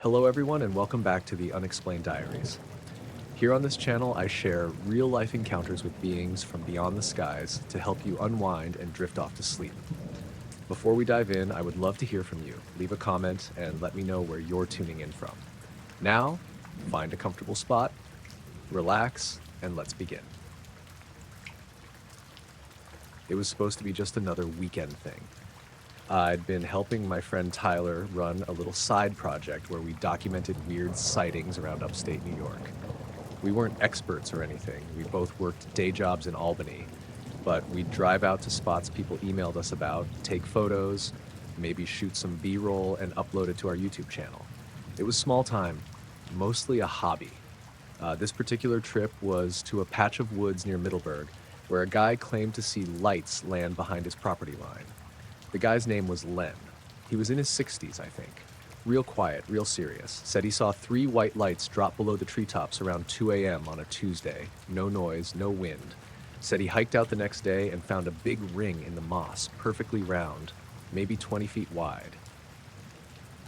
Hello everyone and welcome back to the Unexplained Diaries. Here on this channel I share real-life encounters with beings from beyond the skies to help you unwind and drift off to sleep. Before we dive in, I would love to hear from you. Leave a comment and let me know where you're tuning in from. Now, find a comfortable spot, relax, and let's begin. It was supposed to be just another weekend thing. I'd been helping my friend Tyler run a little side project where we documented weird sightings around upstate New York. We weren't experts or anything. We both worked day jobs in Albany, but we'd drive out to spots people emailed us about, take photos, maybe shoot some B-roll and upload it to our YouTube channel. It was small time, mostly a hobby. This particular trip was to a patch of woods near Middberg, where a guy claimed to see lights land behind his property line. The guy's name was Len. He was in his 60s, I think. Real quiet, real serious. Said he saw 3 white lights drop below the treetops around 2 a.m. on a Tuesday. No noise, no wind. Said he hiked out the next day and found a big ring in the moss, perfectly round, maybe 20 feet wide.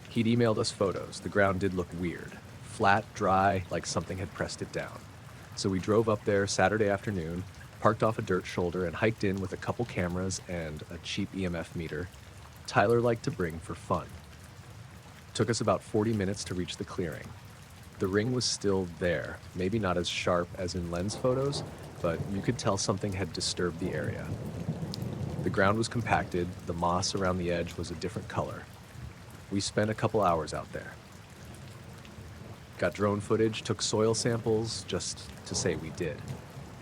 He'd emailed us photos. The ground did look weird. Flat, dry, like something had pressed it down. So we drove up there Saturday afternoon, parked off a dirt shoulder and hiked in with a couple cameras and a cheap EMF meter Tyler liked to bring for fun. Took us about 40 minutes to reach the clearing. The ring was still there, maybe not as sharp as in Len's photos, but you could tell something had disturbed the area. The ground was compacted, the moss around the edge was a different color. We spent a couple hours out there. Got drone footage, took soil samples, just to say we did.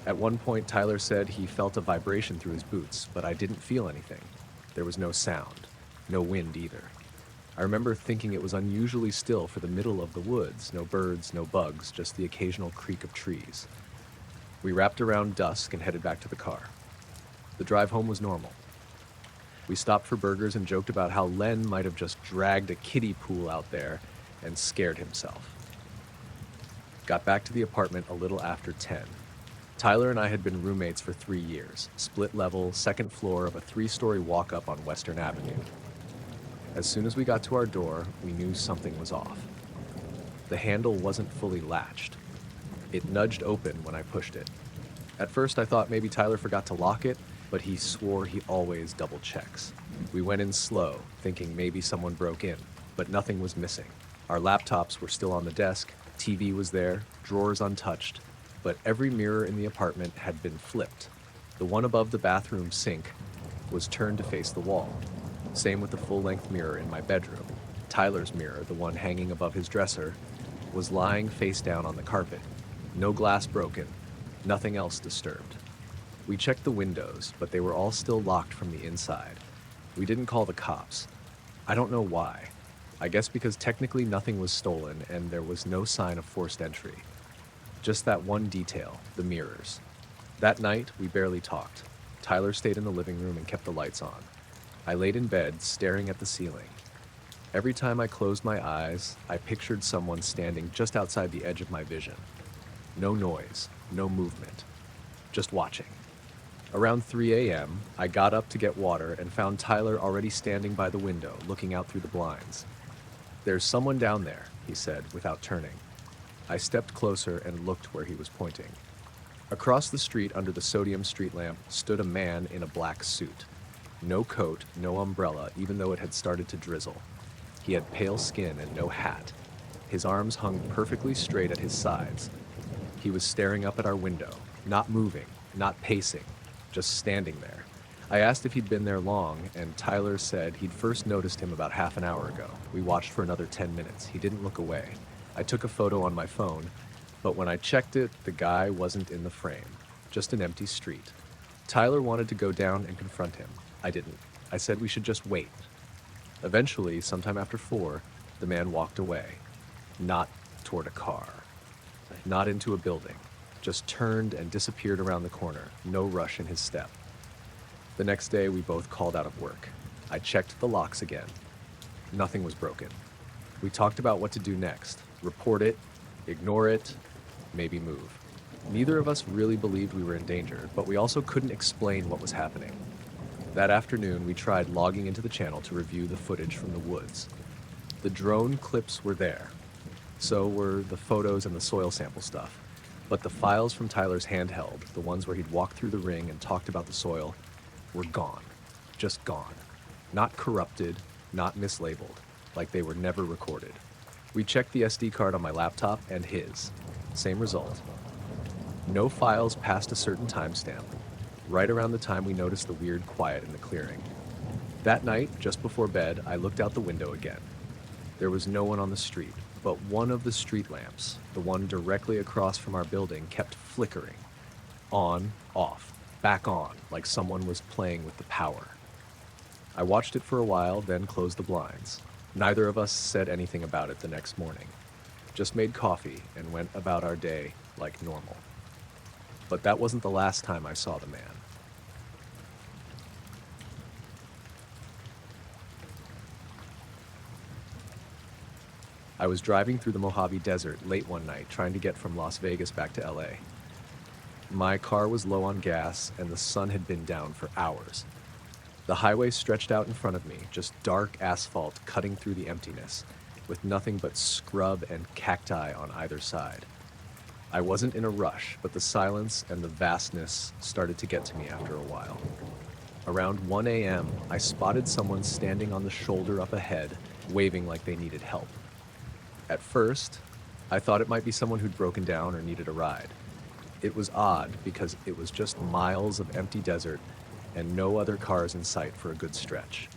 At one point, Tyler said he felt a vibration through his boots, but I didn't feel anything. There was no sound, no wind either. I remember thinking it was unusually still for the middle of the woods, no birds, no bugs, just the occasional creak of trees. We wrapped around dusk and headed back to the car. The drive home was normal. We stopped for burgers and joked about how Len might have just dragged a kiddie pool out there and scared himself. Got back to the apartment a little after 10. Tyler and I had been roommates for 3 years, split level, second floor of a 3-story walk-up on Western Avenue. As soon as we got to our door, we knew something was off. The handle wasn't fully latched. It nudged open when I pushed it. At first I thought maybe Tyler forgot to lock it, but he swore he always double checks. We went in slow, thinking maybe someone broke in, but nothing was missing. Our laptops were still on the desk, TV was there, drawers untouched, but every mirror in the apartment had been flipped. The one above the bathroom sink was turned to face the wall. Same with the full-length mirror in my bedroom. Tyler's mirror, the one hanging above his dresser, was lying face down on the carpet. No glass broken, nothing else disturbed. We checked the windows, but they were all still locked from the inside. We didn't call the cops. I don't know why. I guess because technically nothing was stolen and there was no sign of forced entry. Just that one detail, the mirrors. That night, we barely talked. Tyler stayed in the living room and kept the lights on. I laid in bed, staring at the ceiling. Every time I closed my eyes, I pictured someone standing just outside the edge of my vision. No noise, no movement, just watching. Around 3 a.m., I got up to get water and found Tyler already standing by the window, looking out through the blinds. "There's someone down there," he said, without turning. I stepped closer and looked where he was pointing. Across the street under the sodium street lamp stood a man in a black suit. No coat, no umbrella, even though it had started to drizzle. He had pale skin and no hat. His arms hung perfectly straight at his sides. He was staring up at our window, not moving, not pacing, just standing there. I asked if he'd been there long, and Tyler said he'd first noticed him about half an hour ago. We watched for another 10 minutes. He didn't look away. I took a photo on my phone, but when I checked it, the guy wasn't in the frame, just an empty street. Tyler wanted to go down and confront him. I didn't. I said we should just wait. Eventually, sometime after 4, the man walked away. Not toward a car. Not into a building. Just turned and disappeared around the corner. No rush in his step. The next day, we both called out of work. I checked the locks again. Nothing was broken. We talked about what to do next. Report it, ignore it, maybe move. Neither of us really believed we were in danger, but we also couldn't explain what was happening. That afternoon, we tried logging into the channel to review the footage from the woods. The drone clips were there, So were the photos and the soil sample stuff. But the files from Tyler's handheld, the ones where he'd walked through the ring and talked about the soil, were gone. Just gone. Not corrupted, not mislabeled, like they were never recorded. We checked the SD card on my laptop and his. Same result. No files past a certain timestamp, right around the time we noticed the weird quiet in the clearing. That night, just before bed, I looked out the window again. There was no one on the street, but one of the street lamps, the one directly across from our building, kept flickering. On, off, back on, like someone was playing with the power. I watched it for a while, then closed the blinds. Neither of us said anything about it the next morning. Just made coffee and went about our day like normal. But that wasn't the last time I saw the man. I was driving through the Mojave Desert late one night trying to get from Las Vegas back to LA. My car was low on gas and the sun had been down for hours. The highway stretched out in front of me, just dark asphalt cutting through the emptiness, with nothing but scrub and cacti on either side. I wasn't in a rush, but the silence and the vastness started to get to me after a while. Around 1 a.m., I spotted someone standing on the shoulder up ahead, waving like they needed help. At first, I thought it might be someone who'd broken down or needed a ride. It was odd because it was just miles of empty desert and no other cars in sight for a good stretch.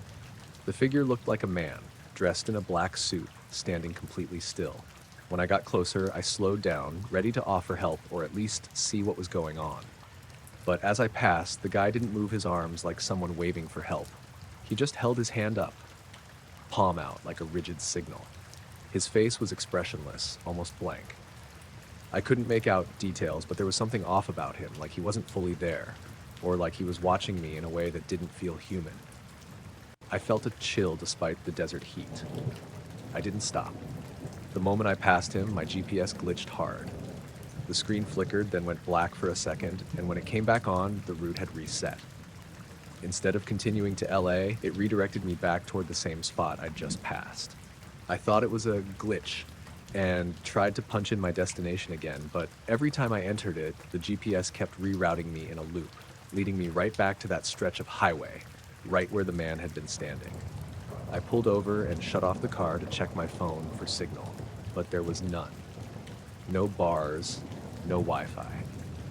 The figure looked like a man, dressed in a black suit, standing completely still. When I got closer, I slowed down, ready to offer help or at least see what was going on. But as I passed, the guy didn't move his arms like someone waving for help. He just held his hand up, palm out like a rigid signal. His face was expressionless, almost blank. I couldn't make out details, but there was something off about him, like he wasn't fully there, or like he was watching me in a way that didn't feel human. I felt a chill despite the desert heat. I didn't stop. The moment I passed him, my GPS glitched hard. The screen flickered, then went black for a second, and when it came back on, the route had reset. Instead of continuing to LA, it redirected me back toward the same spot I'd just passed. I thought it was a glitch and tried to punch in my destination again, but every time I entered it, the GPS kept rerouting me in a loop, leading me right back to that stretch of highway, right where the man had been standing. I pulled over and shut off the car to check my phone for signal, but there was none. No bars, no Wi-Fi.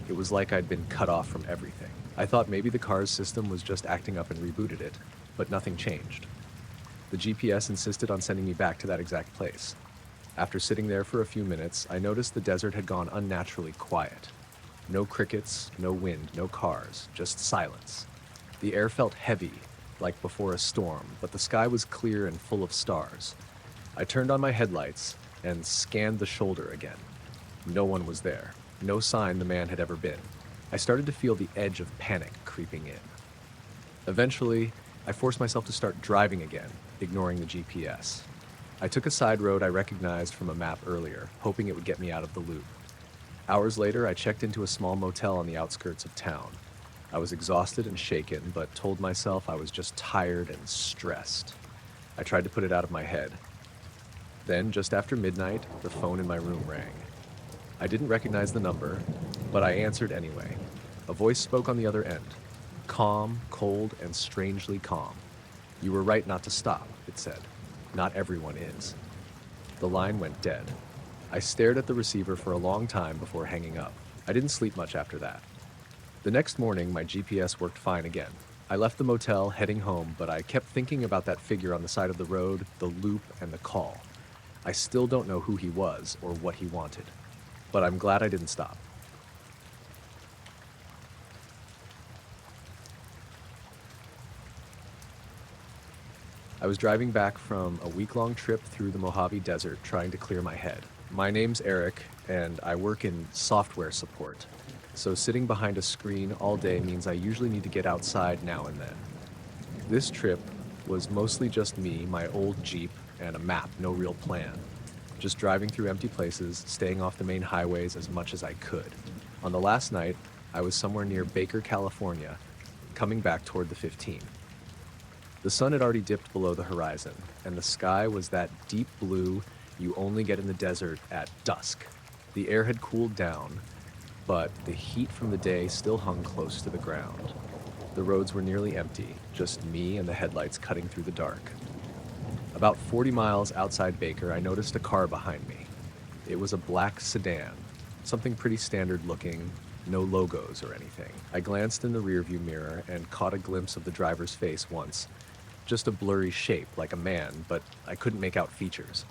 It was like I'd been cut off from everything. I thought maybe the car's system was just acting up and rebooted it, but nothing changed. The GPS insisted on sending me back to that exact place. After sitting there for a few minutes, I noticed the desert had gone unnaturally quiet. No crickets, no wind, no cars, just silence. The air felt heavy, like before a storm, but the sky was clear and full of stars. I turned on my headlights and scanned the shoulder again. No one was there. No sign the man had ever been. I started to feel the edge of panic creeping in. Eventually, I forced myself to start driving again, ignoring the GPS. I took a side road I recognized from a map earlier, hoping it would get me out of the loop. Hours later, I checked into a small motel on the outskirts of town. I was exhausted and shaken, but told myself I was just tired and stressed. I tried to put it out of my head. Then, just after midnight, the phone in my room rang. I didn't recognize the number, but I answered anyway. A voice spoke on the other end. Calm, cold, and strangely calm. "You were right not to stop," it said. "Not everyone is." The line went dead. I stared at the receiver for a long time before hanging up. I didn't sleep much after that. The next morning, my GPS worked fine again. I left the motel, heading home, but I kept thinking about that figure on the side of the road, the loop, and the call. I still don't know who he was or what he wanted, but I'm glad I didn't stop. I was driving back from a week-long trip through the Mojave Desert trying to clear my head. My name's Eric, and I work in software support. So sitting behind a screen all day means I usually need to get outside now and then. This trip was mostly just me, my old Jeep, and a map, no real plan. Just driving through empty places, staying off the main highways as much as I could. On the last night, I was somewhere near Baker, California, coming back toward the 15. The sun had already dipped below the horizon, and the sky was that deep blue, you only get in the desert at dusk. The air had cooled down, but the heat from the day still hung close to the ground. The roads were nearly empty, just me and the headlights cutting through the dark. About 40 miles outside Baker, I noticed a car behind me. It was a black sedan, something pretty standard looking, no logos or anything. I glanced in the rearview mirror and caught a glimpse of the driver's face once. Just a blurry shape, like a man, but I couldn't make out features.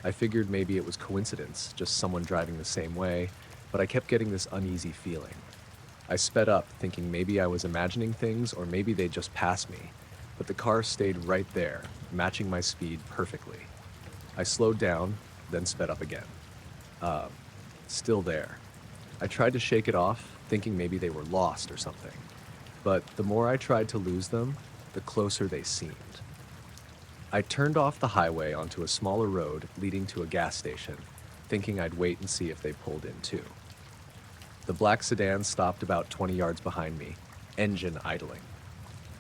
I figured maybe it was coincidence, just someone driving the same way, but I kept getting this uneasy feeling. I sped up, thinking maybe I was imagining things or maybe they'd just pass me, but the car stayed right there, matching my speed perfectly. I slowed down, then sped up again. Still there. I tried to shake it off, thinking maybe they were lost or something. But the more I tried to lose them, the closer they seemed. I turned off the highway onto a smaller road leading to a gas station, thinking I'd wait and see if they pulled in too. The black sedan stopped about 20 yards behind me, engine idling.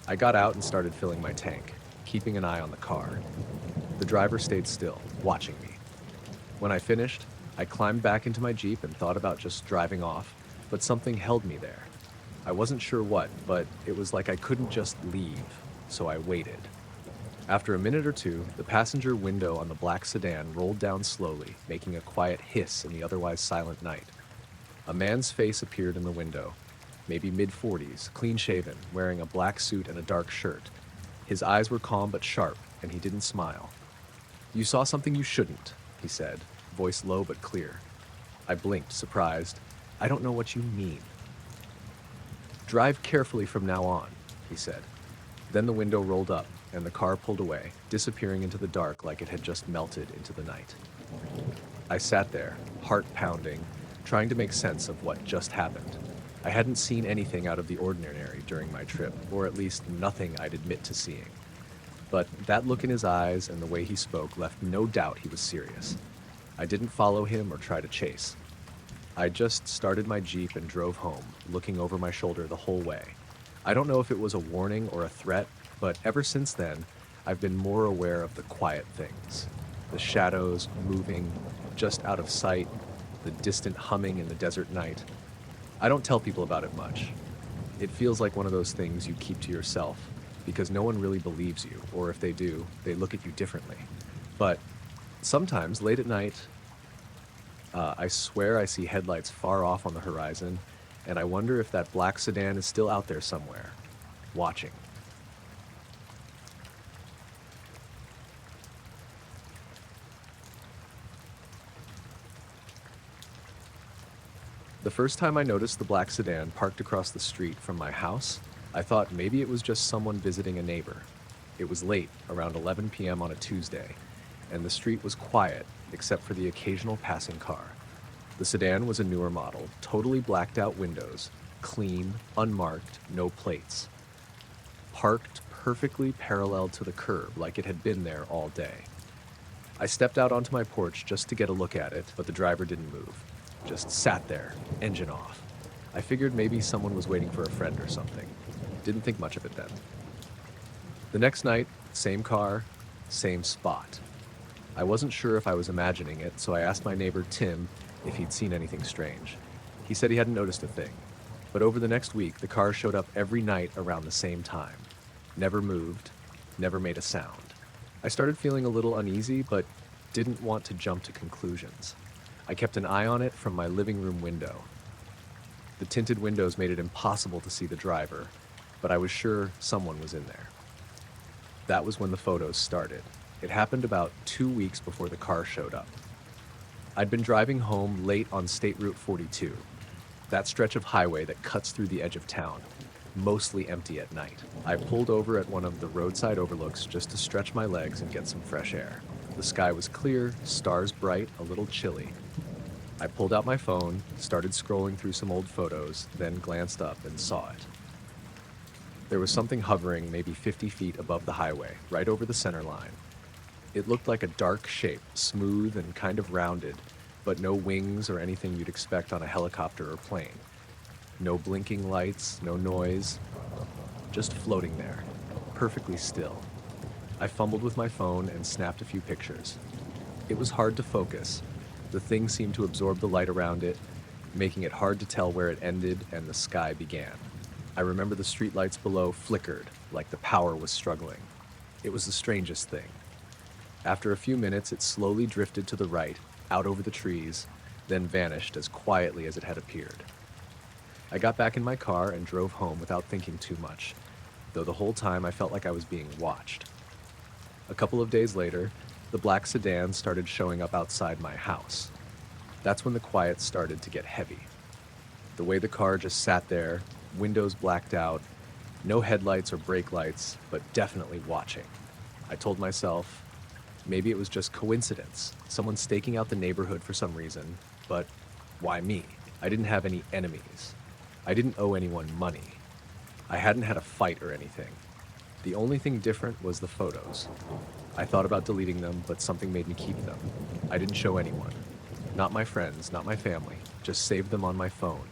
I got out and started filling my tank, keeping an eye on the car. The driver stayed still, watching me. When I finished, I climbed back into my Jeep and thought about just driving off, but something held me there. I wasn't sure what, but it was like I couldn't just leave, so I waited. After a minute or two, the passenger window on the black sedan rolled down slowly, making a quiet hiss in the otherwise silent night. A man's face appeared in the window, maybe mid-40s, clean-shaven, wearing a black suit and a dark shirt. His eyes were calm but sharp, and he didn't smile. "You saw something you shouldn't," he said, voice low but clear. I blinked, surprised. "I don't know what you mean." "Drive carefully from now on," he said. Then the window rolled up, and the car pulled away, disappearing into the dark like it had just melted into the night. I sat there, heart pounding, trying to make sense of what just happened. I hadn't seen anything out of the ordinary during my trip, or at least nothing I'd admit to seeing. But that look in his eyes and the way he spoke left no doubt he was serious. I didn't follow him or try to chase. I just started my Jeep and drove home, looking over my shoulder the whole way. I don't know if it was a warning or a threat, but ever since then, I've been more aware of the quiet things. The shadows moving, just out of sight, the distant humming in the desert night. I don't tell people about it much. It feels like one of those things you keep to yourself, because no one really believes you, or if they do, they look at you differently. But sometimes, late at night, I swear I see headlights far off on the horizon, and I wonder if that black sedan is still out there somewhere, watching. The first time I noticed the black sedan parked across the street from my house, I thought maybe it was just someone visiting a neighbor. It was late, around 11 p.m. on a Tuesday, and the street was quiet except for the occasional passing car. The sedan was a newer model, totally blacked out windows, clean, unmarked, no plates. Parked perfectly parallel to the curb like it had been there all day. I stepped out onto my porch just to get a look at it, but the driver didn't move. Just sat there, engine off. I figured maybe someone was waiting for a friend or something. Didn't think much of it then. The next night, same car, same spot. I wasn't sure if I was imagining it, so I asked my neighbor Tim if he'd seen anything strange. He said he hadn't noticed a thing. But over the next week, the car showed up every night around the same time. Never moved, never made a sound. I started feeling a little uneasy, but didn't want to jump to conclusions. I kept an eye on it from my living room window. The tinted windows made it impossible to see the driver, but I was sure someone was in there. That was when the photos started. It happened about 2 weeks before the car showed up. I'd been driving home late on State Route 42, that stretch of highway that cuts through the edge of town, mostly empty at night. I pulled over at one of the roadside overlooks just to stretch my legs and get some fresh air. The sky was clear, stars bright, a little chilly. I pulled out my phone, started scrolling through some old photos, then glanced up and saw it. There was something hovering maybe 50 feet above the highway, right over the center line. It looked like a dark shape, smooth and kind of rounded, but no wings or anything you'd expect on a helicopter or plane. No blinking lights, no noise, just floating there, perfectly still. I fumbled with my phone and snapped a few pictures. It was hard to focus. The thing seemed to absorb the light around it, making it hard to tell where it ended and the sky began. I remember the streetlights below flickered, like the power was struggling. It was the strangest thing. After a few minutes, it slowly drifted to the right, out over the trees, then vanished as quietly as it had appeared. I got back in my car and drove home without thinking too much, though the whole time I felt like I was being watched. A couple of days later, the black sedan started showing up outside my house. That's when the quiet started to get heavy. The way the car just sat there, windows blacked out, no headlights or brake lights, but definitely watching. I told myself, maybe it was just coincidence, someone staking out the neighborhood for some reason, but why me? I didn't have any enemies. I didn't owe anyone money. I hadn't had a fight or anything. The only thing different was the photos. I thought about deleting them, but something made me keep them. I didn't show anyone. Not my friends, not my family, just saved them on my phone.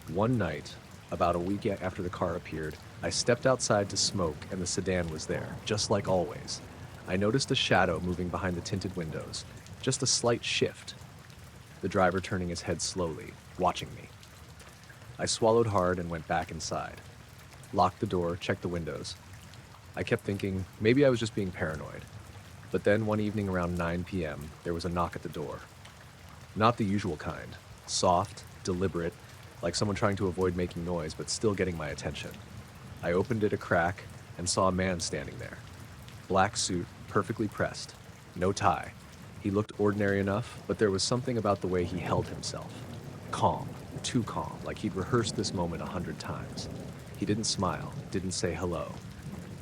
One night, about a week after the car appeared, I stepped outside to smoke and the sedan was there, just like always. I noticed a shadow moving behind the tinted windows, just a slight shift. The driver turning his head slowly, watching me. I swallowed hard and went back inside. Locked the door, checked the windows. I kept thinking, maybe I was just being paranoid. But then one evening around 9 p.m., there was a knock at the door. Not the usual kind. Soft, deliberate, like someone trying to avoid making noise but still getting my attention. I opened it a crack and saw a man standing there. Black suit, perfectly pressed. No tie. He looked ordinary enough, but there was something about the way he held himself. Calm, too calm, like he'd rehearsed this moment 100 times. He didn't smile, didn't say hello.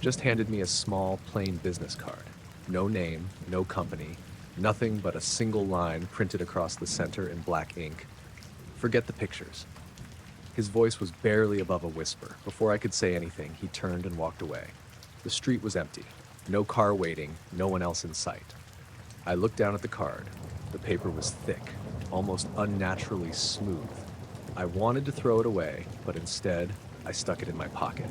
Just handed me a small, plain business card. No name, no company, nothing but a single line printed across the center in black ink. Forget the pictures. His voice was barely above a whisper. Before I could say anything, he turned and walked away. The street was empty. No car waiting, no one else in sight. I looked down at the card. The paper was thick, almost unnaturally smooth. I wanted to throw it away, but instead, I stuck it in my pocket.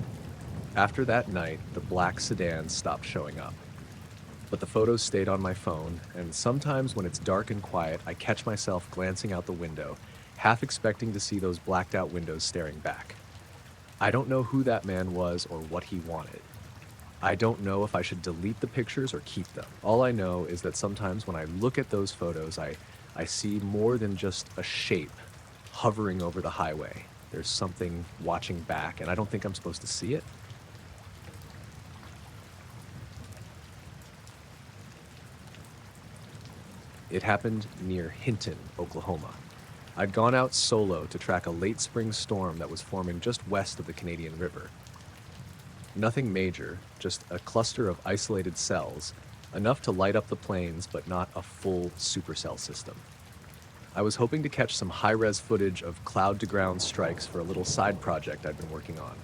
After that night, the black sedan stopped showing up. But the photos stayed on my phone, and sometimes when it's dark and quiet, I catch myself glancing out the window, half expecting to see those blacked out windows staring back. I don't know who that man was or what he wanted. I don't know if I should delete the pictures or keep them. All I know is that sometimes when I look at those photos, I see more than just a shape hovering over the highway. There's something watching back, and I don't think I'm supposed to see it. It happened near Hinton, Oklahoma. I'd gone out solo to track a late spring storm that was forming just west of the Canadian River. Nothing major, just a cluster of isolated cells, enough to light up the plains but not a full supercell system. I was hoping to catch some high-res footage of cloud-to-ground strikes for a little side project I'd been working on.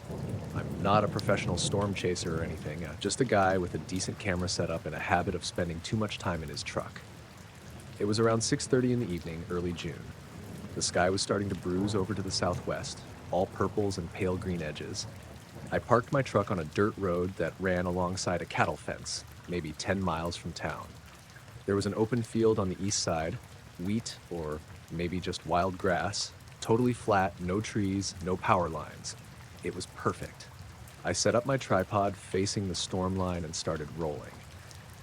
I'm not a professional storm chaser or anything, just a guy with a decent camera setup and a habit of spending too much time in his truck. It was around 6:30 in the evening, early June. The sky was starting to bruise over to the southwest, all purples and pale green edges. I parked my truck on a dirt road that ran alongside a cattle fence, maybe 10 miles from town. There was an open field on the east side, wheat or maybe just wild grass, totally flat, no trees, no power lines. It was perfect. I set up my tripod facing the storm line and started rolling.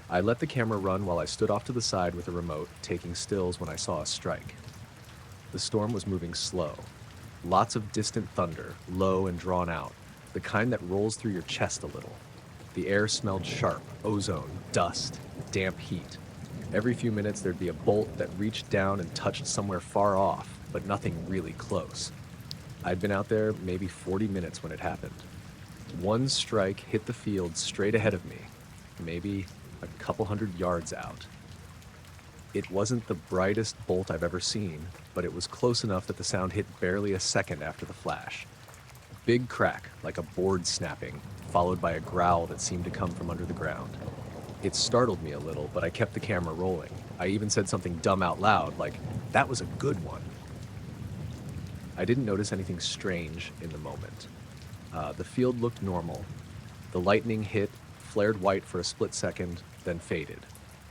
I let the camera run while I stood off to the side with a remote, taking stills when I saw a strike. The storm was moving slow. Lots of distant thunder, low and drawn out, the kind that rolls through your chest a little. The air smelled sharp, ozone, dust, damp heat. Every few minutes there'd be a bolt that reached down and touched somewhere far off, but nothing really close. I'd been out there maybe 40 minutes when it happened. One strike hit the field straight ahead of me, maybe a couple hundred yards out. It wasn't the brightest bolt I've ever seen, but it was close enough that the sound hit barely a second after the flash. Big crack, like a board snapping, followed by a growl that seemed to come from under the ground. It startled me a little, but I kept the camera rolling. I even said something dumb out loud, like, "That was a good one." I didn't notice anything strange in the moment. The field looked normal. The lightning hit, flared white for a split second, then faded.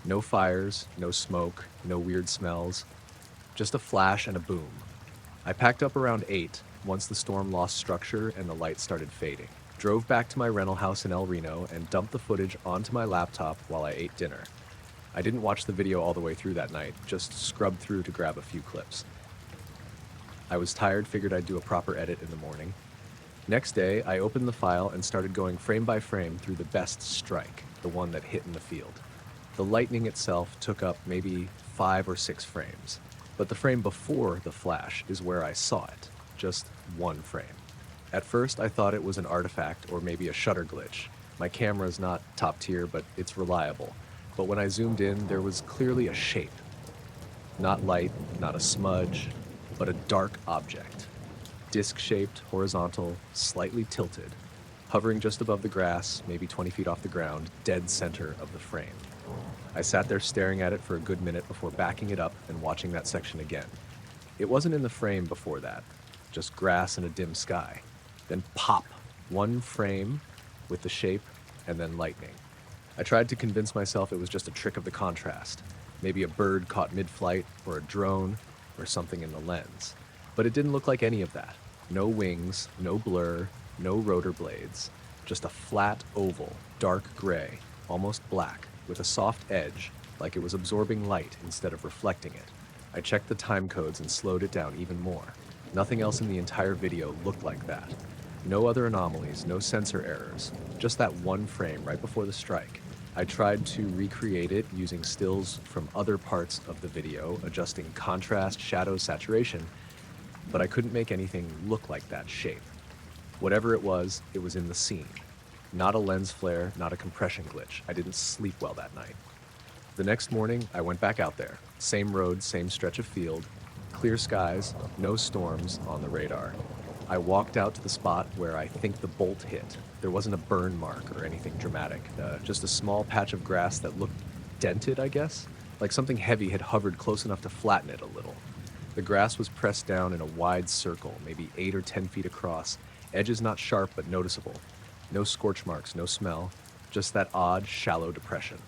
No fires, no smoke, no weird smells, just a flash and a boom. I packed up around 8 once the storm lost structure and the light started fading. Drove back to my rental house in El Reno and dumped the footage onto my laptop while I ate dinner. I didn't watch the video all the way through that night, just scrubbed through to grab a few clips. I was tired, figured I'd do a proper edit in the morning. Next day, I opened the file and started going frame by frame through the best strike, the one that hit in the field. The lightning itself took up maybe 5 or 6 frames, but the frame before the flash is where I saw it, just one frame. At first, I thought it was an artifact or maybe a shutter glitch. My camera's not top tier, but it's reliable. But when I zoomed in, there was clearly a shape. Not light, not a smudge, but a dark object. Disc-shaped, horizontal, slightly tilted, hovering just above the grass, maybe 20 feet off the ground, dead center of the frame. I sat there staring at it for a good minute before backing it up and watching that section again. It wasn't in the frame before that, just grass and a dim sky. Then pop, one frame with the shape, and then lightning. I tried to convince myself it was just a trick of the contrast, maybe a bird caught mid-flight, or a drone, or something in the lens. But it didn't look like any of that. No wings, no blur, no rotor blades, just a flat oval, dark gray, almost black, with a soft edge, like it was absorbing light instead of reflecting it. I checked the time codes and slowed it down even more. Nothing else in the entire video looked like that. No other anomalies, no sensor errors, just that one frame right before the strike. I tried to recreate it using stills from other parts of the video, adjusting contrast, shadow, saturation, but I couldn't make anything look like that shape. Whatever it was in the scene. Not a lens flare, not a compression glitch. I didn't sleep well that night. The next morning, I went back out there. Same road, same stretch of field, clear skies, no storms on the radar. I walked out to the spot where I think the bolt hit. There wasn't a burn mark or anything dramatic, just a small patch of grass that looked dented, I guess, like something heavy had hovered close enough to flatten it a little. The grass was pressed down in a wide circle, maybe 8 or 10 feet across, edges not sharp but noticeable. No scorch marks, no smell, just that odd, shallow depression.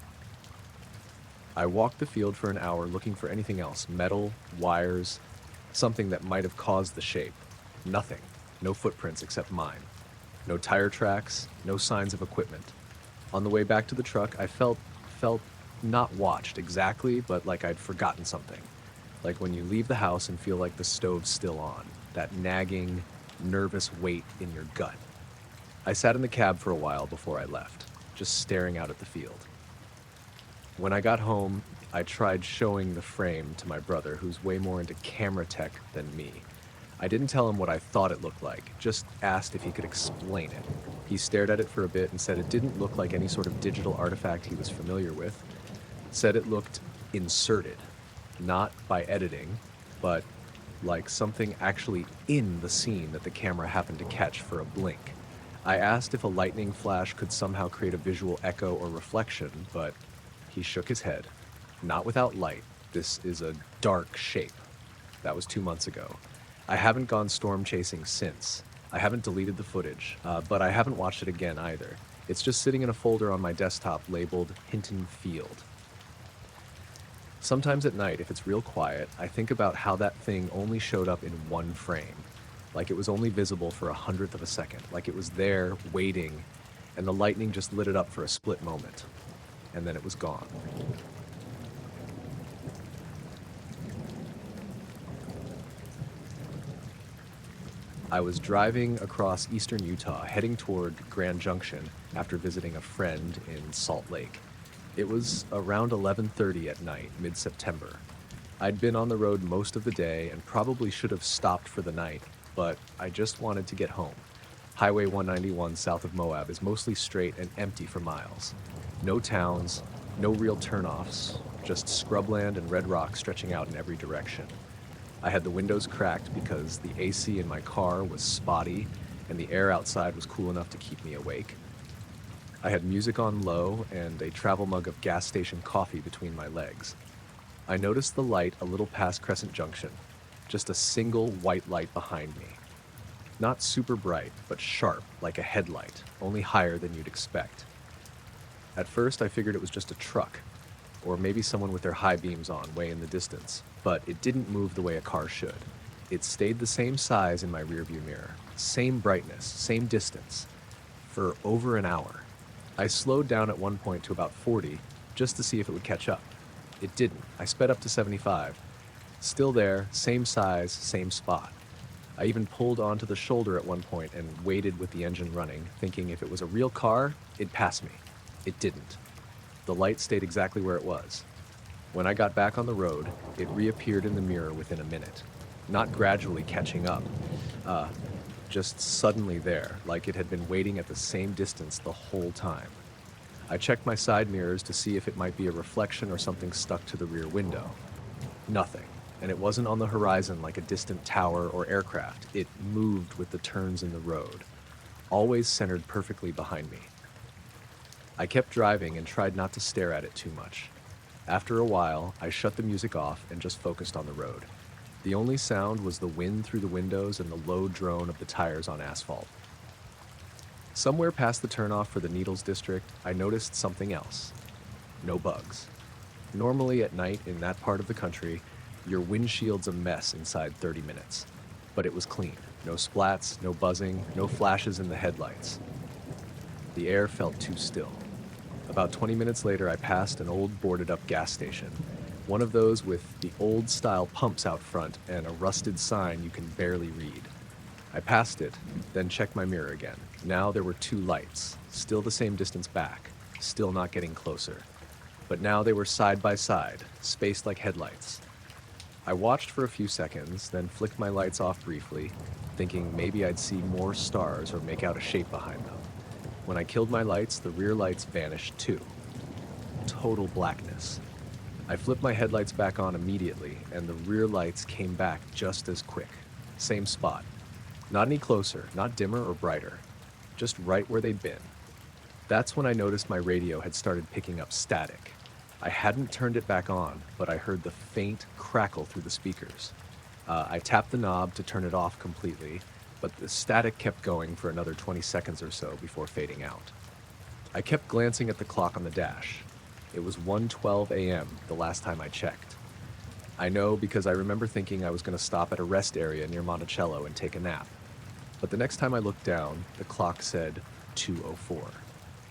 I walked the field for an hour looking for anything else, metal, wires, something that might have caused the shape. Nothing. No footprints except mine. No tire tracks, no signs of equipment. On the way back to the truck, I felt not watched exactly, but like I'd forgotten something. Like when you leave the house and feel like the stove's still on. That nagging, nervous weight in your gut. I sat in the cab for a while before I left, just staring out at the field. When I got home, I tried showing the frame to my brother, who's way more into camera tech than me. I didn't tell him what I thought it looked like, just asked if he could explain it. He stared at it for a bit and said it didn't look like any sort of digital artifact he was familiar with. Said it looked inserted, not by editing, but like something actually in the scene that the camera happened to catch for a blink. I asked if a lightning flash could somehow create a visual echo or reflection, but he shook his head. Not without light. This is a dark shape. That was 2 months ago. I haven't gone storm chasing since. I haven't deleted the footage, but I haven't watched it again either. It's just sitting in a folder on my desktop labeled Hinton Field. Sometimes at night, if it's real quiet, I think about how that thing only showed up in one frame. Like it was only visible for 1/100th of a second. Like it was there, waiting, and the lightning just lit it up for a split moment. And then it was gone. I was driving across eastern Utah, heading toward Grand Junction after visiting a friend in Salt Lake. It was around 11:30 at night, mid-September. I'd been on the road most of the day and probably should have stopped for the night, but I just wanted to get home. Highway 191 south of Moab is mostly straight and empty for miles. No towns, no real turnoffs, just scrubland and red rock stretching out in every direction. I had the windows cracked because the AC in my car was spotty and the air outside was cool enough to keep me awake. I had music on low and a travel mug of gas station coffee between my legs. I noticed the light a little past Crescent Junction, just a single white light behind me. Not super bright, but sharp, like a headlight, only higher than you'd expect. At first, I figured it was just a truck. or maybe someone with their high beams on way in the distance, but it didn't move the way a car should. It stayed the same size in my rearview mirror, same brightness, same distance, for over an hour. I slowed down at one point to about 40 just to see if it would catch up. It didn't. I sped up to 75. Still there, same size, same spot. I even pulled onto the shoulder at one point and waited with the engine running, thinking if it was a real car, it'd pass me. It didn't. The light stayed exactly where it was. When I got back on the road, it reappeared in the mirror within a minute. Not gradually catching up, just suddenly there, like it had been waiting at the same distance the whole time. I checked my side mirrors to see if it might be a reflection or something stuck to the rear window. Nothing, and it wasn't on the horizon like a distant tower or aircraft. It moved with the turns in the road, always centered perfectly behind me. I kept driving and tried not to stare at it too much. After a while, I shut the music off and just focused on the road. The only sound was the wind through the windows and the low drone of the tires on asphalt. Somewhere past the turnoff for the Needles district, I noticed something else. No bugs. Normally at night in that part of the country, your windshield's a mess inside 30 minutes. But it was clean. No splats, no buzzing, no flashes in the headlights. The air felt too still. About 20 minutes later, I passed an old boarded-up gas station. One of those with the old-style pumps out front and a rusted sign you can barely read. I passed it, then checked my mirror again. Now there were two lights, still the same distance back, still not getting closer. But now they were side by side, spaced like headlights. I watched for a few seconds, then flicked my lights off briefly, thinking maybe I'd see more stars or make out a shape behind them. When I killed my lights, the rear lights vanished too. Total blackness. I flipped my headlights back on immediately, and the rear lights came back just as quick. Same spot. Not any closer, not dimmer or brighter. Just right where they'd been. That's when I noticed my radio had started picking up static. I hadn't turned it back on, but I heard the faint crackle through the speakers. I tapped the knob to turn it off completely, but the static kept going for another 20 seconds or so before fading out. I kept glancing at the clock on the dash. It was 1:12 a.m. the last time I checked. I know because I remember thinking I was going to stop at a rest area near Monticello and take a nap. But the next time I looked down, the clock said 2:04.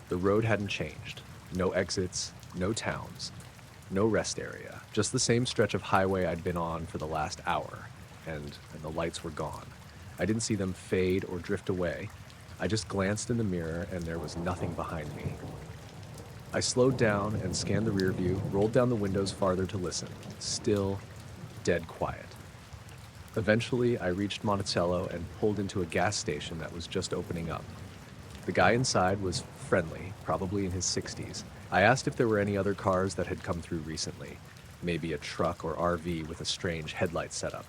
The road hadn't changed. No exits, no towns, no rest area. Just the same stretch of highway I'd been on for the last hour, and the lights were gone. I didn't see them fade or drift away. I just glanced in the mirror and there was nothing behind me. I slowed down and scanned the rear view, rolled down the windows farther to listen. Still, dead quiet. Eventually, I reached Monticello and pulled into a gas station that was just opening up. The guy inside was friendly, probably in his 60s. I asked if there were any other cars that had come through recently, maybe a truck or RV with a strange headlight setup.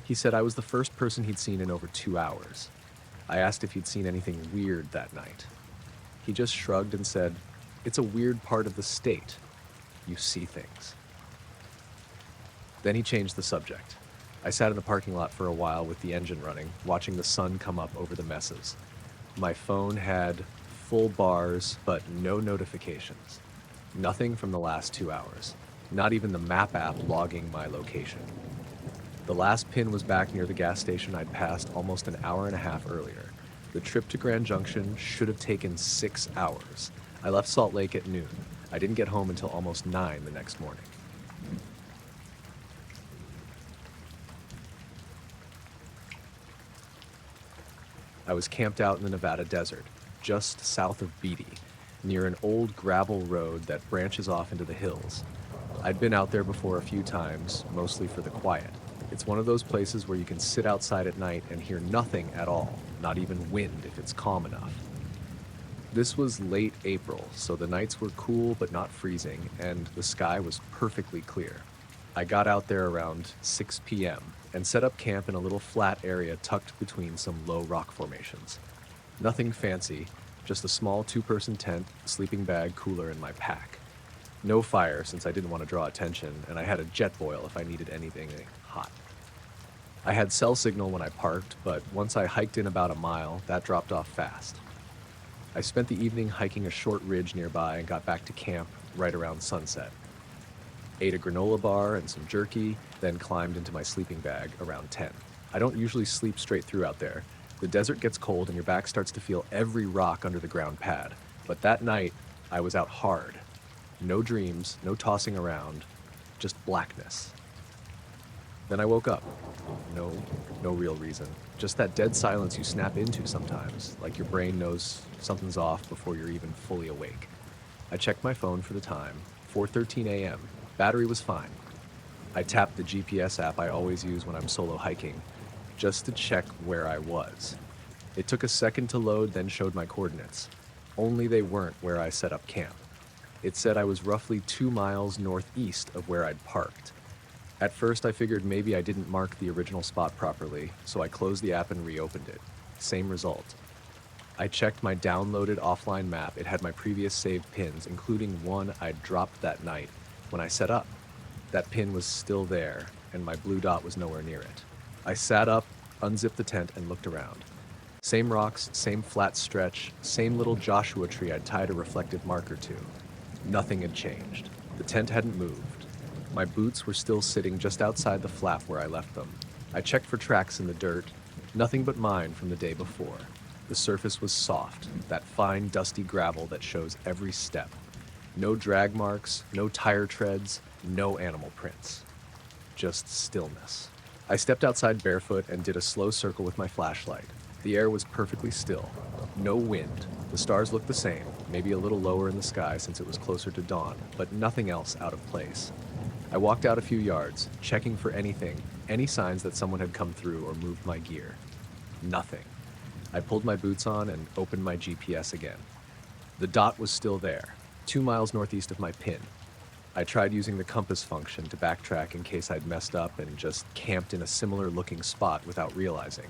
He said I was the first person he'd seen in over 2 hours. I asked if he'd seen anything weird that night. He just shrugged and said, "It's a weird part of the state. You see things." Then he changed the subject. I sat in the parking lot for a while with the engine running, watching the sun come up over the messes. My phone had full bars, but no notifications. Nothing from the last 2 hours. Not even the map app logging my location. The last pin was back near the gas station I'd passed almost an hour and a half earlier. The trip to Grand Junction should have taken 6 hours. I left Salt Lake at noon. I didn't get home until almost 9 the next morning. I was camped out in the Nevada desert, just south of Beatty, near an old gravel road that branches off into the hills. I'd been out there before a few times, mostly for the quiet. It's one of those places where you can sit outside at night and hear nothing at all, not even wind if it's calm enough. This was late April, so the nights were cool but not freezing, and the sky was perfectly clear. I got out there around 6 p.m. and set up camp in a little flat area tucked between some low rock formations. Nothing fancy, just a small 2-person tent, sleeping bag, cooler, and my pack. No fire since I didn't want to draw attention, and I had a jet boil if I needed anything hot. I had cell signal when I parked, but once I hiked in about a mile, that dropped off fast. I spent the evening hiking a short ridge nearby and got back to camp right around sunset. ate a granola bar and some jerky, then climbed into my sleeping bag around 10. I don't usually sleep straight through out there. The desert gets cold and your back starts to feel every rock under the ground pad. But that night, I was out hard. No dreams, no tossing around, just blackness. Then I woke up. No, no real reason. Just that dead silence you snap into sometimes, like your brain knows something's off before you're even fully awake. I checked my phone for the time, 4:13 a.m. Battery was fine. I tapped the GPS app I always use when I'm solo hiking, just to check where I was. It took a second to load, then showed my coordinates. Only they weren't where I set up camp. It said I was roughly 2 miles northeast of where I'd parked. At first I figured maybe I didn't mark the original spot properly, so I closed the app and reopened it. Same result. I checked my downloaded offline map. It had my previous saved pins, including one I'd dropped that night when I set up. That pin was still there, and my blue dot was nowhere near it. I sat up, unzipped the tent, and looked around. Same rocks, same flat stretch, same little Joshua tree I'd tied a reflective marker to. Nothing had changed. The tent hadn't moved. My boots were still sitting just outside the flap where I left them. I checked for tracks in the dirt. Nothing but mine from the day before. The surface was soft, that fine, dusty gravel that shows every step. No drag marks, no tire treads, no animal prints. Just stillness. I stepped outside barefoot and did a slow circle with my flashlight. The air was perfectly still. No wind. The stars looked the same, maybe a little lower in the sky since it was closer to dawn, but nothing else out of place. I walked out a few yards, checking for anything, any signs that someone had come through or moved my gear. Nothing. I pulled my boots on and opened my GPS again. The dot was still there, 2 miles northeast of my pin. I tried using the compass function to backtrack in case I'd messed up and just camped in a similar looking spot without realizing.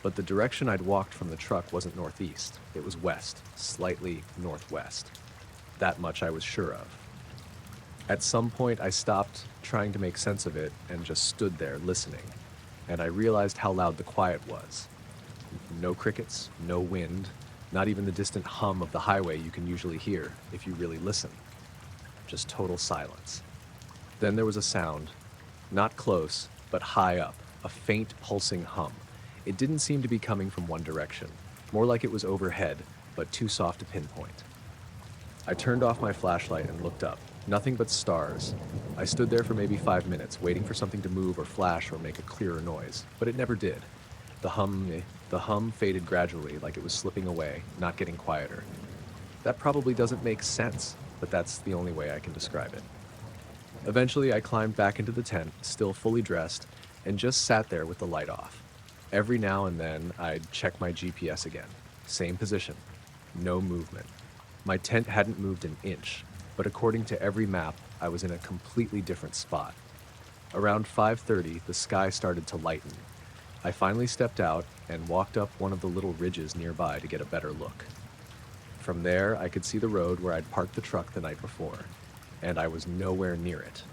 But the direction I'd walked from the truck wasn't northeast. It was west, slightly northwest. That much I was sure of. At some point I stopped trying to make sense of it and just stood there listening, and I realized how loud the quiet was. No crickets, no wind, not even the distant hum of the highway you can usually hear if you really listen. Just total silence. Then there was a sound, not close, but high up, a faint pulsing hum. It didn't seem to be coming from one direction, more like it was overhead, but too soft to pinpoint. I turned off my flashlight and looked up. Nothing but stars. I stood there for maybe 5 minutes, waiting for something to move or flash or make a clearer noise, but it never did. The hum faded gradually, like it was slipping away, not getting quieter. That probably doesn't make sense, but that's the only way I can describe it. Eventually, I climbed back into the tent, still fully dressed, and just sat there with the light off. Every now and then, I'd check my GPS again. Same position. No movement. My tent hadn't moved an inch, but according to every map, I was in a completely different spot. Around 5:30, the sky started to lighten. I finally stepped out and walked up one of the little ridges nearby to get a better look. From there, I could see the road where I'd parked the truck the night before, and I was nowhere near it.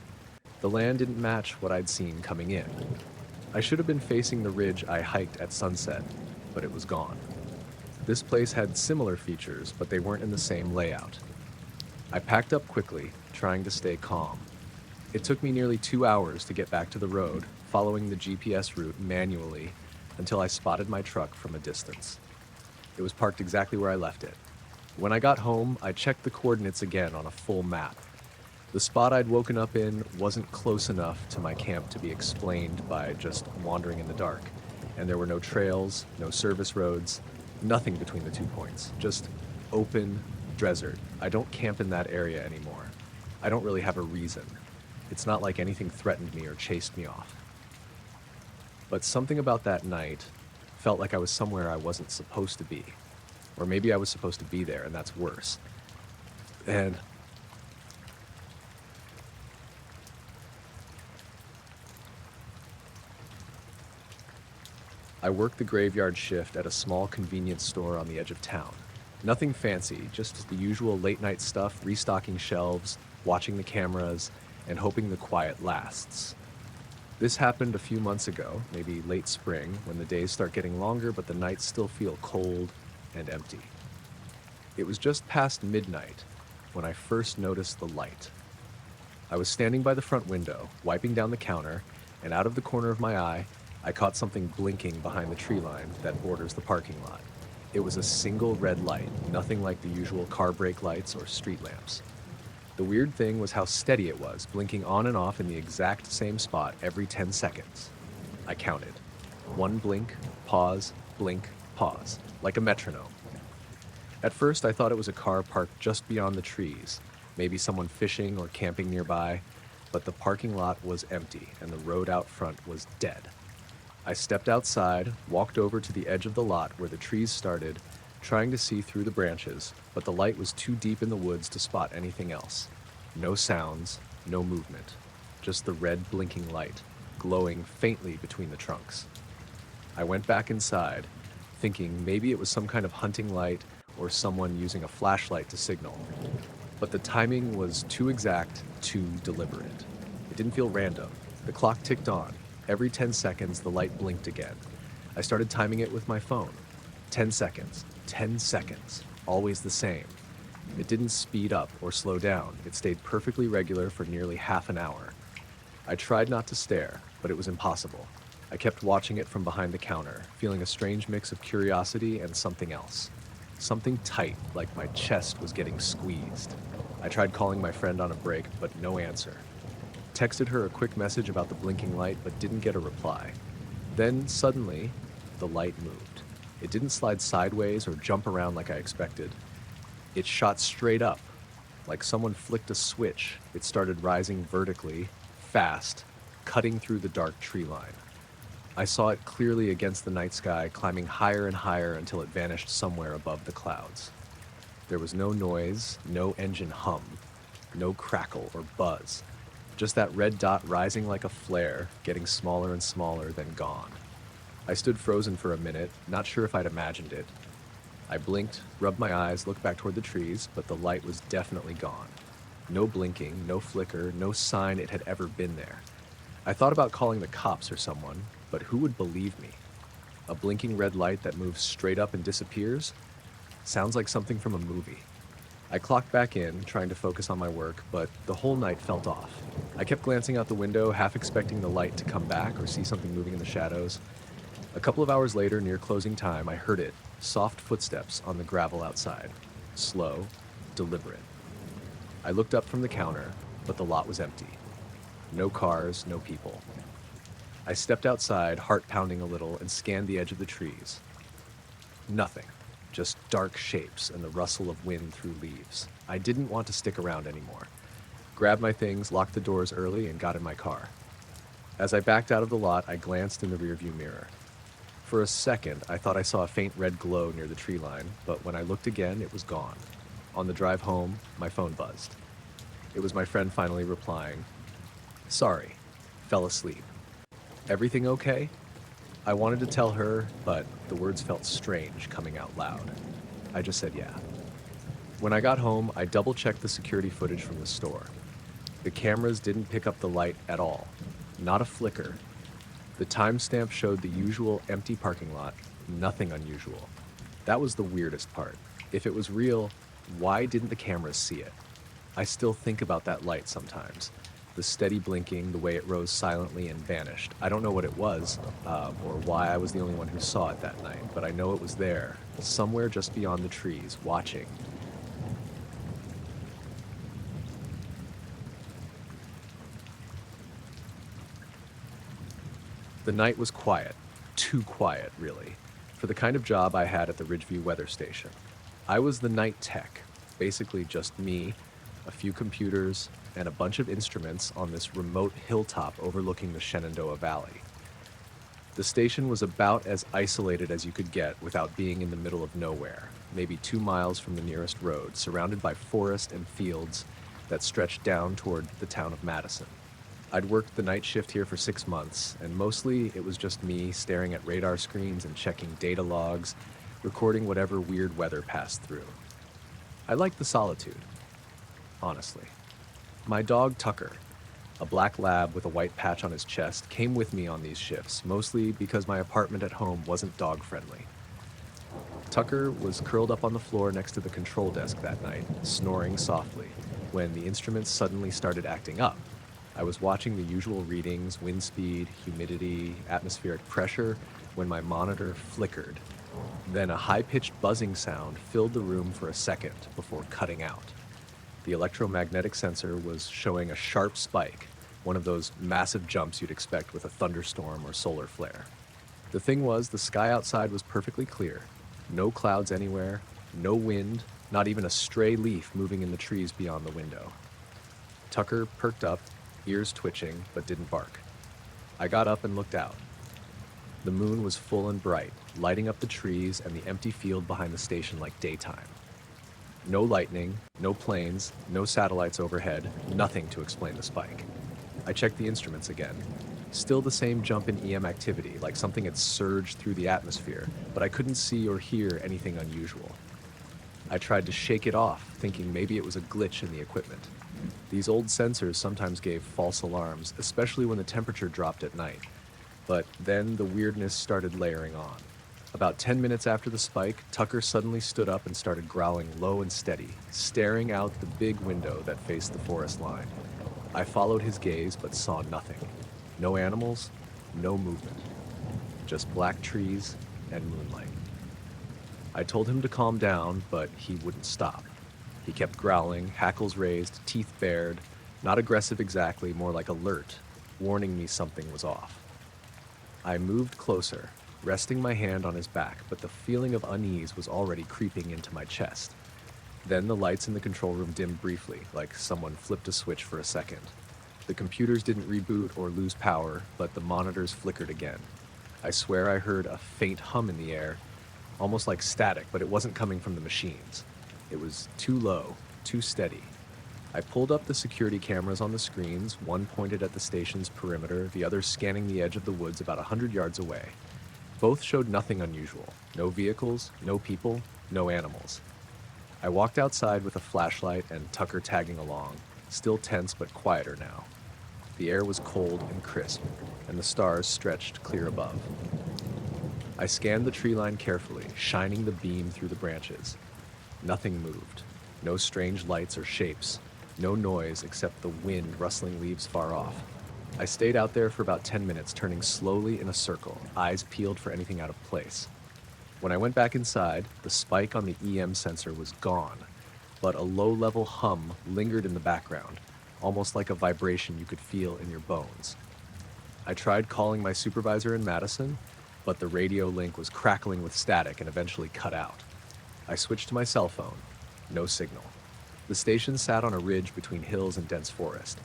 The land didn't match what I'd seen coming in. I should have been facing the ridge I hiked at sunset, but it was gone. This place had similar features, but they weren't in the same layout. I packed up quickly, trying to stay calm. It took me nearly 2 hours to get back to the road, following the GPS route manually until I spotted my truck from a distance. It was parked exactly where I left it. When I got home, I checked the coordinates again on a full map. The spot I'd woken up in wasn't close enough to my camp to be explained by just wandering in the dark, and there were no trails, no service roads, nothing between the 2 points, just open desert. I don't camp in that area anymore. I don't really have a reason. It's not like anything threatened me or chased me off. But something about that night felt like I was somewhere I wasn't supposed to be. Or maybe I was supposed to be there, and that's worse. And I worked the graveyard shift at a small convenience store on the edge of town. Nothing fancy, just the usual late-night stuff, restocking shelves, watching the cameras, and hoping the quiet lasts. This happened a few months ago, maybe late spring, when the days start getting longer but the nights still feel cold and empty. It was just past midnight when I first noticed the light. I was standing by the front window, wiping down the counter, and out of the corner of my eye, I caught something blinking behind the tree line that borders the parking lot. It was a single red light, nothing like the usual car brake lights or street lamps. The weird thing was how steady it was, blinking on and off in the exact same spot every 10 seconds. I counted. One blink, pause, blink, pause, like a metronome. At first, I thought it was a car parked just beyond the trees, maybe someone fishing or camping nearby, but the parking lot was empty and the road out front was dead. I stepped outside, walked over to the edge of the lot where the trees started, trying to see through the branches, but the light was too deep in the woods to spot anything else. No sounds, no movement, just the red blinking light, glowing faintly between the trunks. I went back inside, thinking maybe it was some kind of hunting light or someone using a flashlight to signal. But the timing was too exact, too deliberate. It didn't feel random. The clock ticked on. Every 10 seconds, the light blinked again. I started timing it with my phone. 10 seconds, 10 seconds, always the same. It didn't speed up or slow down. It stayed perfectly regular for nearly half an hour. I tried not to stare, but it was impossible. I kept watching it from behind the counter, feeling a strange mix of curiosity and something else. Something tight, like my chest was getting squeezed. I tried calling my friend on a break, but no answer. Texted her a quick message about the blinking light, but didn't get a reply. Then, suddenly, the light moved. It didn't slide sideways or jump around like I expected. It shot straight up. Like someone flicked a switch, it started rising vertically, fast, cutting through the dark tree line. I saw it clearly against the night sky, climbing higher and higher until it vanished somewhere above the clouds. There was no noise, no engine hum, no crackle or buzz. Just that red dot rising like a flare, getting smaller and smaller, then gone. I stood frozen for a minute, not sure if I'd imagined it. I blinked, rubbed my eyes, looked back toward the trees, but the light was definitely gone. No blinking, no flicker, no sign it had ever been there. I thought about calling the cops or someone, but who would believe me? A blinking red light that moves straight up and disappears? Sounds like something from a movie. I clocked back in, trying to focus on my work, but the whole night felt off. I kept glancing out the window, half expecting the light to come back or see something moving in the shadows. A couple of hours later, near closing time, I heard it, soft footsteps on the gravel outside. Slow, deliberate. I looked up from the counter, but the lot was empty. No cars, no people. I stepped outside, heart pounding a little, and scanned the edge of the trees. Nothing. Just dark shapes and the rustle of wind through leaves. I didn't want to stick around anymore. Grabbed my things, locked the doors early, and got in my car. As I backed out of the lot, I glanced in the rearview mirror. For a second, I thought I saw a faint red glow near the tree line, but when I looked again, it was gone. On the drive home, my phone buzzed. It was my friend finally replying, "Sorry, fell asleep. Everything okay?" I wanted to tell her, but the words felt strange coming out loud. I just said yeah. When I got home, I double-checked the security footage from the store. The cameras didn't pick up the light at all. Not a flicker. The timestamp showed the usual empty parking lot, nothing unusual. That was the weirdest part. If it was real, why didn't the cameras see it? I still think about that light sometimes. The steady blinking, the way it rose silently and vanished. I don't know what it was, or why I was the only one who saw it that night, but I know it was there, somewhere just beyond the trees, watching. The night was quiet. Too quiet, really, for the kind of job I had at the Ridgeview weather station. I was the night tech, basically just me, a few computers, and a bunch of instruments on this remote hilltop overlooking the Shenandoah Valley. The station was about as isolated as you could get without being in the middle of nowhere, maybe 2 miles from the nearest road, surrounded by forest and fields that stretched down toward the town of Madison. I'd worked the night shift here for 6 months, and mostly it was just me staring at radar screens and checking data logs, recording whatever weird weather passed through. I liked the solitude, honestly. My dog Tucker, a black lab with a white patch on his chest, came with me on these shifts, mostly because my apartment at home wasn't dog-friendly. Tucker was curled up on the floor next to the control desk that night, snoring softly, when the instruments suddenly started acting up. I was watching the usual readings, wind speed, humidity, atmospheric pressure, when my monitor flickered. Then a high-pitched buzzing sound filled the room for a second before cutting out. The electromagnetic sensor was showing a sharp spike, one of those massive jumps you'd expect with a thunderstorm or solar flare. The thing was, the sky outside was perfectly clear. No clouds anywhere, no wind, not even a stray leaf moving in the trees beyond the window. Tucker perked up, ears twitching, but didn't bark. I got up and looked out. The moon was full and bright, lighting up the trees and the empty field behind the station like daytime. No lightning, no planes, no satellites overhead, nothing to explain the spike. I checked the instruments again. Still the same jump in EM activity, like something had surged through the atmosphere, but I couldn't see or hear anything unusual. I tried to shake it off, thinking maybe it was a glitch in the equipment. These old sensors sometimes gave false alarms, especially when the temperature dropped at night. But then the weirdness started layering on. About 10 minutes after the spike, Tucker suddenly stood up and started growling low and steady, staring out the big window that faced the forest line. I followed his gaze but saw nothing. No animals, no movement. Just black trees and moonlight. I told him to calm down, but he wouldn't stop. He kept growling, hackles raised, teeth bared, not aggressive exactly, more like alert, warning me something was off. I moved closer, resting my hand on his back, but the feeling of unease was already creeping into my chest. Then the lights in the control room dimmed briefly, like someone flipped a switch for a second. The computers didn't reboot or lose power, but the monitors flickered again. I swear I heard a faint hum in the air, almost like static, but it wasn't coming from the machines. It was too low, too steady. I pulled up the security cameras on the screens, one pointed at the station's perimeter, the other scanning the edge of the woods about 100 yards away. Both showed nothing unusual. No vehicles, no people, no animals. I walked outside with a flashlight and Tucker tagging along, still tense but quieter now. The air was cold and crisp, and the stars stretched clear above. I scanned the tree line carefully, shining the beam through the branches. Nothing moved. No strange lights or shapes. No noise except the wind rustling leaves far off. I stayed out there for about 10 minutes, turning slowly in a circle, eyes peeled for anything out of place. When I went back inside, the spike on the EM sensor was gone, but a low-level hum lingered in the background, almost like a vibration you could feel in your bones. I tried calling my supervisor in Madison, but the radio link was crackling with static and eventually cut out. I switched to my cell phone. No signal. The station sat on a ridge between hills and dense forest.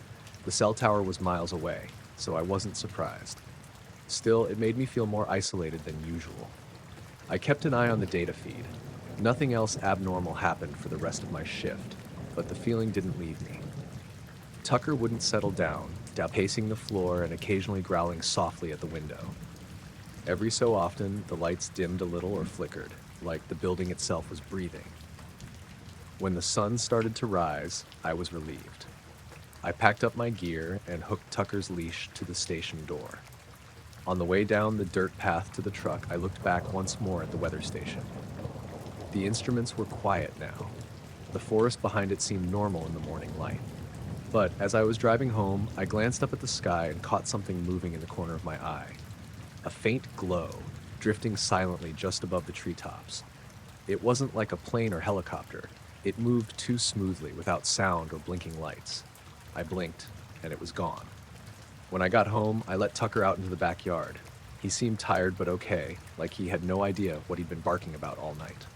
The cell tower was miles away, so I wasn't surprised. Still, it made me feel more isolated than usual. I kept an eye on the data feed. Nothing else abnormal happened for the rest of my shift, but the feeling didn't leave me. Tucker wouldn't settle down, pacing the floor and occasionally growling softly at the window. Every so often, the lights dimmed a little or flickered, like the building itself was breathing. When the sun started to rise, I was relieved. I packed up my gear and hooked Tucker's leash to the station door. On the way down the dirt path to the truck, I looked back once more at the weather station. The instruments were quiet now. The forest behind it seemed normal in the morning light. But as I was driving home, I glanced up at the sky and caught something moving in the corner of my eye. A faint glow, drifting silently just above the treetops. It wasn't like a plane or helicopter. It moved too smoothly, without sound or blinking lights. I blinked, and it was gone. When I got home, I let Tucker out into the backyard. He seemed tired but okay, like he had no idea what he'd been barking about all night.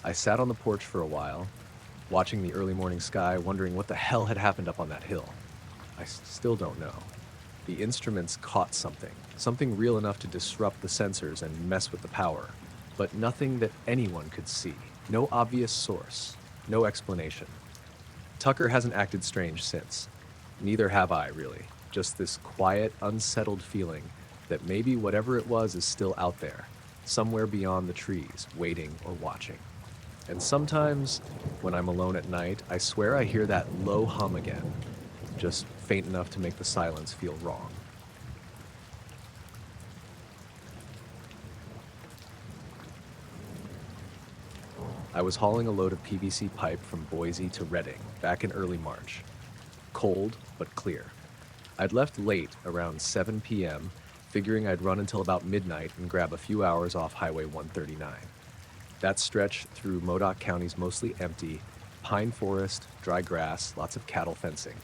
I sat on the porch for a while, watching the early morning sky, wondering what the hell had happened up on that hill. I still don't know. The instruments caught something real enough to disrupt the sensors and mess with the power, but nothing that anyone could see. No obvious source, no explanation. Tucker hasn't acted strange since. Neither have I, really. Just this quiet, unsettled feeling that maybe whatever it was is still out there, somewhere beyond the trees, waiting or watching. And sometimes, when I'm alone at night, I swear I hear that low hum again, just faint enough to make the silence feel wrong. I was hauling a load of PVC pipe from Boise to Redding back in early March. Cold, but clear. I'd left late, around 7 p.m., figuring I'd run until about midnight and grab a few hours off Highway 139. That stretch through Modoc County's mostly empty, pine forest, dry grass, lots of cattle fencing.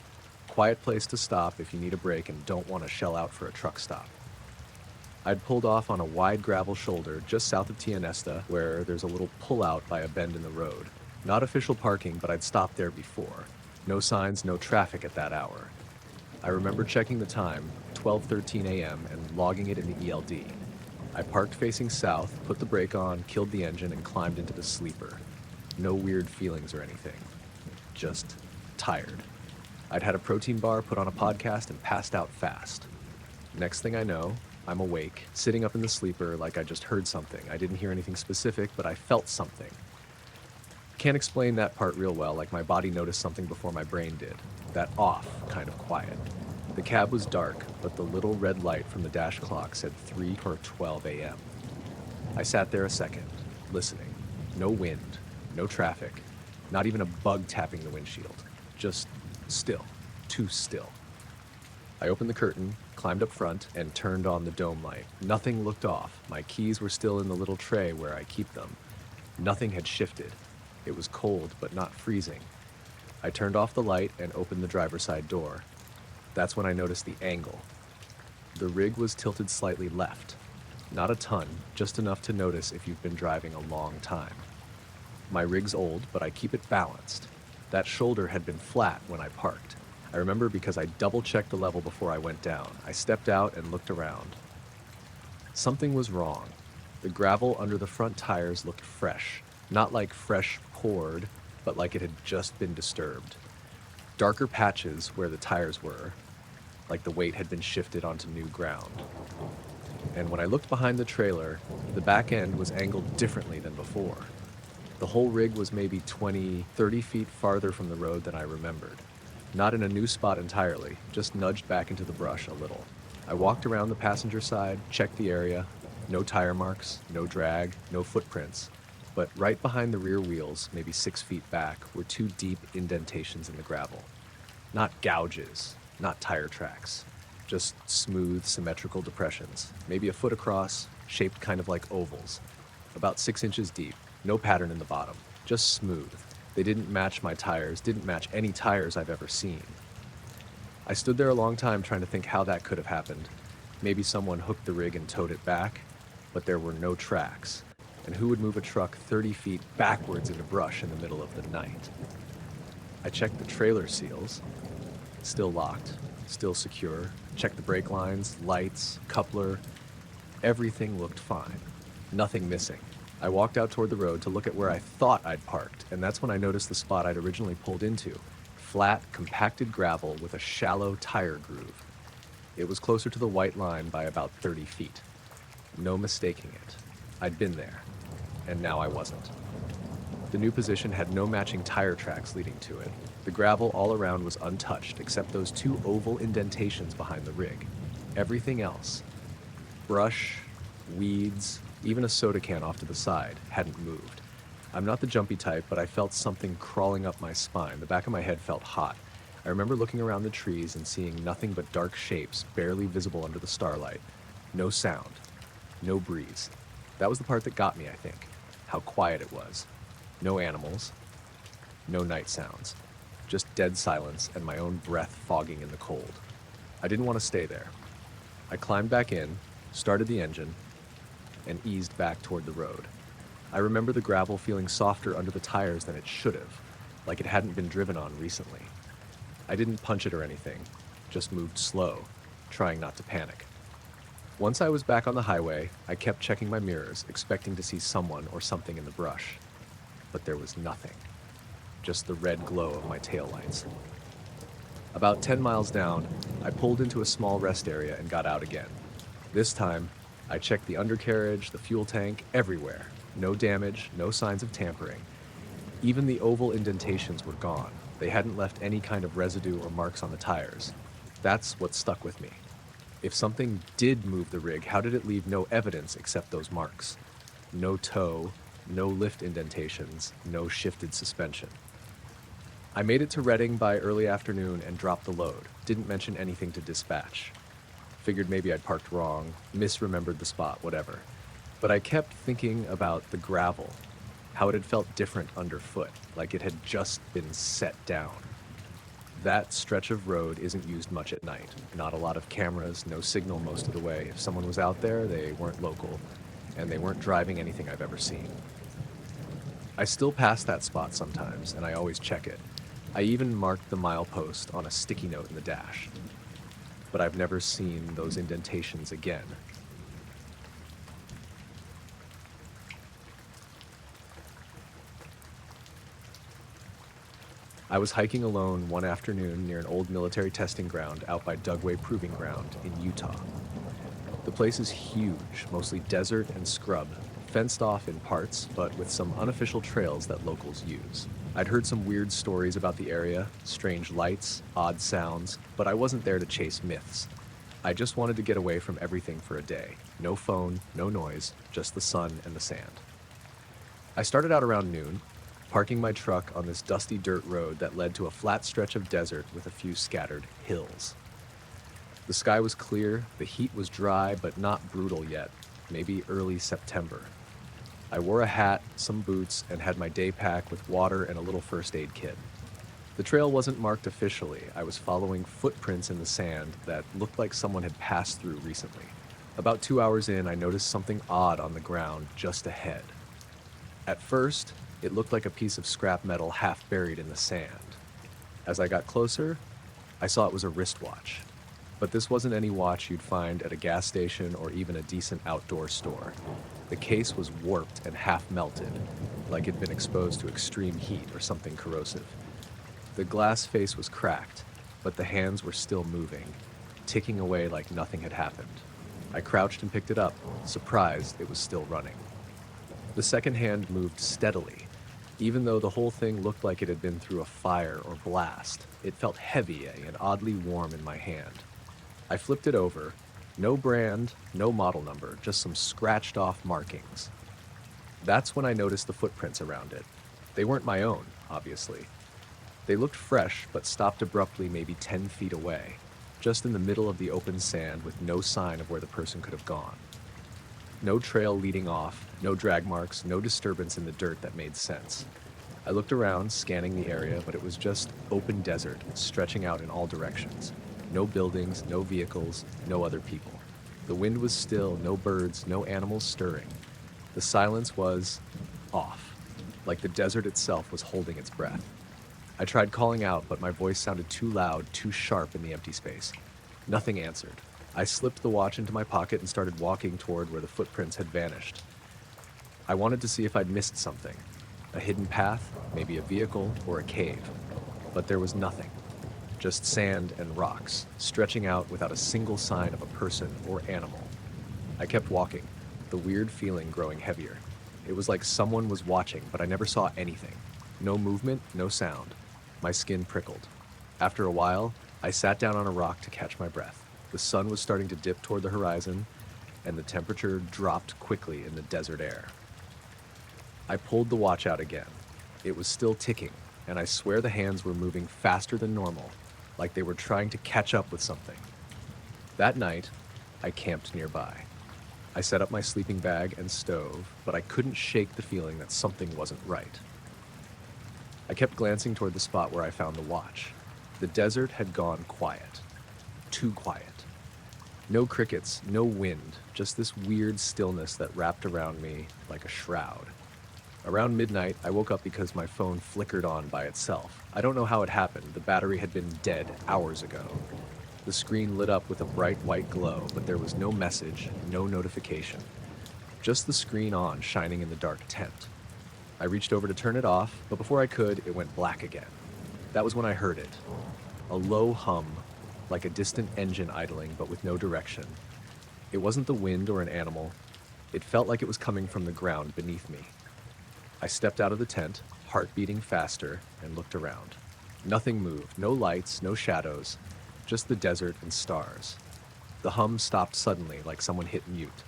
Quiet place to stop if you need a break and don't want to shell out for a truck stop. I'd pulled off on a wide gravel shoulder just south of Tianesta, where there's a little pullout by a bend in the road. Not official parking, but I'd stopped there before. No signs, no traffic at that hour. I remember checking the time, 12:13 a.m., and logging it in the ELD. I parked facing south, put the brake on, killed the engine, and climbed into the sleeper. No weird feelings or anything. Just tired. I'd had a protein bar, put on a podcast, and passed out fast. Next thing I know, I'm awake, sitting up in the sleeper like I just heard something. I didn't hear anything specific, but I felt something. Can't explain that part real well, like my body noticed something before my brain did. That off kind of quiet. The cab was dark, but the little red light from the dash clock said 3:12 a.m. I sat there a second, listening. No wind, no traffic, not even a bug tapping the windshield. Just still, too still. I opened the curtain, climbed up front, and turned on the dome light. Nothing looked off. My keys were still in the little tray where I keep them. Nothing had shifted. It was cold, but not freezing. I turned off the light and opened the driver's side door. That's when I noticed the angle. The rig was tilted slightly left. Not a ton, just enough to notice if you've been driving a long time. My rig's old, but I keep it balanced. That shoulder had been flat when I parked. I remember because I double-checked the level before I went down. I stepped out and looked around. Something was wrong. The gravel under the front tires looked fresh. Not like fresh poured, but like it had just been disturbed. Darker patches where the tires were, like the weight had been shifted onto new ground. And when I looked behind the trailer, the back end was angled differently than before. The whole rig was maybe 20, 30 feet farther from the road than I remembered. Not in a new spot entirely, just nudged back into the brush a little. I walked around the passenger side, checked the area. No tire marks, no drag, no footprints. But right behind the rear wheels, maybe 6 feet back, were 2 deep indentations in the gravel. Not gouges, not tire tracks. Just smooth, symmetrical depressions, maybe a foot across, shaped kind of like ovals. About 6 inches deep, no pattern in the bottom, just smooth. They didn't match my tires, didn't match any tires I've ever seen. I stood there a long time trying to think how that could have happened. Maybe someone hooked the rig and towed it back, but there were no tracks. And who would move a truck 30 feet backwards into brush in the middle of the night? I checked the trailer seals, still locked, still secure. Checked the brake lines, lights, coupler. Everything looked fine. Nothing missing. I walked out toward the road to look at where I thought I'd parked, and that's when I noticed the spot I'd originally pulled into. Flat, compacted gravel with a shallow tire groove. It was closer to the white line by about 30 feet. No mistaking it. I'd been there, and now I wasn't. The new position had no matching tire tracks leading to it. The gravel all around was untouched, except those 2 oval indentations behind the rig. Everything else, brush, weeds, even a soda can off to the side, hadn't moved. I'm not the jumpy type, but I felt something crawling up my spine. The back of my head felt hot. I remember looking around the trees and seeing nothing but dark shapes, barely visible under the starlight. No sound. No breeze. That was the part that got me, I think. How quiet it was. No animals. No night sounds. Just dead silence and my own breath fogging in the cold. I didn't want to stay there. I climbed back in, started the engine, and eased back toward the road. I remember the gravel feeling softer under the tires than it should have, like it hadn't been driven on recently. I didn't punch it or anything, just moved slow, trying not to panic. Once I was back on the highway, I kept checking my mirrors, expecting to see someone or something in the brush. But there was nothing, just the red glow of my taillights. About 10 miles down, I pulled into a small rest area and got out again. This time, I checked the undercarriage, the fuel tank, everywhere. No damage, no signs of tampering. Even the oval indentations were gone. They hadn't left any kind of residue or marks on the tires. That's what stuck with me. If something did move the rig, how did it leave no evidence except those marks? No toe, no lift indentations, no shifted suspension. I made it to Reading by early afternoon and dropped the load. Didn't mention anything to dispatch. Figured maybe I'd parked wrong, misremembered the spot, whatever. But I kept thinking about the gravel, how it had felt different underfoot, like it had just been set down. That stretch of road isn't used much at night. Not a lot of cameras, no signal most of the way. If someone was out there, they weren't local, and they weren't driving anything I've ever seen. I still pass that spot sometimes, and I always check it. I even marked the milepost on a sticky note in the dash. But I've never seen those indentations again. I was hiking alone one afternoon near an old military testing ground out by Dugway Proving Ground in Utah. The place is huge, mostly desert and scrub, fenced off in parts, but with some unofficial trails that locals use. I'd heard some weird stories about the area, strange lights, odd sounds, but I wasn't there to chase myths. I just wanted to get away from everything for a day. No phone, no noise, just the sun and the sand. I started out around noon, parking my truck on this dusty dirt road that led to a flat stretch of desert with a few scattered hills. The sky was clear, the heat was dry but not brutal yet, maybe early September. I wore a hat, some boots, and had my day pack with water and a little first aid kit. The trail wasn't marked officially. I was following footprints in the sand that looked like someone had passed through recently. About 2 hours in, I noticed something odd on the ground just ahead. At first, it looked like a piece of scrap metal half buried in the sand. As I got closer, I saw it was a wristwatch. But this wasn't any watch you'd find at a gas station or even a decent outdoor store. The case was warped and half melted, like it'd been exposed to extreme heat or something corrosive. The glass face was cracked, but the hands were still moving, ticking away like nothing had happened. I crouched and picked it up, surprised it was still running. The second hand moved steadily. Even though the whole thing looked like it had been through a fire or blast, it felt heavy and oddly warm in my hand. I flipped it over. No brand, no model number, just some scratched off markings. That's when I noticed the footprints around it. They weren't my own, obviously. They looked fresh, but stopped abruptly maybe 10 feet away, just in the middle of the open sand with no sign of where the person could have gone. No trail leading off, no drag marks, no disturbance in the dirt that made sense. I looked around, scanning the area, but it was just open desert, stretching out in all directions. No buildings, no vehicles, no other people. The wind was still, no birds, no animals stirring. The silence was off, like the desert itself was holding its breath. I tried calling out, but my voice sounded too loud, too sharp in the empty space. Nothing answered. I slipped the watch into my pocket and started walking toward where the footprints had vanished. I wanted to see if I'd missed something. A hidden path, maybe a vehicle, or a cave. But there was nothing. Just sand and rocks, stretching out without a single sign of a person or animal. I kept walking, the weird feeling growing heavier. It was like someone was watching, but I never saw anything. No movement, no sound. My skin prickled. After a while, I sat down on a rock to catch my breath. The sun was starting to dip toward the horizon, and the temperature dropped quickly in the desert air. I pulled the watch out again. It was still ticking, and I swear the hands were moving faster than normal, like they were trying to catch up with something. That night, I camped nearby. I set up my sleeping bag and stove, but I couldn't shake the feeling that something wasn't right. I kept glancing toward the spot where I found the watch. The desert had gone quiet. Too quiet. No crickets, no wind, just this weird stillness that wrapped around me like a shroud. Around midnight, I woke up because my phone flickered on by itself. I don't know how it happened. The battery had been dead hours ago. The screen lit up with a bright white glow, but there was no message, no notification. Just the screen on, shining in the dark tent. I reached over to turn it off, but before I could, it went black again. That was when I heard it. A low hum, like a distant engine idling, but with no direction. It wasn't the wind or an animal. It felt like it was coming from the ground beneath me. I stepped out of the tent, heart beating faster, and looked around. Nothing moved, no lights, no shadows, just the desert and stars. The hum stopped suddenly, like someone hit mute.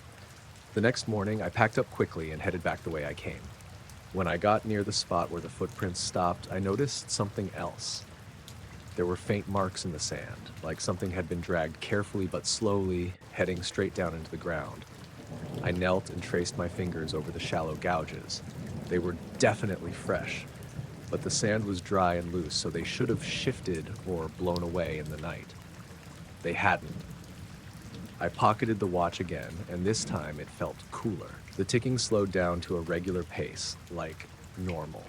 The next morning, I packed up quickly and headed back the way I came. When I got near the spot where the footprints stopped, I noticed something else. There were faint marks in the sand, like something had been dragged carefully but slowly, heading straight down into the ground. I knelt and traced my fingers over the shallow gouges. They were definitely fresh, but the sand was dry and loose, so they should have shifted or blown away in the night. They hadn't. I pocketed the watch again, and this time it felt cooler. The ticking slowed down to a regular pace, like normal.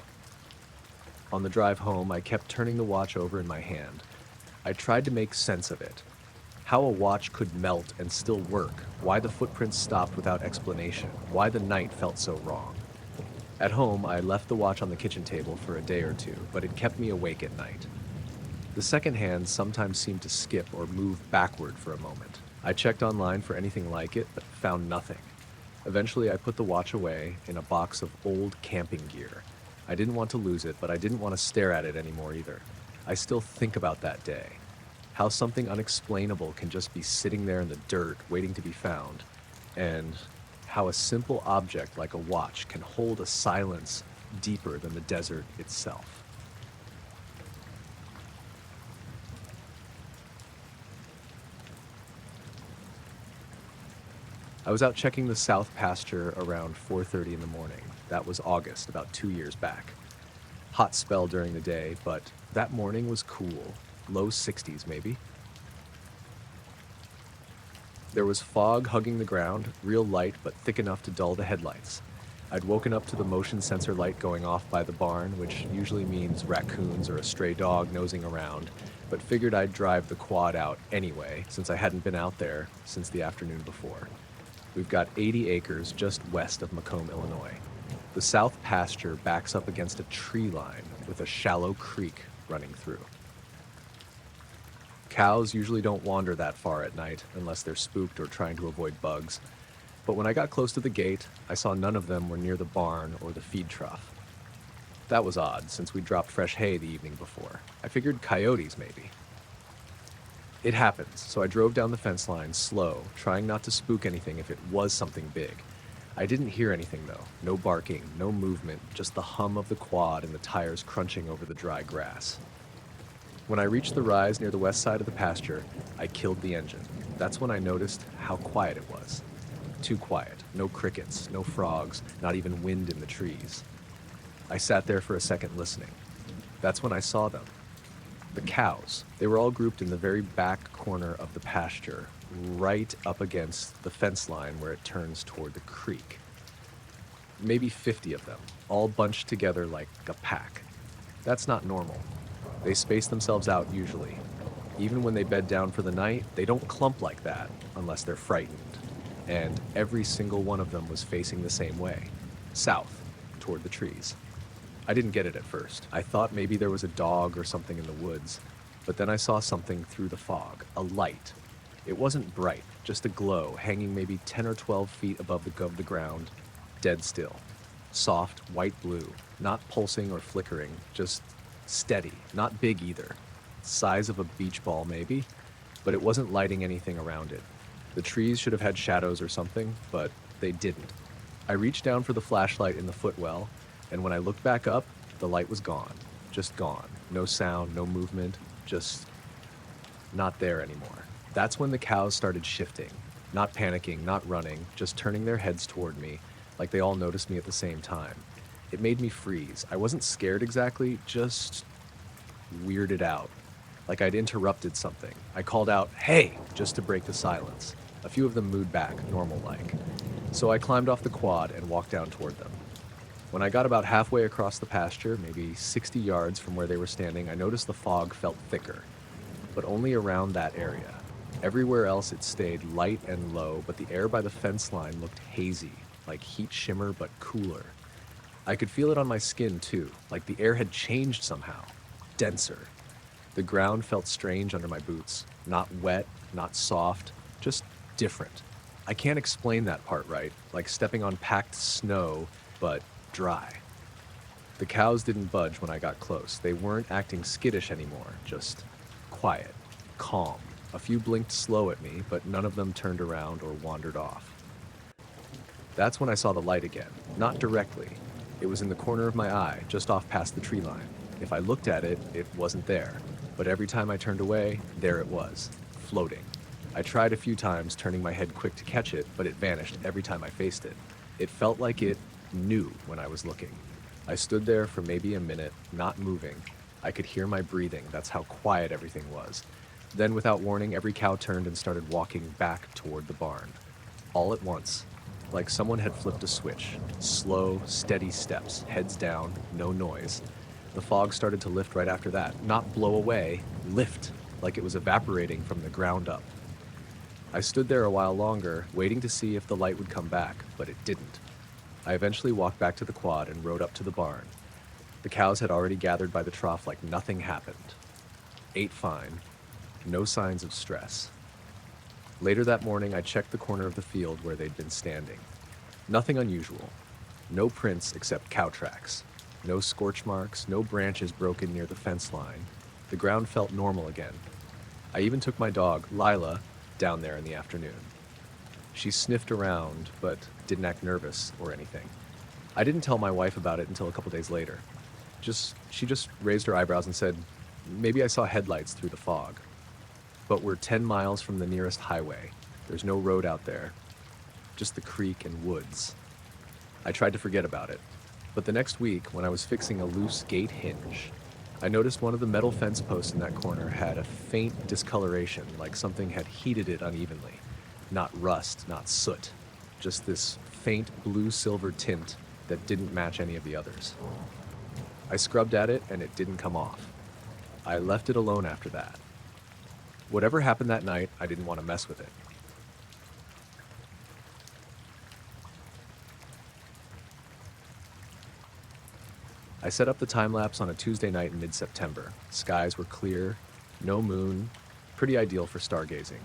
On the drive home, I kept turning the watch over in my hand. I tried to make sense of it. How a watch could melt and still work, why the footprints stopped without explanation, why the night felt so wrong. At home, I left the watch on the kitchen table for a day or two, but it kept me awake at night. The second hand sometimes seemed to skip or move backward for a moment. I checked online for anything like it, but found nothing. Eventually, I put the watch away in a box of old camping gear. I didn't want to lose it, but I didn't want to stare at it anymore either. I still think about that day. How something unexplainable can just be sitting there in the dirt waiting to be found, and how a simple object like a watch can hold a silence deeper than the desert itself. I was out checking the south pasture around 4:30 in the morning. That was August, about 2 years back. Hot spell during the day, but that morning was cool. Low 60s maybe. There was fog hugging the ground, real light but thick enough to dull the headlights. I'd woken up to the motion sensor light going off by the barn, which usually means raccoons or a stray dog nosing around, but figured I'd drive the quad out anyway, since I hadn't been out there since the afternoon before. We've got 80 acres just west of Macomb, Illinois. The south pasture backs up against a tree line with a shallow creek running through. Cows usually don't wander that far at night unless they're spooked or trying to avoid bugs. But when I got close to the gate, I saw none of them were near the barn or the feed trough. That was odd, since we dropped fresh hay the evening before. I figured coyotes maybe. It happens, so I drove down the fence line slow, trying not to spook anything if it was something big. I didn't hear anything though. No barking, no movement, just the hum of the quad and the tires crunching over the dry grass. When I reached the rise near the west side of the pasture, I killed the engine. That's when I noticed how quiet it was. Too quiet. No crickets, no frogs, not even wind in the trees. I sat there for a second listening. That's when I saw them. The cows. They were all grouped in the very back corner of the pasture, right up against the fence line where it turns toward the creek. Maybe 50 of them, all bunched together like a pack. That's not normal. They space themselves out usually. Even when they bed down for the night, they don't clump like that unless they're frightened. And every single one of them was facing the same way, south, toward the trees. I didn't get it at first. I thought maybe there was a dog or something in the woods, but then I saw something through the fog, a light. It wasn't bright, just a glow hanging maybe 10 or 12 feet above the ground, dead still. Soft, white blue, not pulsing or flickering, just steady, not big either. Size of a beach ball maybe, but it wasn't lighting anything around it. The trees should have had shadows or something, but they didn't. I reached down for the flashlight in the footwell, and when I looked back up, the light was gone. Just gone. No sound, no movement, just not there anymore. That's when the cows started shifting. Not panicking, not running, just turning their heads toward me, like they all noticed me at the same time. It made me freeze. I wasn't scared exactly, just weirded out. Like I'd interrupted something. I called out, "Hey!" just to break the silence. A few of them mooed back, normal-like. So I climbed off the quad and walked down toward them. When I got about halfway across the pasture, maybe 60 yards from where they were standing, I noticed the fog felt thicker, but only around that area. Everywhere else it stayed light and low, but the air by the fence line looked hazy, like heat shimmer but cooler. I could feel it on my skin too, like the air had changed somehow, denser. The ground felt strange under my boots, not wet, not soft, just different. I can't explain that part right, like stepping on packed snow, but dry. The cows didn't budge when I got close. They weren't acting skittish anymore, just quiet, calm. A few blinked slow at me, but none of them turned around or wandered off. That's when I saw the light again. Not directly, It was in the corner of my eye, just off past the tree line. If I looked at it, it wasn't there. But every time I turned away, there it was, floating. I tried a few times, turning my head quick to catch it, but it vanished every time I faced it. It felt like it knew when I was looking. I stood there for maybe a minute, not moving. I could hear my breathing, that's how quiet everything was. Then, without warning, every cow turned and started walking back toward the barn. All at once, like someone had flipped a switch. Slow, steady steps, heads down, no noise. The fog started to lift right after that. Not blow away, lift, like it was evaporating from the ground up. I stood there a while longer, waiting to see if the light would come back, but it didn't. I eventually walked back to the quad and rode up to the barn. The cows had already gathered by the trough like nothing happened. Ate fine. No signs of stress. Later that morning, I checked the corner of the field where they'd been standing. Nothing unusual. No prints except cow tracks. No scorch marks, no branches broken near the fence line. The ground felt normal again. I even took my dog, Lila, down there in the afternoon. She sniffed around, but didn't act nervous or anything. I didn't tell my wife about it until a couple days later. She just raised her eyebrows and said, "Maybe I saw headlights through the fog." But we're 10 miles from the nearest highway. There's no road out there, just the creek and woods. I tried to forget about it, but the next week, when I was fixing a loose gate hinge, I noticed one of the metal fence posts in that corner had a faint discoloration, like something had heated it unevenly. Not rust, not soot, just this faint blue-silver tint that didn't match any of the others. I scrubbed at it and it didn't come off. I left it alone after that. Whatever happened that night, I didn't want to mess with it. I set up the time-lapse on a Tuesday night in mid-September. Skies were clear, no moon, pretty ideal for stargazing.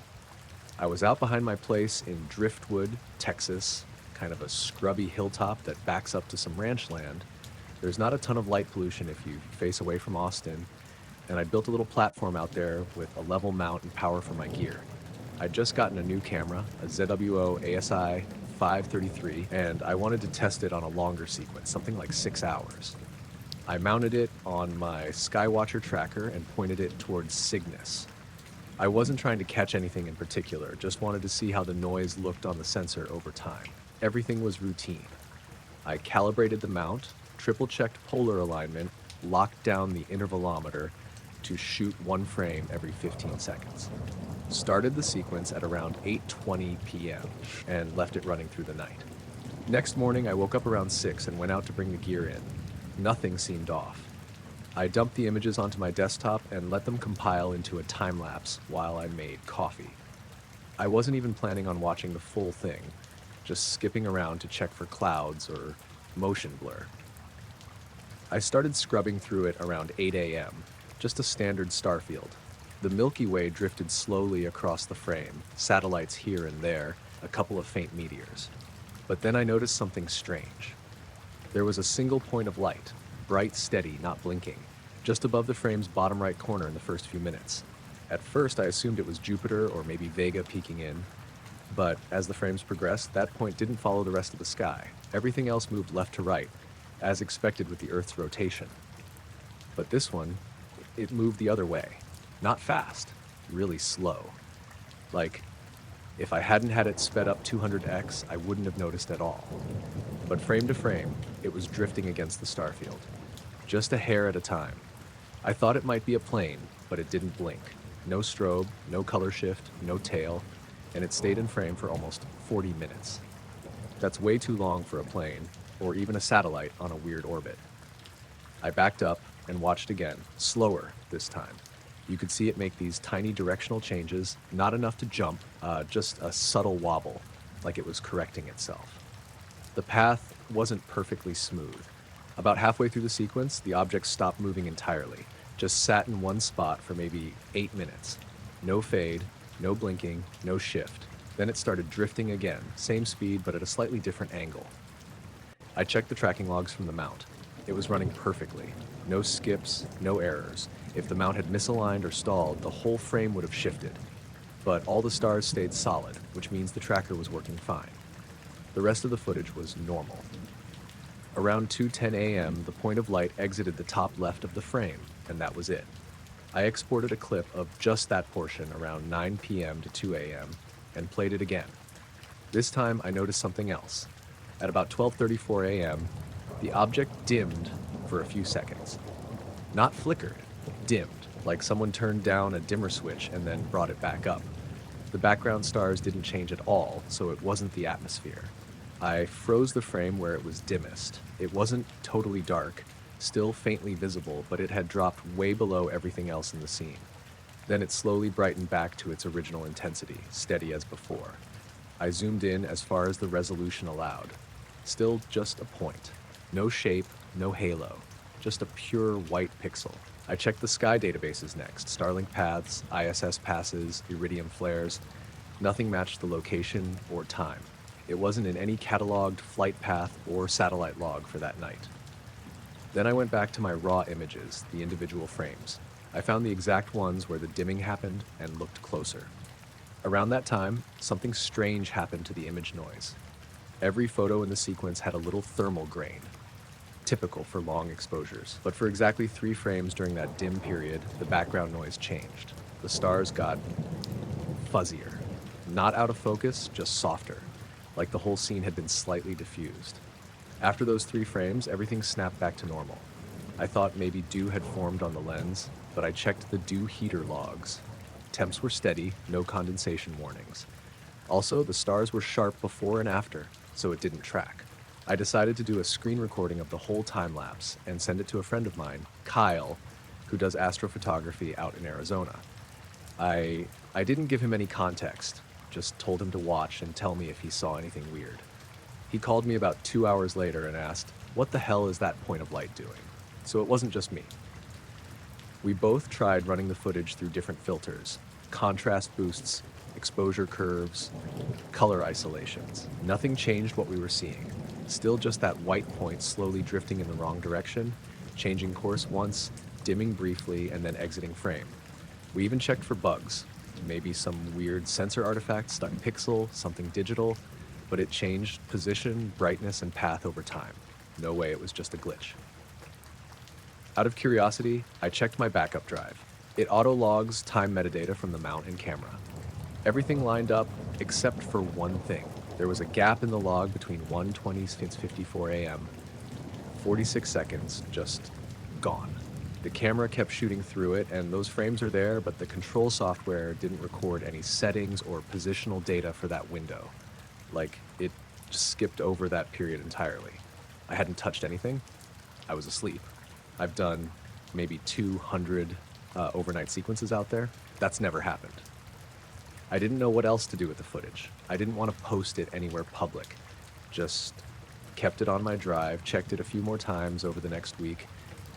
I was out behind my place in Driftwood, Texas, kind of a scrubby hilltop that backs up to some ranch land. There's not a ton of light pollution if you face away from Austin, and I built a little platform out there with a level mount and power for my gear. I'd just gotten a new camera, a ZWO ASI 533, and I wanted to test it on a longer sequence, something like 6 hours. I mounted it on my Skywatcher tracker and pointed it towards Cygnus. I wasn't trying to catch anything in particular, just wanted to see how the noise looked on the sensor over time. Everything was routine. I calibrated the mount, triple-checked polar alignment, locked down the intervalometer to shoot one frame every 15 seconds. Started the sequence at around 8:20 p.m. and left it running through the night. Next morning, I woke up around 6 and went out to bring the gear in. Nothing seemed off. I dumped the images onto my desktop and let them compile into a time-lapse while I made coffee. I wasn't even planning on watching the full thing, just skipping around to check for clouds or motion blur. I started scrubbing through it around 8 a.m., just a standard star field. The Milky Way drifted slowly across the frame, satellites here and there, a couple of faint meteors. But then I noticed something strange. There was a single point of light, bright, steady, not blinking, just above the frame's bottom right corner in the first few minutes. At first, I assumed it was Jupiter or maybe Vega peeking in, but as the frames progressed, that point didn't follow the rest of the sky. Everything else moved left to right, as expected with the Earth's rotation. But this one, it moved the other way. Not fast, really slow. Like, if I hadn't had it sped up 200x, I wouldn't have noticed at all. But frame to frame, it was drifting against the starfield. Just a hair at a time. I thought it might be a plane, but it didn't blink. No strobe, no color shift, no tail, and it stayed in frame for almost 40 minutes. That's way too long for a plane, or even a satellite on a weird orbit. I backed up and watched again, slower this time. You could see it make these tiny directional changes, not enough to jump, just a subtle wobble, like it was correcting itself. The path wasn't perfectly smooth. About halfway through the sequence, the object stopped moving entirely, just sat in one spot for maybe 8 minutes. No fade, no blinking, no shift. Then it started drifting again, same speed but at a slightly different angle. I checked the tracking logs from the mount. It was running perfectly. No skips, no errors. If the mount had misaligned or stalled, the whole frame would have shifted. But all the stars stayed solid, which means the tracker was working fine. The rest of the footage was normal. Around 2:10 a.m., the point of light exited the top left of the frame, and that was it. I exported a clip of just that portion around 9 p.m. to 2 a.m. and played it again. This time I noticed something else. At about 12:34 a.m., the object dimmed for a few seconds. Not flickered, dimmed, like someone turned down a dimmer switch and then brought it back up. The background stars didn't change at all, so it wasn't the atmosphere. I froze the frame where it was dimmest. It wasn't totally dark, still faintly visible, but it had dropped way below everything else in the scene. Then it slowly brightened back to its original intensity, steady as before. I zoomed in as far as the resolution allowed. Still just a point. No shape, no halo. Just a pure white pixel. I checked the sky databases next. Starlink paths, ISS passes, iridium flares. Nothing matched the location or time. It wasn't in any cataloged flight path or satellite log for that night. Then I went back to my raw images, the individual frames. I found the exact ones where the dimming happened and looked closer. Around that time, something strange happened to the image noise. Every photo in the sequence had a little thermal grain, typical for long exposures. But for exactly 3 frames during that dim period, the background noise changed. The stars got fuzzier. Not out of focus, just softer, like the whole scene had been slightly diffused. After those 3 frames, everything snapped back to normal. I thought maybe dew had formed on the lens, but I checked the dew heater logs. Temps were steady, no condensation warnings. Also, the stars were sharp before and after, so it didn't track. I decided to do a screen recording of the whole time lapse and send it to a friend of mine, Kyle, who does astrophotography out in Arizona. I didn't give him any context, just told him to watch and tell me if he saw anything weird. He called me about 2 hours later and asked, "What the hell is that point of light doing?" So it wasn't just me. We both tried running the footage through different filters, contrast boosts, exposure curves, color isolations. Nothing changed what we were seeing. Still just that white point slowly drifting in the wrong direction, changing course once, dimming briefly, and then exiting frame. We even checked for bugs. Maybe some weird sensor artifact, stuck pixel, something digital, but it changed position, brightness, and path over time. No way it was just a glitch. Out of curiosity, I checked my backup drive. It auto-logs time metadata from the mount and camera. Everything lined up except for one thing. There was a gap in the log between 1:20 and 54 a.m. 46 seconds, just gone. The camera kept shooting through it, and those frames are there, but the control software didn't record any settings or positional data for that window. Like, it just skipped over that period entirely. I hadn't touched anything. I was asleep. I've done maybe 200 overnight sequences out there. That's never happened. I didn't know what else to do with the footage. I didn't want to post it anywhere public. Just kept it on my drive, checked it a few more times over the next week.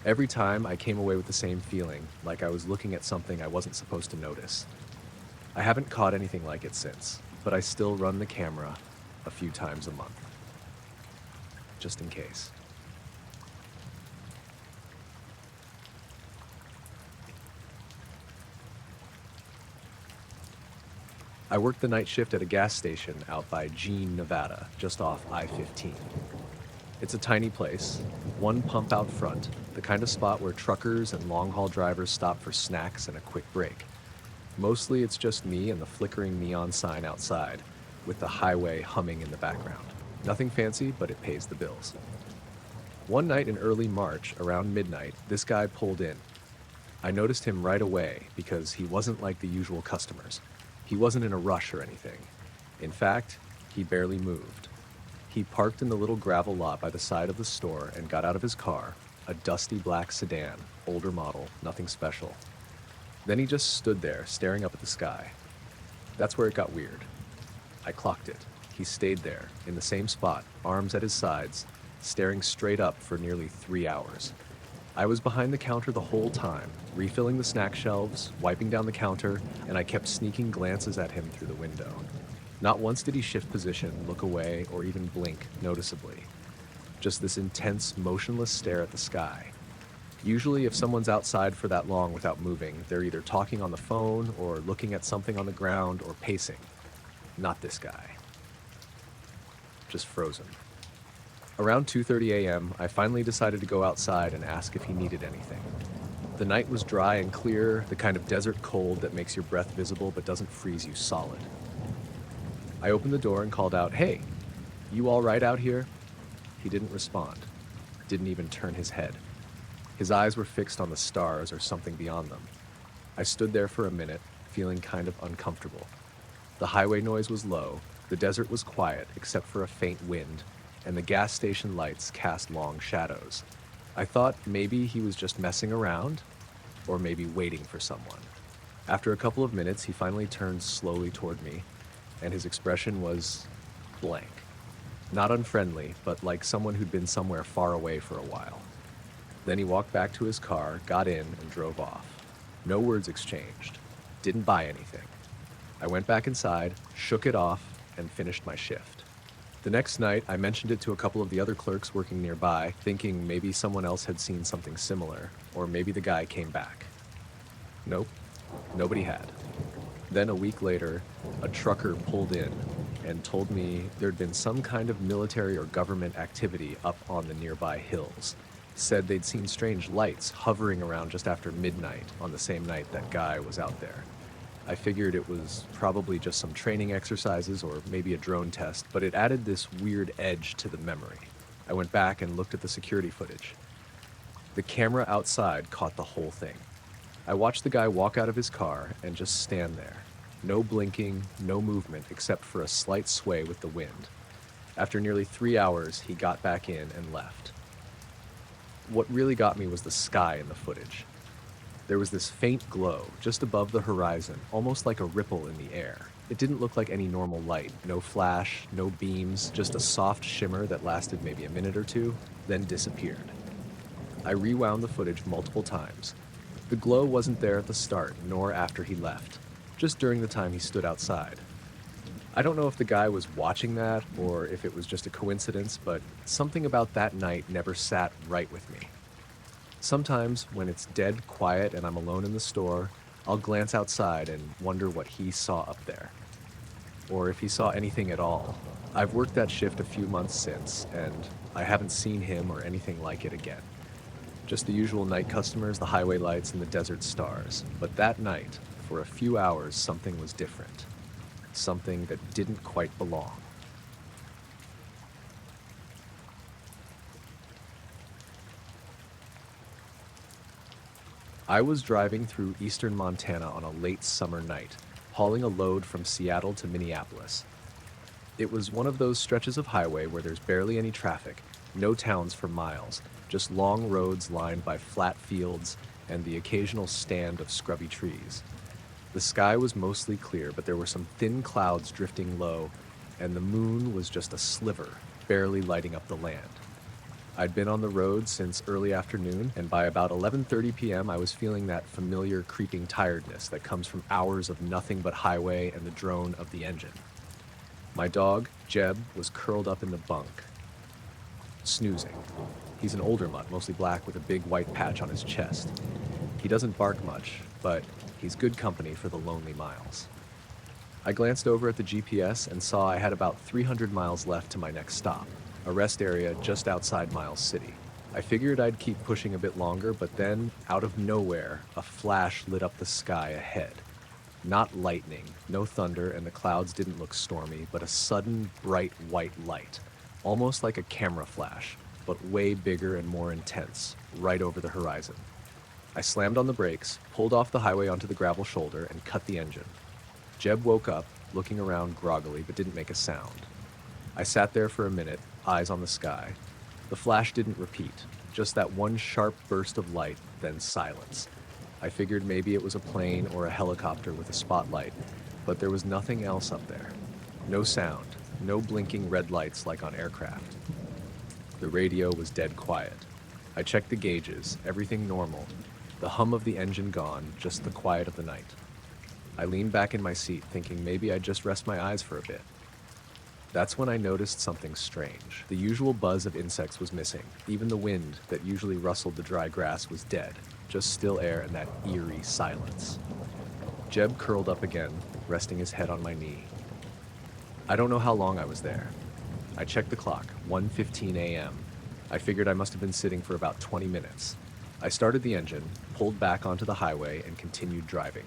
Every time I came away with the same feeling, like I was looking at something I wasn't supposed to notice. I haven't caught anything like it since, but I still run the camera a few times a month. Just in case. I worked the night shift at a gas station out by Jean, Nevada, just off I-15. It's a tiny place, one pump out front, the kind of spot where truckers and long-haul drivers stop for snacks and a quick break. Mostly it's just me and the flickering neon sign outside, with the highway humming in the background. Nothing fancy, but it pays the bills. One night in early March, around midnight, this guy pulled in. I noticed him right away because he wasn't like the usual customers. He wasn't in a rush or anything. In fact, he barely moved. He parked in the little gravel lot by the side of the store and got out of his car, a dusty black sedan, older model, nothing special. Then he just stood there, staring up at the sky. That's where it got weird. I clocked it. He stayed there, in the same spot, arms at his sides, staring straight up for nearly 3 hours. I was behind the counter the whole time, refilling the snack shelves, wiping down the counter, and I kept sneaking glances at him through the window. Not once did he shift position, look away, or even blink noticeably. Just this intense, motionless stare at the sky. Usually, if someone's outside for that long without moving, they're either talking on the phone or looking at something on the ground or pacing. Not this guy. Just frozen. Around 2:30 a.m., I finally decided to go outside and ask if he needed anything. The night was dry and clear, the kind of desert cold that makes your breath visible but doesn't freeze you solid. I opened the door and called out, "Hey, you all right out here?" He didn't respond, didn't even turn his head. His eyes were fixed on the stars or something beyond them. I stood there for a minute, feeling kind of uncomfortable. The highway noise was low, the desert was quiet except for a faint wind, and the gas station lights cast long shadows. I thought maybe he was just messing around, or maybe waiting for someone. After a couple of minutes, he finally turned slowly toward me, and his expression was blank. Not unfriendly, but like someone who'd been somewhere far away for a while. Then he walked back to his car, got in, and drove off. No words exchanged. Didn't buy anything. I went back inside, shook it off, and finished my shift. The next night, I mentioned it to a couple of the other clerks working nearby, thinking maybe someone else had seen something similar, or maybe the guy came back. Nope, nobody had. Then a week later, a trucker pulled in and told me there'd been some kind of military or government activity up on the nearby hills. Said they'd seen strange lights hovering around just after midnight on the same night that guy was out there. I figured it was probably just some training exercises or maybe a drone test, but it added this weird edge to the memory. I went back and looked at the security footage. The camera outside caught the whole thing. I watched the guy walk out of his car and just stand there. No blinking, no movement except for a slight sway with the wind. After nearly 3 hours, he got back in and left. What really got me was the sky in the footage. There was this faint glow just above the horizon, almost like a ripple in the air. It didn't look like any normal light. No flash, no beams, just a soft shimmer that lasted maybe a minute or two, then disappeared. I rewound the footage multiple times. The glow wasn't there at the start, nor after he left, just during the time he stood outside. I don't know if the guy was watching that or if it was just a coincidence, but something about that night never sat right with me. Sometimes, when it's dead quiet and I'm alone in the store, I'll glance outside and wonder what he saw up there. Or if he saw anything at all. I've worked that shift a few months since, and I haven't seen him or anything like it again. Just the usual night customers, the highway lights, and the desert stars. But that night, for a few hours, something was different. Something that didn't quite belong. I was driving through eastern Montana on a late summer night, hauling a load from Seattle to Minneapolis. It was one of those stretches of highway where there's barely any traffic, no towns for miles, just long roads lined by flat fields and the occasional stand of scrubby trees. The sky was mostly clear, but there were some thin clouds drifting low, and the moon was just a sliver, barely lighting up the land. I'd been on the road since early afternoon, and by about 11:30 p.m. I was feeling that familiar creeping tiredness that comes from hours of nothing but highway and the drone of the engine. My dog, Jeb, was curled up in the bunk, snoozing. He's an older mutt, mostly black with a big white patch on his chest. He doesn't bark much, but he's good company for the lonely miles. I glanced over at the GPS and saw I had about 300 miles left to my next stop, a rest area just outside Miles City. I figured I'd keep pushing a bit longer, but then, out of nowhere, a flash lit up the sky ahead. Not lightning, no thunder, and the clouds didn't look stormy, but a sudden, bright white light, almost like a camera flash, but way bigger and more intense, right over the horizon. I slammed on the brakes, pulled off the highway onto the gravel shoulder, and cut the engine. Jeb woke up, looking around groggily, but didn't make a sound. I sat there for a minute, eyes on the sky. The flash didn't repeat, just that one sharp burst of light, then silence. I figured maybe it was a plane or a helicopter with a spotlight, but there was nothing else up there. No sound, no blinking red lights like on aircraft. The radio was dead quiet. I checked the gauges, everything normal. The hum of the engine gone, just the quiet of the night. I leaned back in my seat, thinking maybe I'd just rest my eyes for a bit. That's when I noticed something strange. The usual buzz of insects was missing. Even the wind that usually rustled the dry grass was dead, just still air and that eerie silence. Jeb curled up again, resting his head on my knee. I don't know how long I was there. I checked the clock, 1:15 a.m. I figured I must have been sitting for about 20 minutes. I started the engine, pulled back onto the highway, and continued driving.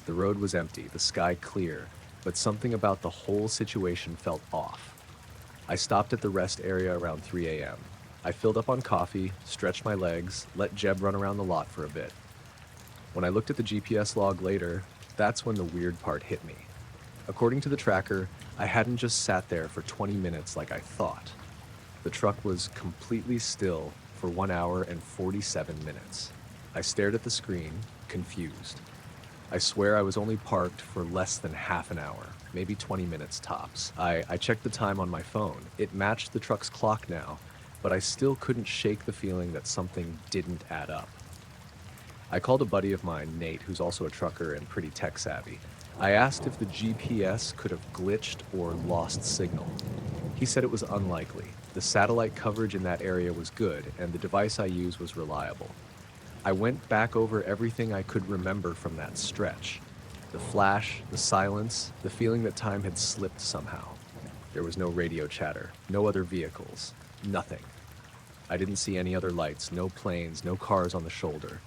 The road was empty, the sky clear, but something about the whole situation felt off. I stopped at the rest area around 3 a.m. I filled up on coffee, stretched my legs, let Jeb run around the lot for a bit. When I looked at the GPS log later, that's when the weird part hit me. According to the tracker, I hadn't just sat there for 20 minutes like I thought. The truck was completely still for 1 hour and 47 minutes. I stared at the screen, confused. I swear I was only parked for less than half an hour, maybe 20 minutes tops. I checked the time on my phone. It matched the truck's clock now, but I still couldn't shake the feeling that something didn't add up. I called a buddy of mine, Nate, who's also a trucker and pretty tech savvy. I asked if the GPS could have glitched or lost signal. He said it was unlikely. The satellite coverage in that area was good, and the device I used was reliable. I went back over everything I could remember from that stretch. The flash, the silence, the feeling that time had slipped somehow. There was no radio chatter, no other vehicles, nothing. I didn't see any other lights, no planes, no cars on the shoulder.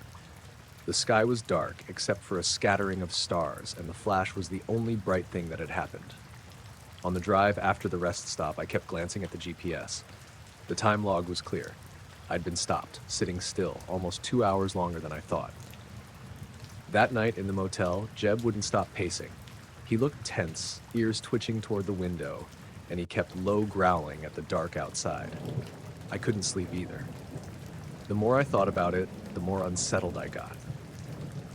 The sky was dark, except for a scattering of stars, and the flash was the only bright thing that had happened. On the drive after the rest stop, I kept glancing at the GPS. The time log was clear. I'd been stopped, sitting still, almost 2 hours longer than I thought. That night in the motel, Jeb wouldn't stop pacing. He looked tense, ears twitching toward the window, and he kept low growling at the dark outside. I couldn't sleep either. The more I thought about it, the more unsettled I got.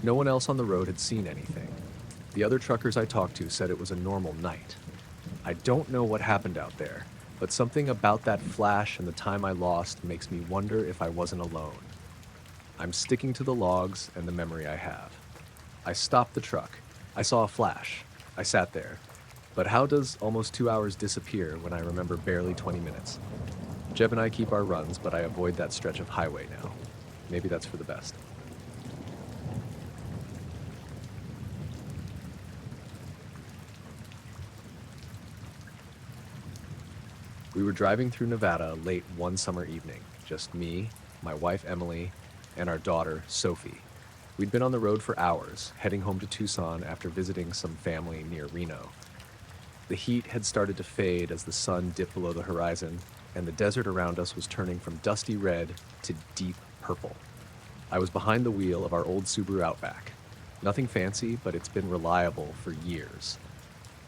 No one else on the road had seen anything. The other truckers I talked to said it was a normal night. I don't know what happened out there, but something about that flash and the time I lost makes me wonder if I wasn't alone. I'm sticking to the logs and the memory I have. I stopped the truck. I saw a flash. I sat there. But how does almost 2 hours disappear when I remember barely 20 minutes? Jeb and I keep our runs, but I avoid that stretch of highway now. Maybe that's for the best. We were driving through Nevada late one summer evening, just me, my wife Emily, and our daughter Sophie. We'd been on the road for hours, heading home to Tucson after visiting some family near Reno. The heat had started to fade as the sun dipped below the horizon, and the desert around us was turning from dusty red to deep purple. I was behind the wheel of our old Subaru Outback. Nothing fancy, but it's been reliable for years.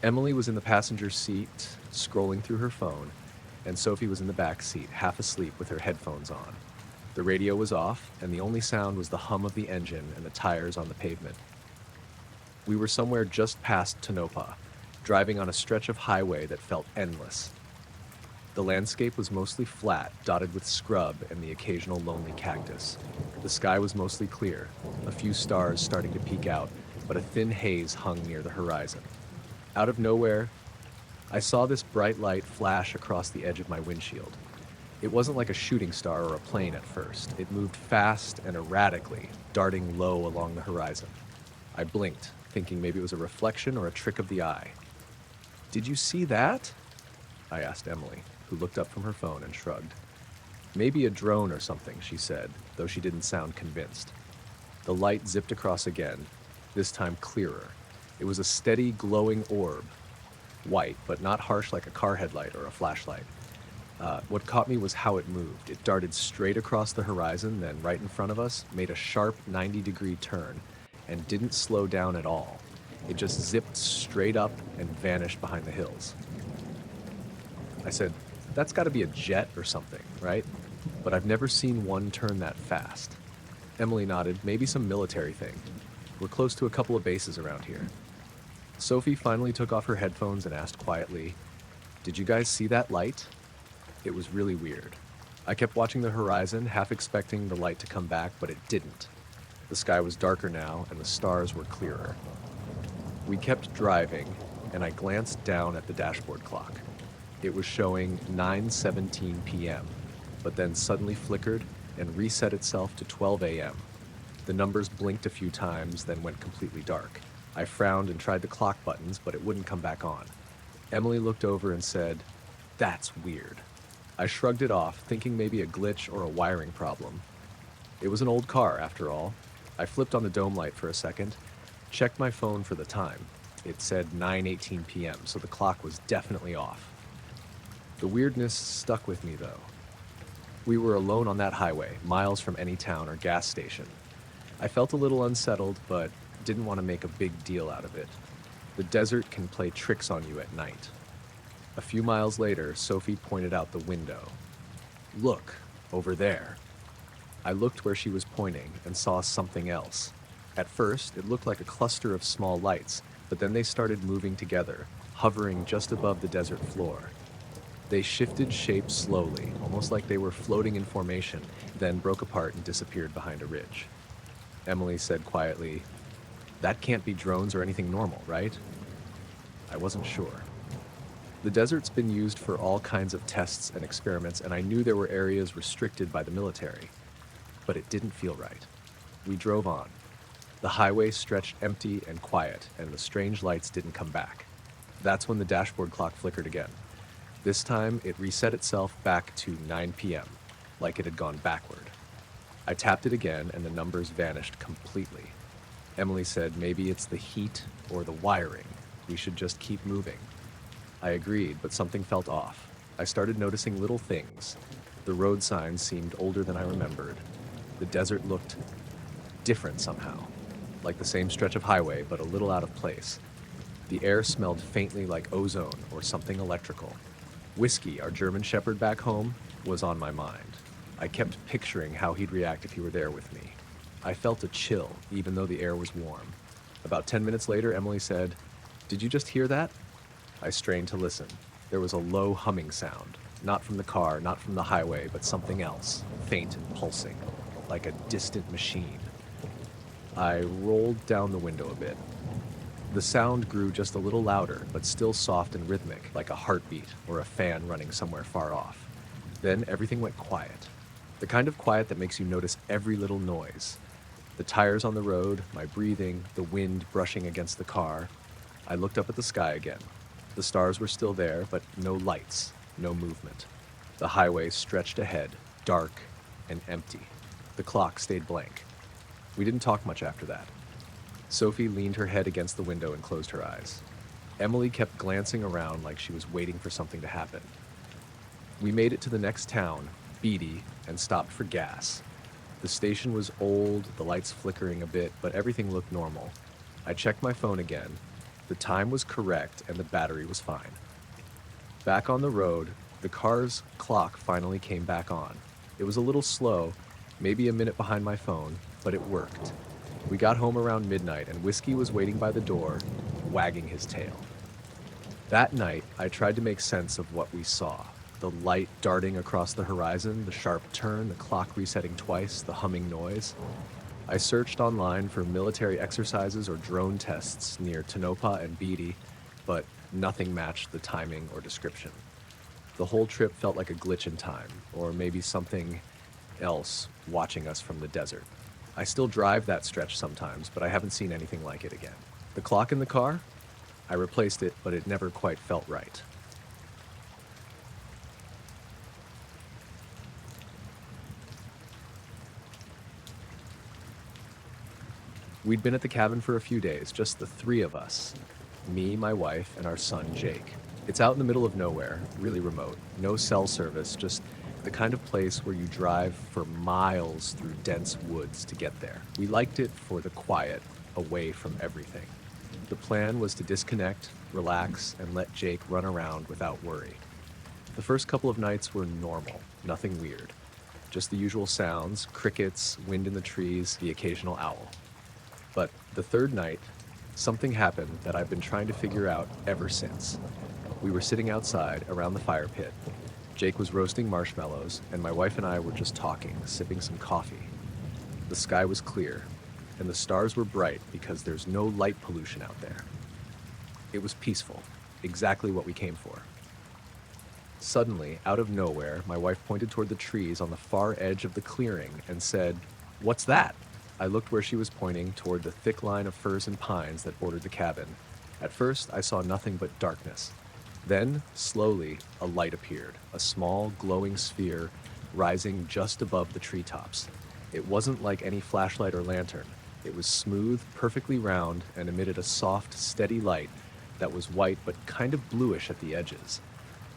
Emily was in the passenger seat, scrolling through her phone, and Sophie was in the back seat, half asleep with her headphones on. The radio was off, and the only sound was the hum of the engine and the tires on the pavement. We were somewhere just past Tonopah, driving on a stretch of highway that felt endless. The landscape was mostly flat, dotted with scrub and the occasional lonely cactus. The sky was mostly clear, a few stars starting to peek out, but a thin haze hung near the horizon. Out of nowhere, I saw this bright light flash across the edge of my windshield. It wasn't like a shooting star or a plane at first. It moved fast and erratically, darting low along the horizon. I blinked, thinking maybe it was a reflection or a trick of the eye. "Did you see that?" I asked Emily, who looked up from her phone and shrugged. "Maybe a drone or something," she said, though she didn't sound convinced. The light zipped across again, this time clearer. It was a steady, glowing orb. White, but not harsh like a car headlight or a flashlight. What caught me was how it moved. It darted straight across the horizon, then right in front of us, made a sharp 90-degree turn, and didn't slow down at all. It just zipped straight up and vanished behind the hills. I said, "That's got to be a jet or something, right? But I've never seen one turn that fast." Emily nodded, "Maybe some military thing. We're close to a couple of bases around here." Sophie finally took off her headphones and asked quietly, "Did you guys see that light?" It was really weird. I kept watching the horizon, half expecting the light to come back, but it didn't. The sky was darker now, and the stars were clearer. We kept driving, and I glanced down at the dashboard clock. It was showing 9:17 p.m., but then suddenly flickered and reset itself to 12 a.m. The numbers blinked a few times, then went completely dark. I frowned and tried the clock buttons, but it wouldn't come back on. Emily looked over and said, That's weird. I shrugged it off, thinking maybe a glitch or a wiring problem. It was an old car, after all. I flipped on the dome light for a second, checked my phone for the time. It said 9:18 p.m., so the clock was definitely off. The weirdness stuck with me, though. We were alone on that highway, miles from any town or gas station. I felt a little unsettled, but didn't want to make a big deal out of it. The desert can play tricks on you at night. A few miles later, Sophie pointed out the window. "Look, over there." I looked where she was pointing and saw something else. At first, it looked like a cluster of small lights, but then they started moving together, hovering just above the desert floor. They shifted shape slowly, almost like they were floating in formation, then broke apart and disappeared behind a ridge. Emily said quietly, "That can't be drones or anything normal, right?" I wasn't sure. The desert's been used for all kinds of tests and experiments, and I knew there were areas restricted by the military. But it didn't feel right. We drove on. The highway stretched empty and quiet, and the strange lights didn't come back. That's when the dashboard clock flickered again. This time, it reset itself back to 9 p.m., like it had gone backward. I tapped it again, and the numbers vanished completely. Emily said maybe it's the heat or the wiring. We should just keep moving. I agreed, but something felt off. I started noticing little things. The road signs seemed older than I remembered. The desert looked different somehow, like the same stretch of highway, but a little out of place. The air smelled faintly like ozone or something electrical. Whiskey, our German shepherd back home, was on my mind. I kept picturing how he'd react if he were there with me. I felt a chill, even though the air was warm. About 10 minutes later, Emily said, "Did you just hear that?" I strained to listen. There was a low humming sound, not from the car, not from the highway, but something else, faint and pulsing, like a distant machine. I rolled down the window a bit. The sound grew just a little louder, but still soft and rhythmic, like a heartbeat or a fan running somewhere far off. Then everything went quiet. The kind of quiet that makes you notice every little noise. The tires on the road, my breathing, the wind brushing against the car. I looked up at the sky again. The stars were still there, but no lights, no movement. The highway stretched ahead, dark and empty. The clock stayed blank. We didn't talk much after that. Sophie leaned her head against the window and closed her eyes. Emily kept glancing around like she was waiting for something to happen. We made it to the next town, Beatty, and stopped for gas. The station was old, the lights flickering a bit, but everything looked normal. I checked my phone again. The time was correct and the battery was fine. Back on the road, the car's clock finally came back on. It was a little slow, maybe a minute behind my phone, but it worked. We got home around midnight and Whiskey was waiting by the door, wagging his tail. That night, I tried to make sense of what we saw. The light darting across the horizon, the sharp turn, the clock resetting twice, the humming noise. I searched online for military exercises or drone tests near Tonopah and Beatty, but nothing matched the timing or description. The whole trip felt like a glitch in time, or maybe something else watching us from the desert. I still drive that stretch sometimes, but I haven't seen anything like it again. The clock in the car? I replaced it, but it never quite felt right. We'd been at the cabin for a few days, just the three of us. Me, my wife, and our son, Jake. It's out in the middle of nowhere, really remote. No cell service, just the kind of place where you drive for miles through dense woods to get there. We liked it for the quiet, away from everything. The plan was to disconnect, relax, and let Jake run around without worry. The first couple of nights were normal, nothing weird. Just the usual sounds, crickets, wind in the trees, the occasional owl. But the third night, something happened that I've been trying to figure out ever since. We were sitting outside around the fire pit. Jake was roasting marshmallows, and my wife and I were just talking, sipping some coffee. The sky was clear, and the stars were bright because there's no light pollution out there. It was peaceful, exactly what we came for. Suddenly, out of nowhere, my wife pointed toward the trees on the far edge of the clearing and said, "What's that?" I looked where she was pointing, toward the thick line of firs and pines that bordered the cabin. At first, I saw nothing but darkness. Then, slowly, a light appeared, a small, glowing sphere rising just above the treetops. It wasn't like any flashlight or lantern. It was smooth, perfectly round, and emitted a soft, steady light that was white but kind of bluish at the edges.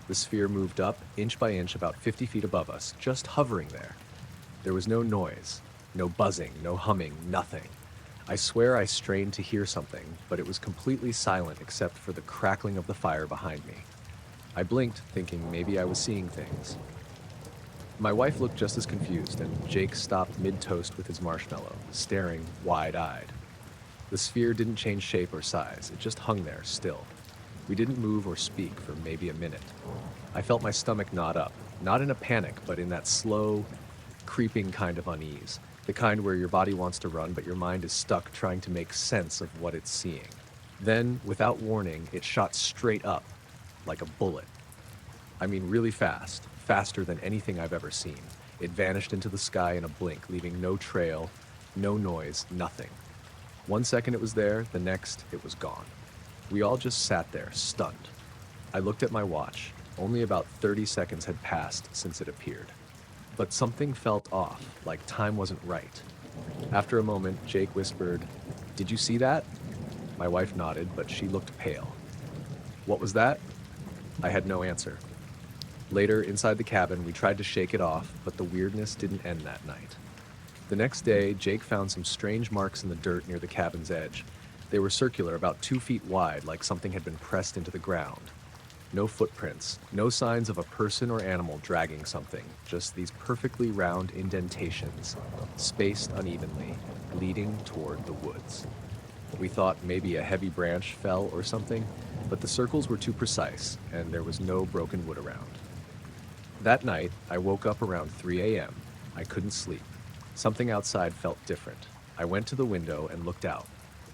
The sphere moved up, inch by inch, about 50 feet above us, just hovering there. There was no noise, no buzzing, no humming, nothing. I swear I strained to hear something, but it was completely silent except for the crackling of the fire behind me. I blinked, thinking maybe I was seeing things. My wife looked just as confused, and Jake stopped mid-toast with his marshmallow, staring wide-eyed. The sphere didn't change shape or size, it just hung there, still. We didn't move or speak for maybe a minute. I felt my stomach knot up, not in a panic, but in that slow, creeping kind of unease. The kind where your body wants to run, but your mind is stuck trying to make sense of what it's seeing. Then, without warning, it shot straight up, like a bullet. I mean, really fast, faster than anything I've ever seen. It vanished into the sky in a blink, leaving no trail, no noise, nothing. 1 second it was there, the next it was gone. We all just sat there, stunned. I looked at my watch. Only about 30 seconds had passed since it appeared. But something felt off, like time wasn't right. After a moment, Jake whispered, "Did you see that?" My wife nodded, but she looked pale. "What was that?" I had no answer. Later, inside the cabin, we tried to shake it off, but the weirdness didn't end that night. The next day, Jake found some strange marks in the dirt near the cabin's edge. They were circular, about 2 feet wide, like something had been pressed into the ground. No footprints, no signs of a person or animal dragging something, just these perfectly round indentations, spaced unevenly, leading toward the woods. We thought maybe a heavy branch fell or something, but the circles were too precise, and there was no broken wood around. That night, I woke up around 3 a.m. I couldn't sleep. Something outside felt different. I went to the window and looked out.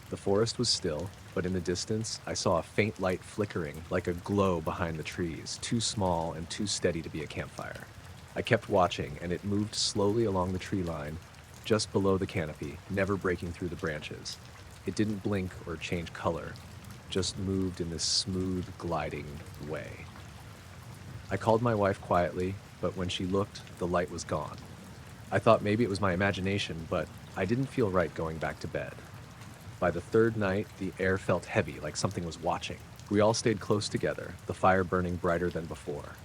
The forest was still, but in the distance, I saw a faint light flickering, like a glow behind the trees, too small and too steady to be a campfire. I kept watching, and it moved slowly along the tree line, just below the canopy, never breaking through the branches. It didn't blink or change color, just moved in this smooth, gliding way. I called my wife quietly, but when she looked, the light was gone. I thought maybe it was my imagination, but I didn't feel right going back to bed. By the third night, the air felt heavy, like something was watching. We all stayed close together, the fire burning brighter than before.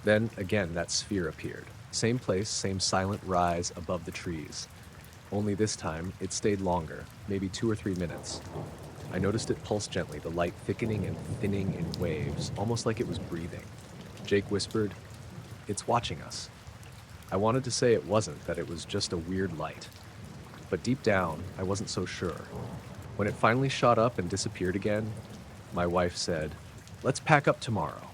Then, again, that sphere appeared. Same place, same silent rise above the trees. Only this time, it stayed longer, maybe 2 or 3 minutes. I noticed it pulse gently, the light thickening and thinning in waves, almost like it was breathing. Jake whispered, "It's watching us." I wanted to say it wasn't, that it was just a weird light. But deep down, I wasn't so sure. When it finally shot up and disappeared again, my wife said, "Let's pack up tomorrow."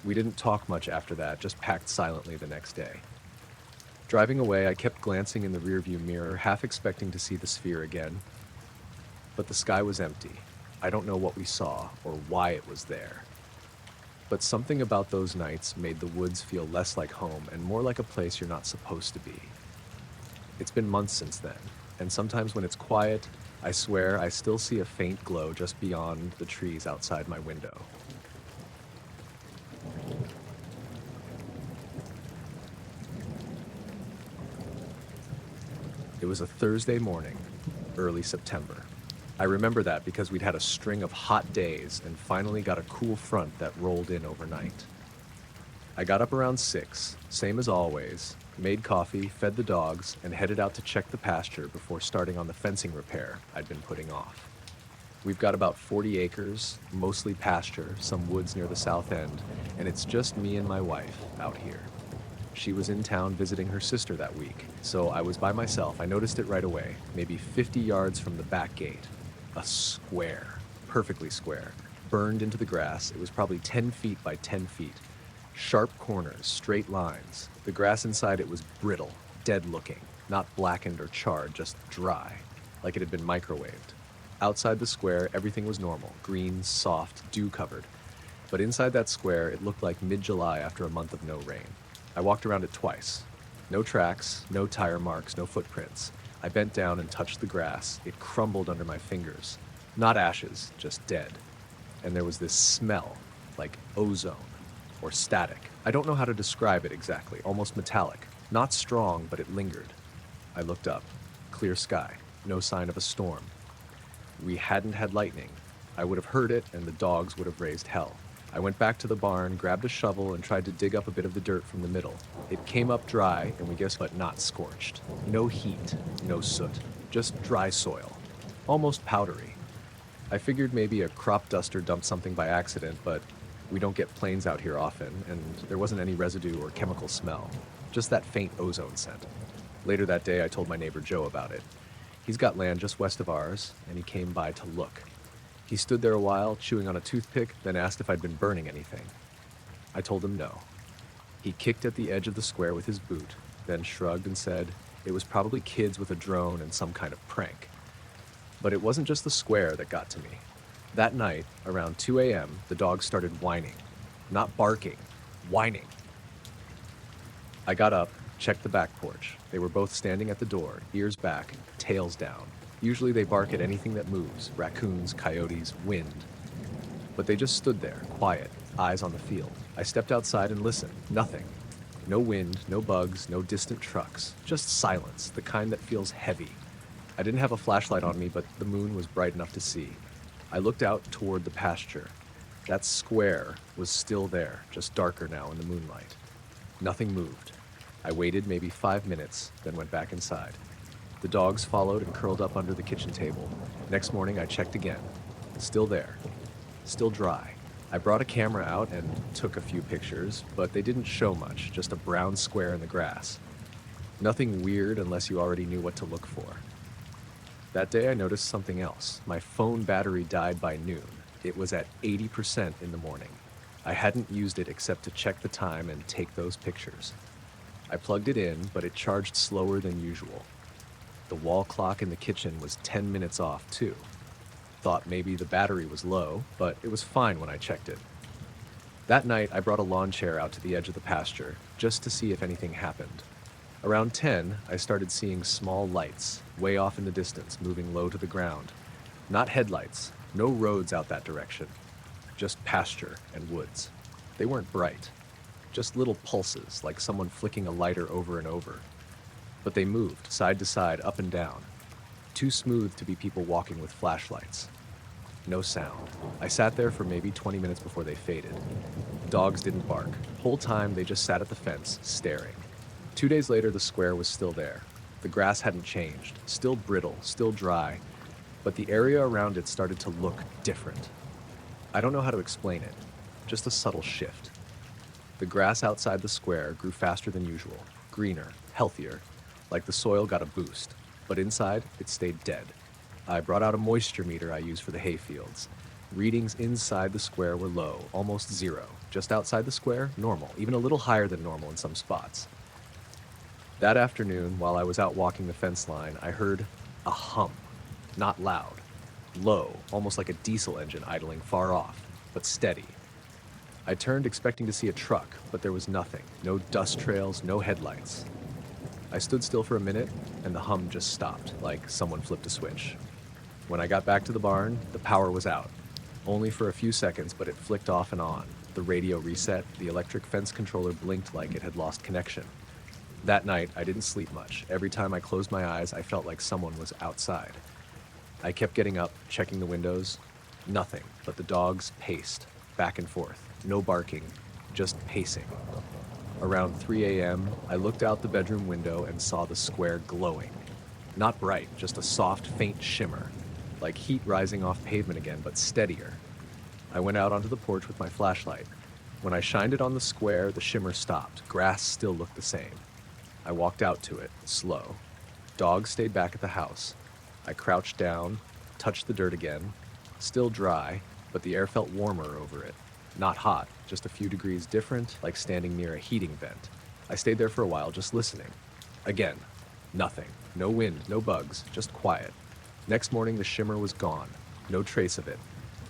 We didn't talk much after that, just packed silently the next day. Driving away, I kept glancing in the rearview mirror, half expecting to see the sphere again. But the sky was empty. I don't know what we saw or why it was there. But something about those nights made the woods feel less like home and more like a place you're not supposed to be. It's been months since then, and sometimes when it's quiet, I swear I still see a faint glow just beyond the trees outside my window. It was a Thursday morning, early September. I remember that because we'd had a string of hot days and finally got a cool front that rolled in overnight. I got up around 6, same as always, made coffee, fed the dogs, and headed out to check the pasture before starting on the fencing repair I'd been putting off. We've got about 40 acres, mostly pasture, some woods near the south end, and it's just me and my wife out here. She was in town visiting her sister that week, so I was by myself. I noticed it right away, maybe 50 yards from the back gate. A square, perfectly square, burned into the grass. It was probably 10 feet by 10 feet. Sharp corners, straight lines. The grass inside it was brittle, dead looking, not blackened or charred, just dry, like it had been microwaved. Outside the square, everything was normal, green, soft, dew-covered. But inside that square, it looked like mid-July after a month of no rain. I walked around it twice. No tracks, no tire marks, no footprints. I bent down and touched the grass. It crumbled under my fingers. Not ashes, just dead. And there was this smell, like ozone or static. I don't know how to describe it exactly, almost metallic. Not strong, but it lingered. I looked up. Clear sky. No sign of a storm. We hadn't had lightning. I would have heard it, and the dogs would have raised hell. I went back to the barn, grabbed a shovel, and tried to dig up a bit of the dirt from the middle. It came up dry, and we guess what, not scorched. No heat, no soot, just dry soil. Almost powdery. I figured maybe a crop duster dumped something by accident, but we don't get planes out here often, and there wasn't any residue or chemical smell. Just that faint ozone scent. Later that day, I told my neighbor Joe about it. He's got land just west of ours, and he came by to look. He stood there a while, chewing on a toothpick, then asked if I'd been burning anything. I told him no. He kicked at the edge of the square with his boot, then shrugged and said it was probably kids with a drone and some kind of prank. But it wasn't just the square that got to me. That night, around 2 a.m., the dogs started whining. Not barking, whining. I got up, checked the back porch. They were both standing at the door, ears back, tails down. Usually they bark at anything that moves, raccoons, coyotes, wind. But they just stood there, quiet, eyes on the field. I stepped outside and listened. Nothing. No wind, no bugs, no distant trucks. Just silence, the kind that feels heavy. I didn't have a flashlight on me, but the moon was bright enough to see. I looked out toward the pasture. That square was still there, just darker now in the moonlight. Nothing moved. I waited maybe 5 minutes, then went back inside. The dogs followed and curled up under the kitchen table. Next morning, I checked again. Still there. Still dry. I brought a camera out and took a few pictures, but they didn't show much, just a brown square in the grass. Nothing weird unless you already knew what to look for. That day, I noticed something else. My phone battery died by noon. It was at 80% in the morning. I hadn't used it except to check the time and take those pictures. I plugged it in, but it charged slower than usual. The wall clock in the kitchen was 10 minutes off, too. Thought maybe the battery was low, but it was fine when I checked it. That night, I brought a lawn chair out to the edge of the pasture, just to see if anything happened. Around 10, I started seeing small lights, way off in the distance, moving low to the ground. Not headlights, no roads out that direction. Just pasture and woods. They weren't bright. Just little pulses, like someone flicking a lighter over and over. But they moved, side to side, up and down. Too smooth to be people walking with flashlights. No sound. I sat there for maybe 20 minutes before they faded. Dogs didn't bark. Whole time, they just sat at the fence, staring. 2 days later, the square was still there. The grass hadn't changed. Still brittle, still dry. But the area around it started to look different. I don't know how to explain it. Just a subtle shift. The grass outside the square grew faster than usual. Greener, healthier. Like the soil got a boost, but inside, it stayed dead. I brought out a moisture meter I use for the hay fields. Readings inside the square were low, almost zero. Just outside the square, normal, even a little higher than normal in some spots. That afternoon, while I was out walking the fence line, I heard a hum. Not loud. Low, almost like a diesel engine idling far off, but steady. I turned expecting to see a truck, but there was nothing. No dust trails, no headlights. I stood still for a minute, and the hum just stopped, like someone flipped a switch. When I got back to the barn, the power was out. Only for a few seconds, but it flicked off and on. The radio reset, the electric fence controller blinked like it had lost connection. That night, I didn't sleep much. Every time I closed my eyes, I felt like someone was outside. I kept getting up, checking the windows. Nothing, but the dogs paced, back and forth. No barking, just pacing. Around 3 a.m., I looked out the bedroom window and saw the square glowing. Not bright, just a soft, faint shimmer, like heat rising off pavement again, but steadier. I went out onto the porch with my flashlight. When I shined it on the square, the shimmer stopped. Grass still looked the same. I walked out to it, slow. Dogs stayed back at the house. I crouched down, touched the dirt again. Still dry, but the air felt warmer over it. Not hot, just a few degrees different, like standing near a heating vent. I stayed there for a while, just listening. Again, nothing. No wind, no bugs, just quiet. Next morning, the shimmer was gone. No trace of it.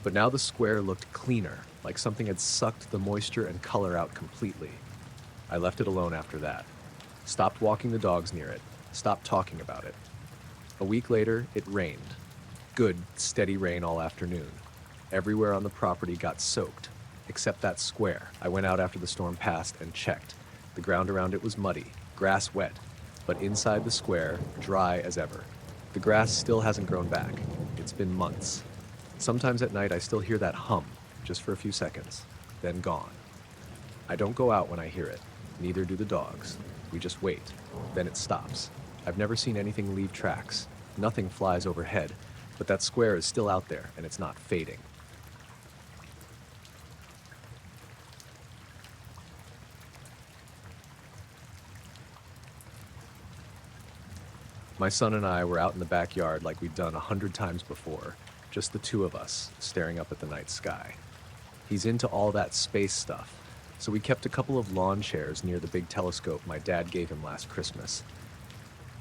But now the square looked cleaner, like something had sucked the moisture and color out completely. I left it alone after that. Stopped walking the dogs near it. Stopped talking about it. A week later, it rained. Good, steady rain all afternoon. Everywhere on the property got soaked. except that square. I went out after the storm passed and checked. The ground around it was muddy, grass wet, but inside the square, dry as ever. The grass still hasn't grown back. It's been months. Sometimes at night I still hear that hum, just for a few seconds, then gone. I don't go out when I hear it, neither do the dogs. We just wait, then it stops. I've never seen anything leave tracks. Nothing flies overhead, but that square is still out there and it's not fading. My son and I were out in the backyard like we'd done 100 times before, just the two of us, staring up at the night sky. He's into all that space stuff, so we kept a couple of lawn chairs near the big telescope my dad gave him last Christmas.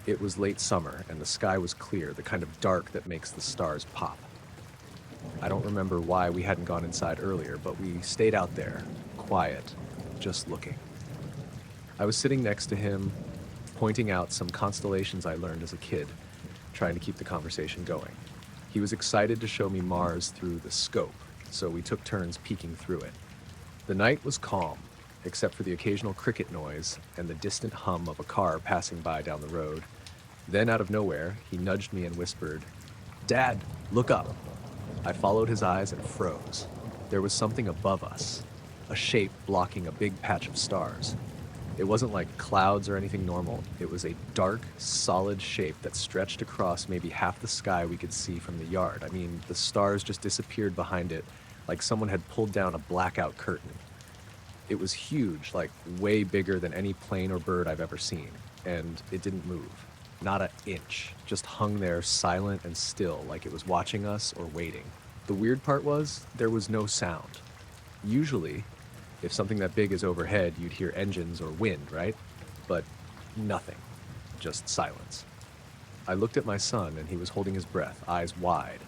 It was late summer, and the sky was clear, the kind of dark that makes the stars pop. I don't remember why we hadn't gone inside earlier, but we stayed out there, quiet, just looking. I was sitting next to him, pointing out some constellations I learned as a kid, trying to keep the conversation going. He was excited to show me Mars through the scope, so we took turns peeking through it. The night was calm, except for the occasional cricket noise and the distant hum of a car passing by down the road. Then, out of nowhere, he nudged me and whispered, "Dad, look up." I followed his eyes and froze. There was something above us, a shape blocking a big patch of stars. It wasn't like clouds or anything normal. It was a dark, solid shape that stretched across maybe half the sky we could see from the yard. I mean, the stars just disappeared behind it, like someone had pulled down a blackout curtain. It was huge, like way bigger than any plane or bird I've ever seen, and it didn't move. Not an inch, just hung there silent and still, like it was watching us or waiting. The weird part was, there was no sound. Usually, if something that big is overhead, you'd hear engines or wind, right? But nothing, just silence. I looked at my son and he was holding his breath, eyes wide.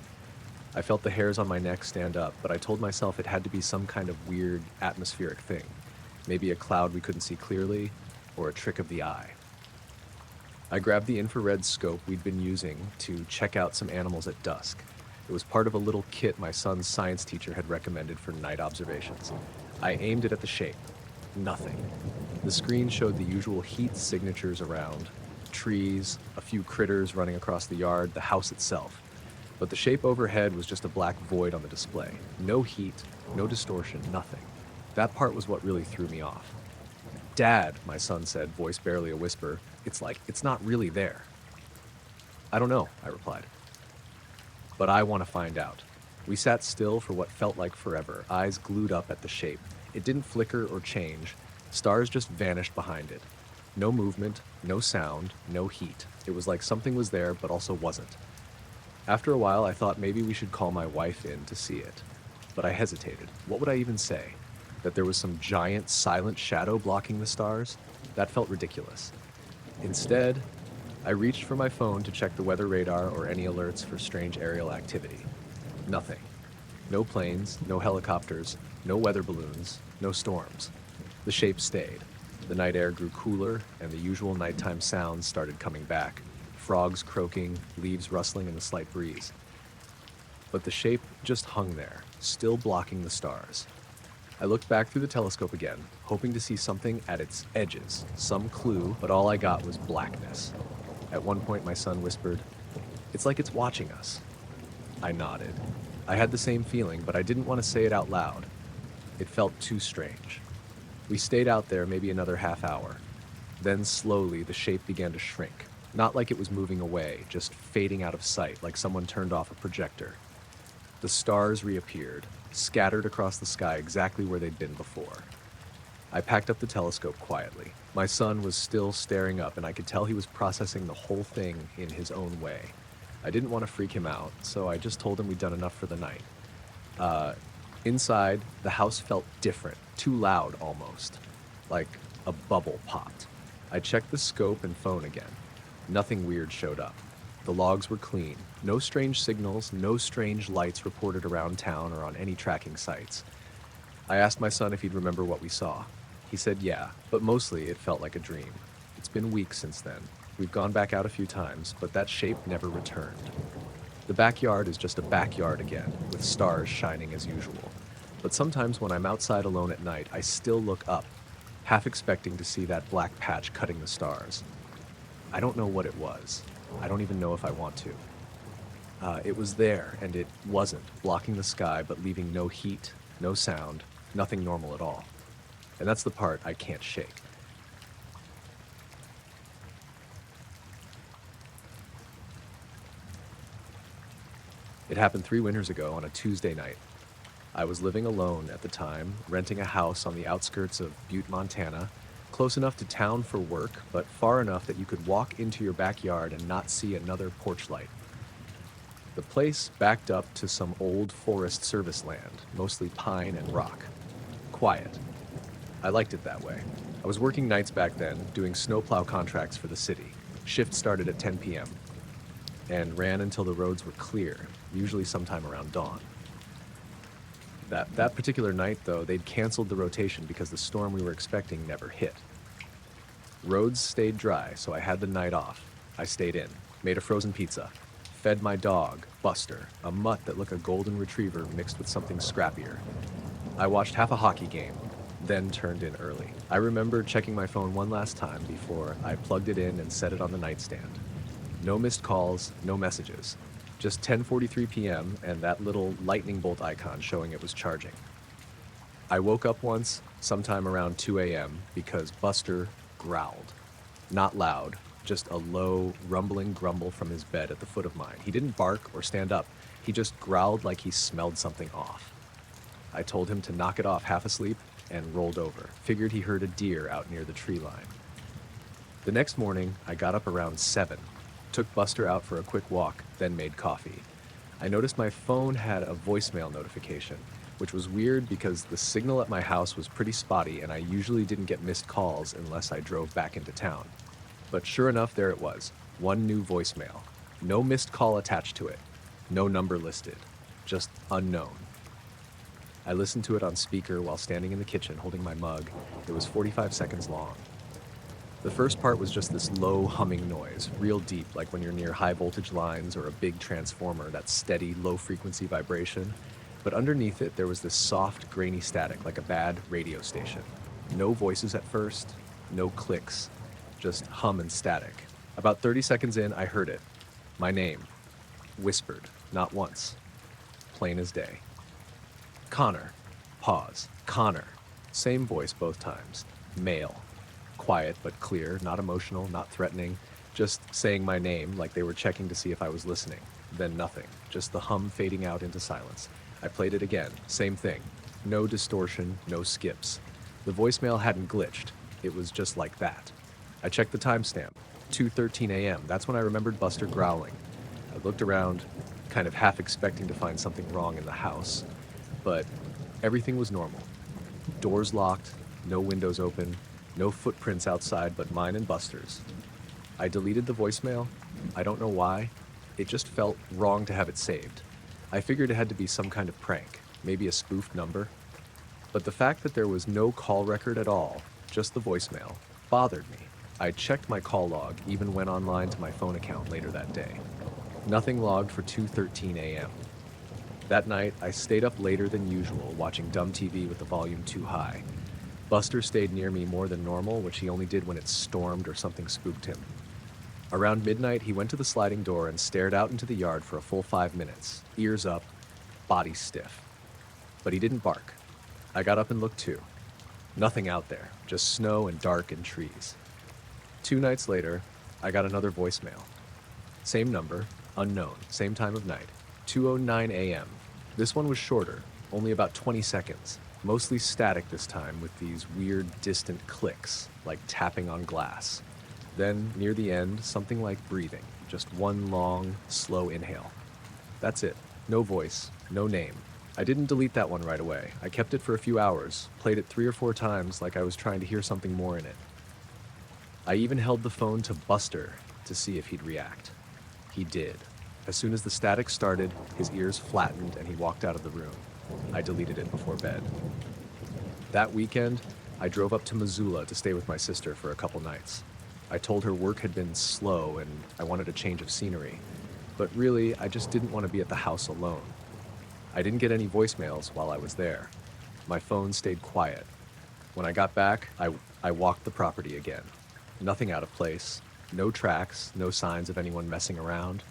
I felt the hairs on my neck stand up, but I told myself it had to be some kind of weird atmospheric thing. Maybe a cloud we couldn't see clearly, or a trick of the eye. I grabbed the infrared scope we'd been using to check out some animals at dusk. It was part of a little kit my son's science teacher had recommended for night observations. I aimed it at the shape. Nothing. The screen showed the usual heat signatures around, trees, a few critters running across the yard, the house itself. But the shape overhead was just a black void on the display. No heat, no distortion, nothing. That part was what really threw me off. "Dad," my son said, voice barely a whisper, it's not really there." "I don't know," I replied. "But I want to find out." We sat still for what felt like forever, eyes glued up at the shape. It didn't flicker or change. Stars just vanished behind it. No movement, no sound, no heat. It was like something was there, but also wasn't. After a while, I thought maybe we should call my wife in to see it. But I hesitated. What would I even say? That there was some giant, silent shadow blocking the stars? That felt ridiculous. Instead, I reached for my phone to check the weather radar or any alerts for strange aerial activity. Nothing. No planes, no helicopters, no weather balloons, no storms. The shape stayed. The night air grew cooler, and the usual nighttime sounds started coming back. Frogs croaking, leaves rustling in the slight breeze. But the shape just hung there, still blocking the stars. I looked back through the telescope again, hoping to see something at its edges, some clue, but all I got was blackness. At one point, my son whispered, "It's like it's watching us." I nodded. I had the same feeling, but I didn't want to say it out loud. It felt too strange. We stayed out there maybe another half hour. Then slowly the shape began to shrink. Not like it was moving away, just fading out of sight, like someone turned off a projector. The stars reappeared, scattered across the sky exactly where they'd been before. I packed up the telescope quietly. My son was still staring up, and I could tell he was processing the whole thing in his own way. I didn't want to freak him out, so I just told him we'd done enough for the night. Inside, the house felt different, too loud almost, like a bubble popped. I checked the scope and phone again. Nothing weird showed up. The logs were clean. No strange signals, no strange lights reported around town or on any tracking sites. I asked my son if he'd remember what we saw. He said yeah, but mostly it felt like a dream. It's been weeks since then. We've gone back out a few times, but that shape never returned. The backyard is just a backyard again, with stars shining as usual. But sometimes when I'm outside alone at night, I still look up, half expecting to see that black patch cutting the stars. I don't know what it was. I don't even know if I want to. It was there, and it wasn't, blocking the sky but leaving no heat, no sound, nothing normal at all. And that's the part I can't shake. It happened 3 winters ago on a Tuesday night. I was living alone at the time, renting a house on the outskirts of Butte, Montana, close enough to town for work, but far enough that you could walk into your backyard and not see another porch light. The place backed up to some old Forest Service land, mostly pine and rock. Quiet. I liked it that way. I was working nights back then, doing snowplow contracts for the city. Shift started at 10 p.m. and ran until the roads were clear, usually sometime around dawn. That particular night, though, they'd canceled the rotation because the storm we were expecting never hit. Roads stayed dry, so I had the night off. I stayed in, made a frozen pizza, fed my dog, Buster, a mutt that looked a golden retriever mixed with something scrappier. I watched half a hockey game, then turned in early. I remember checking my phone one last time before I plugged it in and set it on the nightstand. No missed calls, no messages. Just 10:43 p.m. and that little lightning bolt icon showing it was charging. I woke up once, sometime around 2 a.m., because Buster growled. Not loud, just a low, rumbling grumble from his bed at the foot of mine. He didn't bark or stand up. He just growled like he smelled something off. I told him to knock it off half asleep and rolled over. Figured he heard a deer out near the tree line. The next morning, I got up around 7, took Buster out for a quick walk, then made coffee. I noticed my phone had a voicemail notification, which was weird because the signal at my house was pretty spotty and I usually didn't get missed calls unless I drove back into town. But sure enough, there it was. One new voicemail. No missed call attached to it. No number listed. Just unknown. I listened to it on speaker while standing in the kitchen holding my mug. It was 45 seconds long. The first part was just this low humming noise, real deep, like when you're near high voltage lines or a big transformer, that steady, low frequency vibration. But underneath it, there was this soft, grainy static, like a bad radio station. No voices at first, no clicks, just hum and static. About 30 seconds in, I heard it. My name. Whispered, not once. Plain as day. Connor. Pause. Connor. Same voice both times. Male. Quiet but clear, not emotional, not threatening, just saying my name like they were checking to see if I was listening. Then nothing, just the hum fading out into silence. I played it again, same thing. No distortion, no skips. The voicemail hadn't glitched, it was just like that. I checked the timestamp, 2:13 a.m. That's when I remembered Buster growling. I looked around, kind of half expecting to find something wrong in the house, but everything was normal. Doors locked, no windows open, no footprints outside but mine and Buster's. I deleted the voicemail. I don't know why. It just felt wrong to have it saved. I figured it had to be some kind of prank, maybe a spoofed number. But the fact that there was no call record at all, just the voicemail, bothered me. I checked my call log, even went online to my phone account later that day. Nothing logged for 2:13 a.m. That night, I stayed up later than usual, watching dumb TV with the volume too high. Buster stayed near me more than normal, which he only did when it stormed or something spooked him. Around midnight, he went to the sliding door and stared out into the yard for a full 5 minutes, ears up, body stiff. But he didn't bark. I got up and looked too. Nothing out there, just snow and dark and trees. 2 nights later, I got another voicemail. Same number, unknown, same time of night, 2:09 a.m. This one was shorter, only about 20 seconds. Mostly static this time with these weird distant clicks, like tapping on glass. Then, near the end, something like breathing, just one long, slow inhale. That's it. No voice, no name. I didn't delete that one right away. I kept it for a few hours, played it 3 or 4 times like I was trying to hear something more in it. I even held the phone to Buster to see if he'd react. He did. As soon as the static started, his ears flattened and he walked out of the room. I deleted it before bed. That weekend, I drove up to Missoula to stay with my sister for a couple nights. I told her work had been slow and I wanted a change of scenery. But really, I just didn't want to be at the house alone. I didn't get any voicemails while I was there. My phone stayed quiet. When I got back, I walked the property again. Nothing out of place, no tracks, no signs of anyone messing around.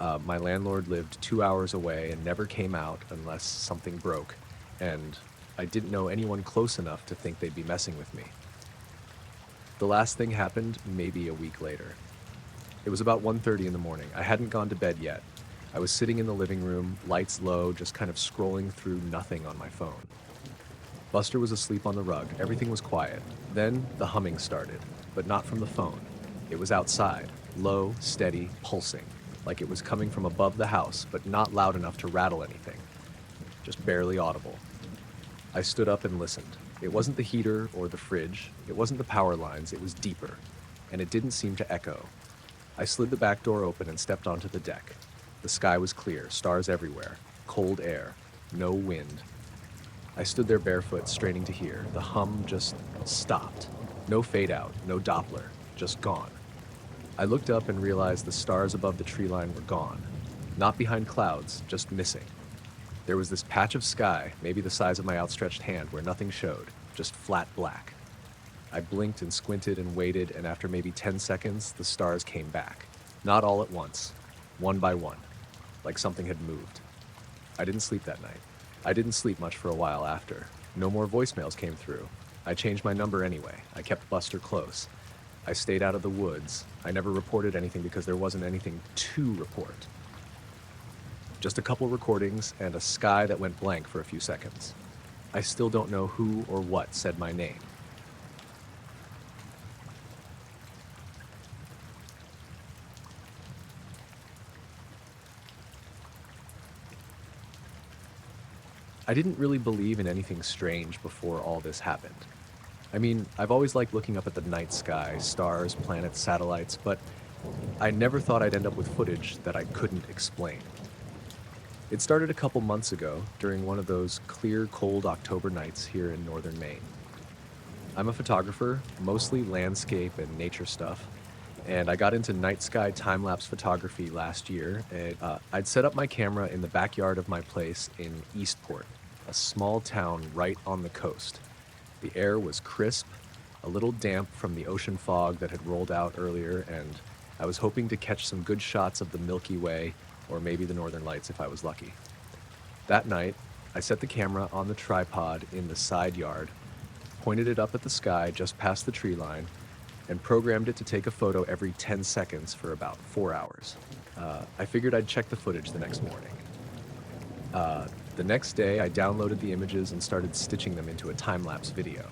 My landlord lived 2 hours away and never came out unless something broke, and I didn't know anyone close enough to think they'd be messing with me. The last thing happened maybe a week later. It was about 1:30 in the morning. I hadn't gone to bed yet. I was sitting in the living room, lights low, just kind of scrolling through nothing on my phone. Buster was asleep on the rug. Everything was quiet. Then the humming started, but not from the phone. It was outside, low, steady, pulsing, like it was coming from above the house, but not loud enough to rattle anything. Just barely audible. I stood up and listened. It wasn't the heater or the fridge. It wasn't the power lines. It was deeper, and it didn't seem to echo. I slid the back door open and stepped onto the deck. The sky was clear, stars everywhere, cold air, no wind. I stood there barefoot, straining to hear. The hum just stopped. No fade out, no Doppler, just gone. I looked up and realized the stars above the tree line were gone. Not behind clouds, just missing. There was this patch of sky, maybe the size of my outstretched hand, where nothing showed, just flat black. I blinked and squinted and waited, and after maybe 10 seconds, the stars came back. Not all at once, one by one, like something had moved. I didn't sleep that night. I didn't sleep much for a while after. No more voicemails came through. I changed my number anyway. I kept Buster close. I stayed out of the woods. I never reported anything because there wasn't anything to report. Just a couple recordings and a sky that went blank for a few seconds. I still don't know who or what said my name. I didn't really believe in anything strange before all this happened. I mean, I've always liked looking up at the night sky, stars, planets, satellites, but I never thought I'd end up with footage that I couldn't explain. It started a couple months ago, during one of those clear, cold October nights here in northern Maine. I'm a photographer, mostly landscape and nature stuff, and I got into night sky time-lapse photography last year. I'd set up my camera in the backyard of my place in Eastport, a small town right on the coast. The air was crisp, a little damp from the ocean fog that had rolled out earlier, and I was hoping to catch some good shots of the Milky Way, or maybe the Northern Lights if I was lucky. That night, I set the camera on the tripod in the side yard, pointed it up at the sky just past the tree line, and programmed it to take a photo every 10 seconds for about 4 hours. I figured I'd check the footage the next morning. The next day, I downloaded the images and started stitching them into a time-lapse video.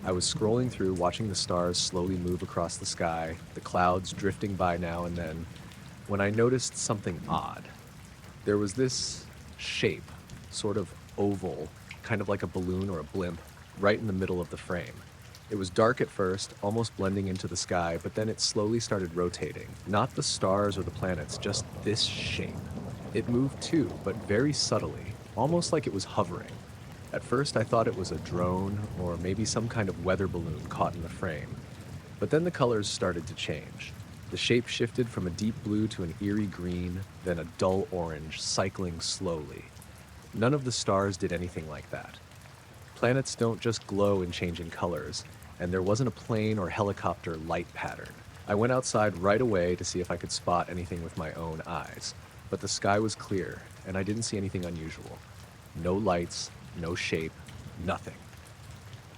I was scrolling through, watching the stars slowly move across the sky, the clouds drifting by now and then, when I noticed something odd. There was this shape, sort of oval, kind of like a balloon or a blimp, right in the middle of the frame. It was dark at first, almost blending into the sky, but then it slowly started rotating. Not the stars or the planets, just this shape. It moved too, but very subtly, almost like it was hovering. At first I thought it was a drone, or maybe some kind of weather balloon caught in the frame. But then the colors started to change. The shape shifted from a deep blue to an eerie green, then a dull orange, cycling slowly. None of the stars did anything like that. Planets don't just glow in changing colors, and there wasn't a plane or helicopter light pattern. I went outside right away to see if I could spot anything with my own eyes, but the sky was clear, and I didn't see anything unusual. No lights, no shape, nothing.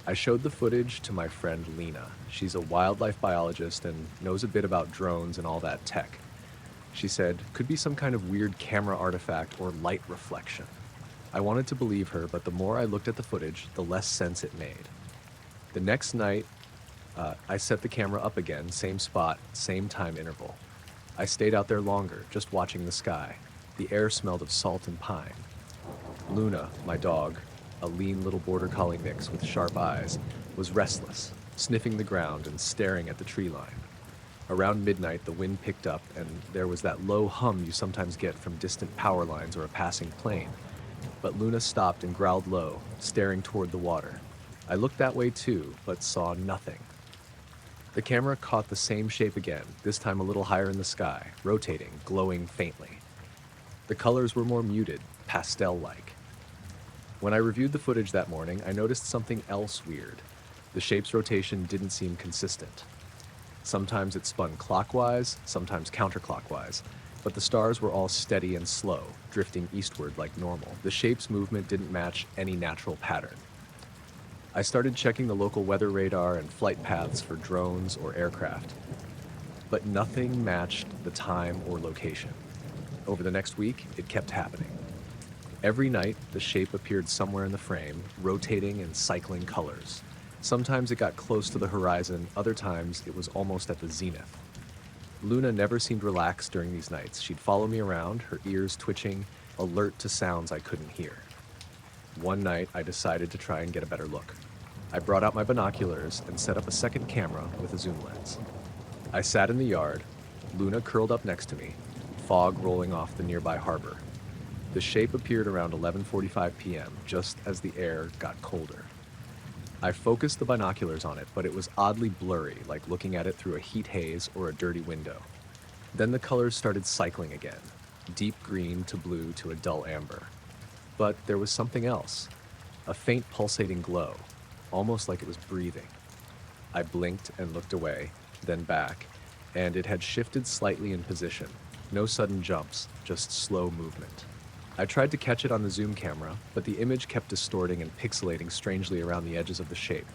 I showed the footage to my friend Lena. She's a wildlife biologist and knows a bit about drones and all that tech. She said, could be some kind of weird camera artifact or light reflection. I wanted to believe her, but the more I looked at the footage, the less sense it made. The next night, I set the camera up again, same spot, same time interval. I stayed out there longer, just watching the sky. The air smelled of salt and pine. Luna, my dog, a lean little border collie mix with sharp eyes, was restless, sniffing the ground and staring at the tree line. Around midnight, the wind picked up, and there was that low hum you sometimes get from distant power lines or a passing plane. But Luna stopped and growled low, staring toward the water. I looked that way too, but saw nothing. The camera caught the same shape again, this time a little higher in the sky, rotating, glowing faintly. The colors were more muted, pastel-like. When I reviewed the footage that morning, I noticed something else weird. The shape's rotation didn't seem consistent. Sometimes it spun clockwise, sometimes counterclockwise, but the stars were all steady and slow, drifting eastward like normal. The shape's movement didn't match any natural pattern. I started checking the local weather radar and flight paths for drones or aircraft, but nothing matched the time or location. Over the next week, it kept happening. Every night, the shape appeared somewhere in the frame, rotating and cycling colors. Sometimes it got close to the horizon, other times it was almost at the zenith. Luna never seemed relaxed during these nights. She'd follow me around, her ears twitching, alert to sounds I couldn't hear. One night, I decided to try and get a better look. I brought out my binoculars and set up a second camera with a zoom lens. I sat in the yard, Luna curled up next to me, fog rolling off the nearby harbor. The shape appeared around 11:45 p.m., just as the air got colder. I focused the binoculars on it, but it was oddly blurry, like looking at it through a heat haze or a dirty window. Then the colors started cycling again, deep green to blue to a dull amber. But there was something else, a faint pulsating glow, almost like it was breathing. I blinked and looked away, then back, and it had shifted slightly in position. No sudden jumps, just slow movement. I tried to catch it on the zoom camera, but the image kept distorting and pixelating strangely around the edges of the shape,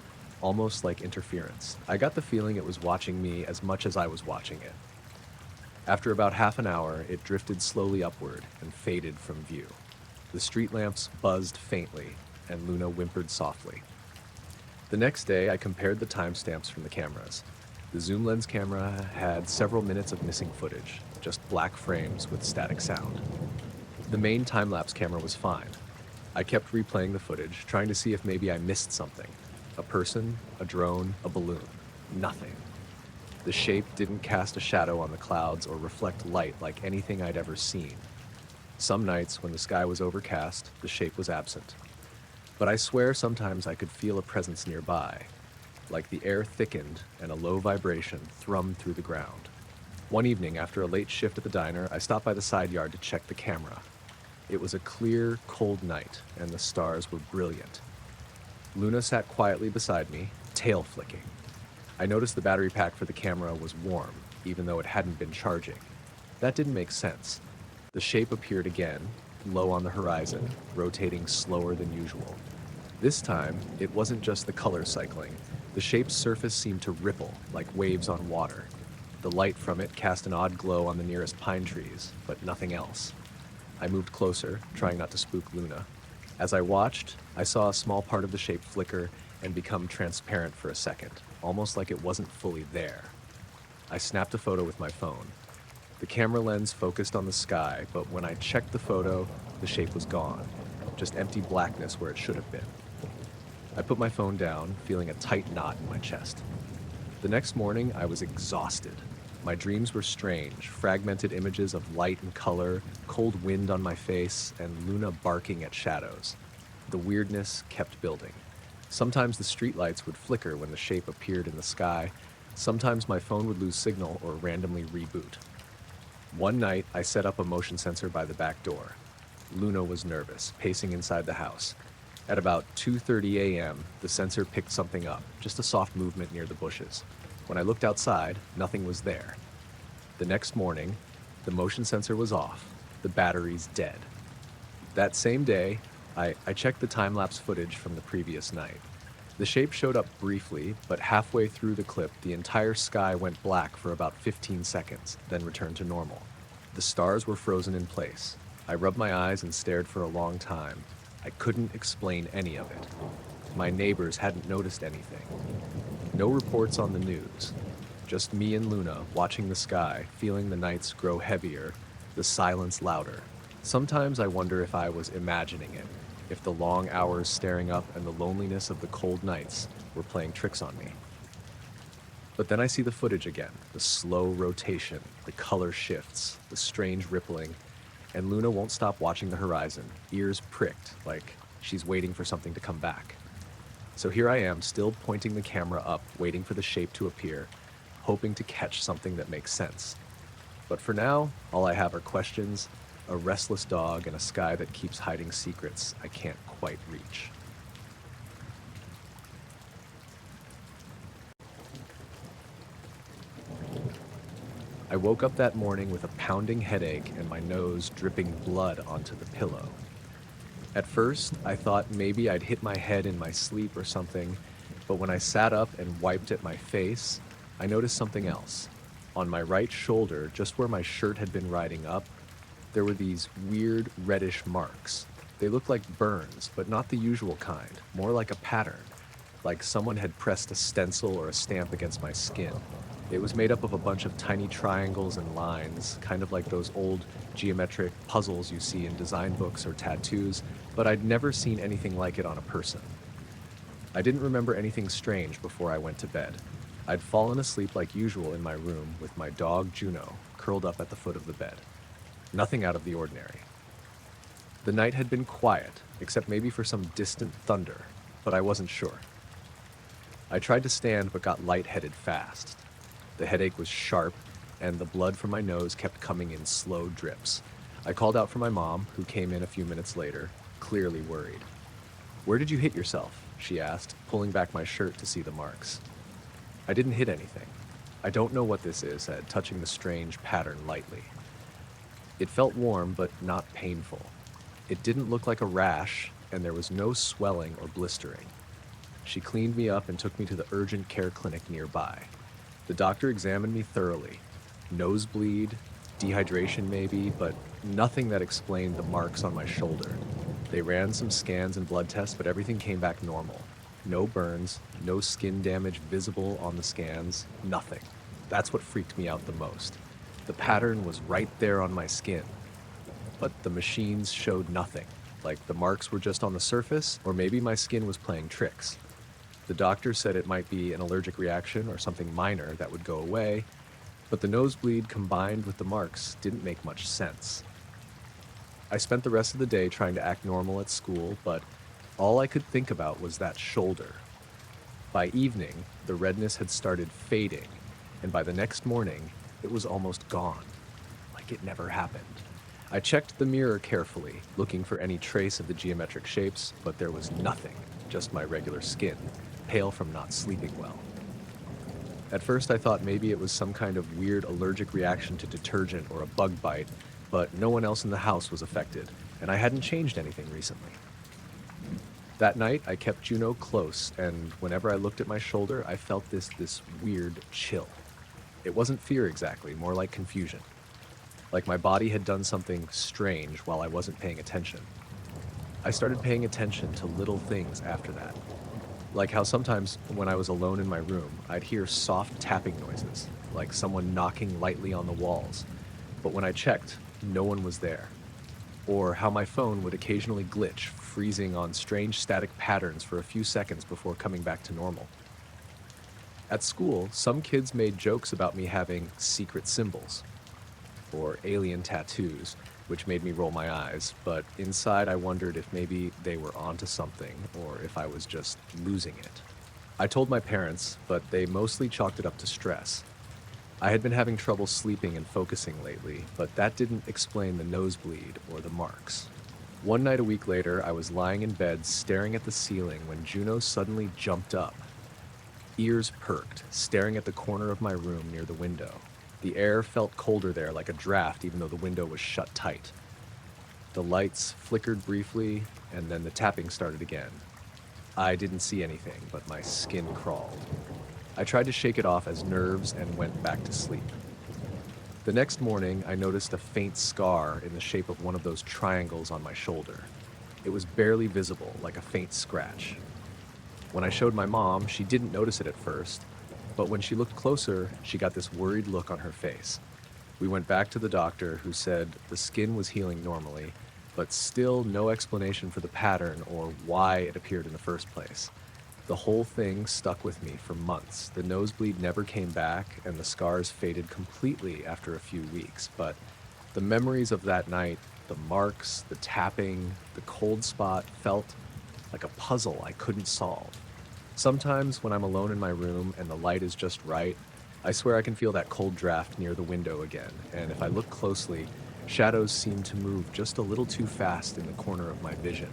almost like interference. I got the feeling it was watching me as much as I was watching it. After about half an hour, it drifted slowly upward and faded from view. The street lamps buzzed faintly, and Luna whimpered softly. The next day, I compared the timestamps from the cameras. The zoom lens camera had several minutes of missing footage, just black frames with static sound. The main time-lapse camera was fine. I kept replaying the footage, trying to see if maybe I missed something. A person, a drone, a balloon. Nothing. The shape didn't cast a shadow on the clouds or reflect light like anything I'd ever seen. Some nights, when the sky was overcast, the shape was absent. But I swear sometimes I could feel a presence nearby, like the air thickened and a low vibration thrummed through the ground. One evening, after a late shift at the diner, I stopped by the side yard to check the camera. It was a clear, cold night, and the stars were brilliant. Luna sat quietly beside me, tail flicking. I noticed the battery pack for the camera was warm, even though it hadn't been charging. That didn't make sense. The shape appeared again, low on the horizon, rotating slower than usual. This time, it wasn't just the color cycling. The shape's surface seemed to ripple, like waves on water. The light from it cast an odd glow on the nearest pine trees, but nothing else. I moved closer, trying not to spook Luna. As I watched, I saw a small part of the shape flicker and become transparent for a second, almost like it wasn't fully there. I snapped a photo with my phone. The camera lens focused on the sky, but when I checked the photo, the shape was gone, just empty blackness where it should have been. I put my phone down, feeling a tight knot in my chest. The next morning, I was exhausted. My dreams were strange, fragmented images of light and color, cold wind on my face, and Luna barking at shadows. The weirdness kept building. Sometimes the streetlights would flicker when the shape appeared in the sky. Sometimes my phone would lose signal or randomly reboot. One night, I set up a motion sensor by the back door. Luna was nervous, pacing inside the house. At about 2:30 a.m., the sensor picked something up, just a soft movement near the bushes. When I looked outside, nothing was there. The next morning, the motion sensor was off, the batteries dead. That same day, I checked the time-lapse footage from the previous night. The shape showed up briefly, but halfway through the clip, the entire sky went black for about 15 seconds, then returned to normal. The stars were frozen in place. I rubbed my eyes and stared for a long time. I couldn't explain any of it. My neighbors hadn't noticed anything. No reports on the news. Just me and Luna watching the sky, feeling the nights grow heavier, the silence louder. Sometimes I wonder if I was imagining it, if the long hours staring up and the loneliness of the cold nights were playing tricks on me. But then I see the footage again, the slow rotation, the color shifts, the strange rippling, and Luna won't stop watching the horizon, ears pricked, like she's waiting for something to come back. So here I am, still pointing the camera up, waiting for the shape to appear, hoping to catch something that makes sense. But for now, all I have are questions, a restless dog, and a sky that keeps hiding secrets I can't quite quite reach. I woke up that morning with a pounding headache and my nose dripping blood onto the pillow. At first, I thought maybe I'd hit my head in my sleep or something, but when I sat up and wiped at my face, I noticed something else. On my right shoulder, just where my shirt had been riding up, there were these weird reddish marks. They looked like burns, but not the usual kind, more like a pattern, like someone had pressed a stencil or a stamp against my skin. It was made up of a bunch of tiny triangles and lines, kind of like those old geometric puzzles you see in design books or tattoos, but I'd never seen anything like it on a person. I didn't remember anything strange before I went to bed. I'd fallen asleep like usual in my room with my dog Juno curled up at the foot of the bed. Nothing out of the ordinary. The night had been quiet, except maybe for some distant thunder, but I wasn't sure. I tried to stand but got lightheaded fast. The headache was sharp, and the blood from my nose kept coming in slow drips. I called out for my mom, who came in a few minutes later, clearly worried. "Where did you hit yourself?" she asked, pulling back my shirt to see the marks. "I didn't hit anything. I don't know what this is," said, touching the strange pattern lightly. It felt warm, but not painful. It didn't look like a rash, and there was no swelling or blistering. She cleaned me up and took me to the urgent care clinic nearby. The doctor examined me thoroughly. Nosebleed, dehydration maybe, but nothing that explained the marks on my shoulder. They ran some scans and blood tests, but everything came back normal. No burns, no skin damage visible on the scans, nothing. That's what freaked me out the most. The pattern was right there on my skin, but the machines showed nothing, like the marks were just on the surface, or maybe my skin was playing tricks. The doctor said it might be an allergic reaction or something minor that would go away, but the nosebleed combined with the marks didn't make much sense. I spent the rest of the day trying to act normal at school, but all I could think about was that shoulder. By evening, the redness had started fading, and by the next morning, it was almost gone, like it never happened. I checked the mirror carefully, looking for any trace of the geometric shapes, but there was nothing, just my regular skin, pale from not sleeping well. At first I thought maybe it was some kind of weird allergic reaction to detergent or a bug bite, but no one else in the house was affected, and I hadn't changed anything recently. That night I kept Juno close, and whenever I looked at my shoulder, I felt this weird chill. It wasn't fear exactly, more like confusion. Like my body had done something strange while I wasn't paying attention. I started paying attention to little things after that. Like how sometimes when I was alone in my room, I'd hear soft tapping noises, like someone knocking lightly on the walls. But when I checked, no one was there. Or how my phone would occasionally glitch, freezing on strange static patterns for a few seconds before coming back to normal. At school, some kids made jokes about me having secret symbols, or alien tattoos, which made me roll my eyes, but inside I wondered if maybe they were onto something, or if I was just losing it. I told my parents, but they mostly chalked it up to stress. I had been having trouble sleeping and focusing lately, but that didn't explain the nosebleed or the marks. One night a week later, I was lying in bed staring at the ceiling when Juno suddenly jumped up. Ears perked, staring at the corner of my room near the window. The air felt colder there, like a draft, even though the window was shut tight. The lights flickered briefly, and then the tapping started again. I didn't see anything, but my skin crawled. I tried to shake it off as nerves and went back to sleep. The next morning, I noticed a faint scar in the shape of one of those triangles on my shoulder. It was barely visible, like a faint scratch. When I showed my mom, she didn't notice it at first, but when she looked closer, she got this worried look on her face. We went back to the doctor, who said the skin was healing normally, but still no explanation for the pattern or why it appeared in the first place. The whole thing stuck with me for months. The nosebleed never came back, and the scars faded completely after a few weeks, but the memories of that night, the marks, the tapping, the cold spot felt like a puzzle I couldn't solve. Sometimes when I'm alone in my room and the light is just right, I swear I can feel that cold draft near the window again, and if I look closely, shadows seem to move just a little too fast in the corner of my vision.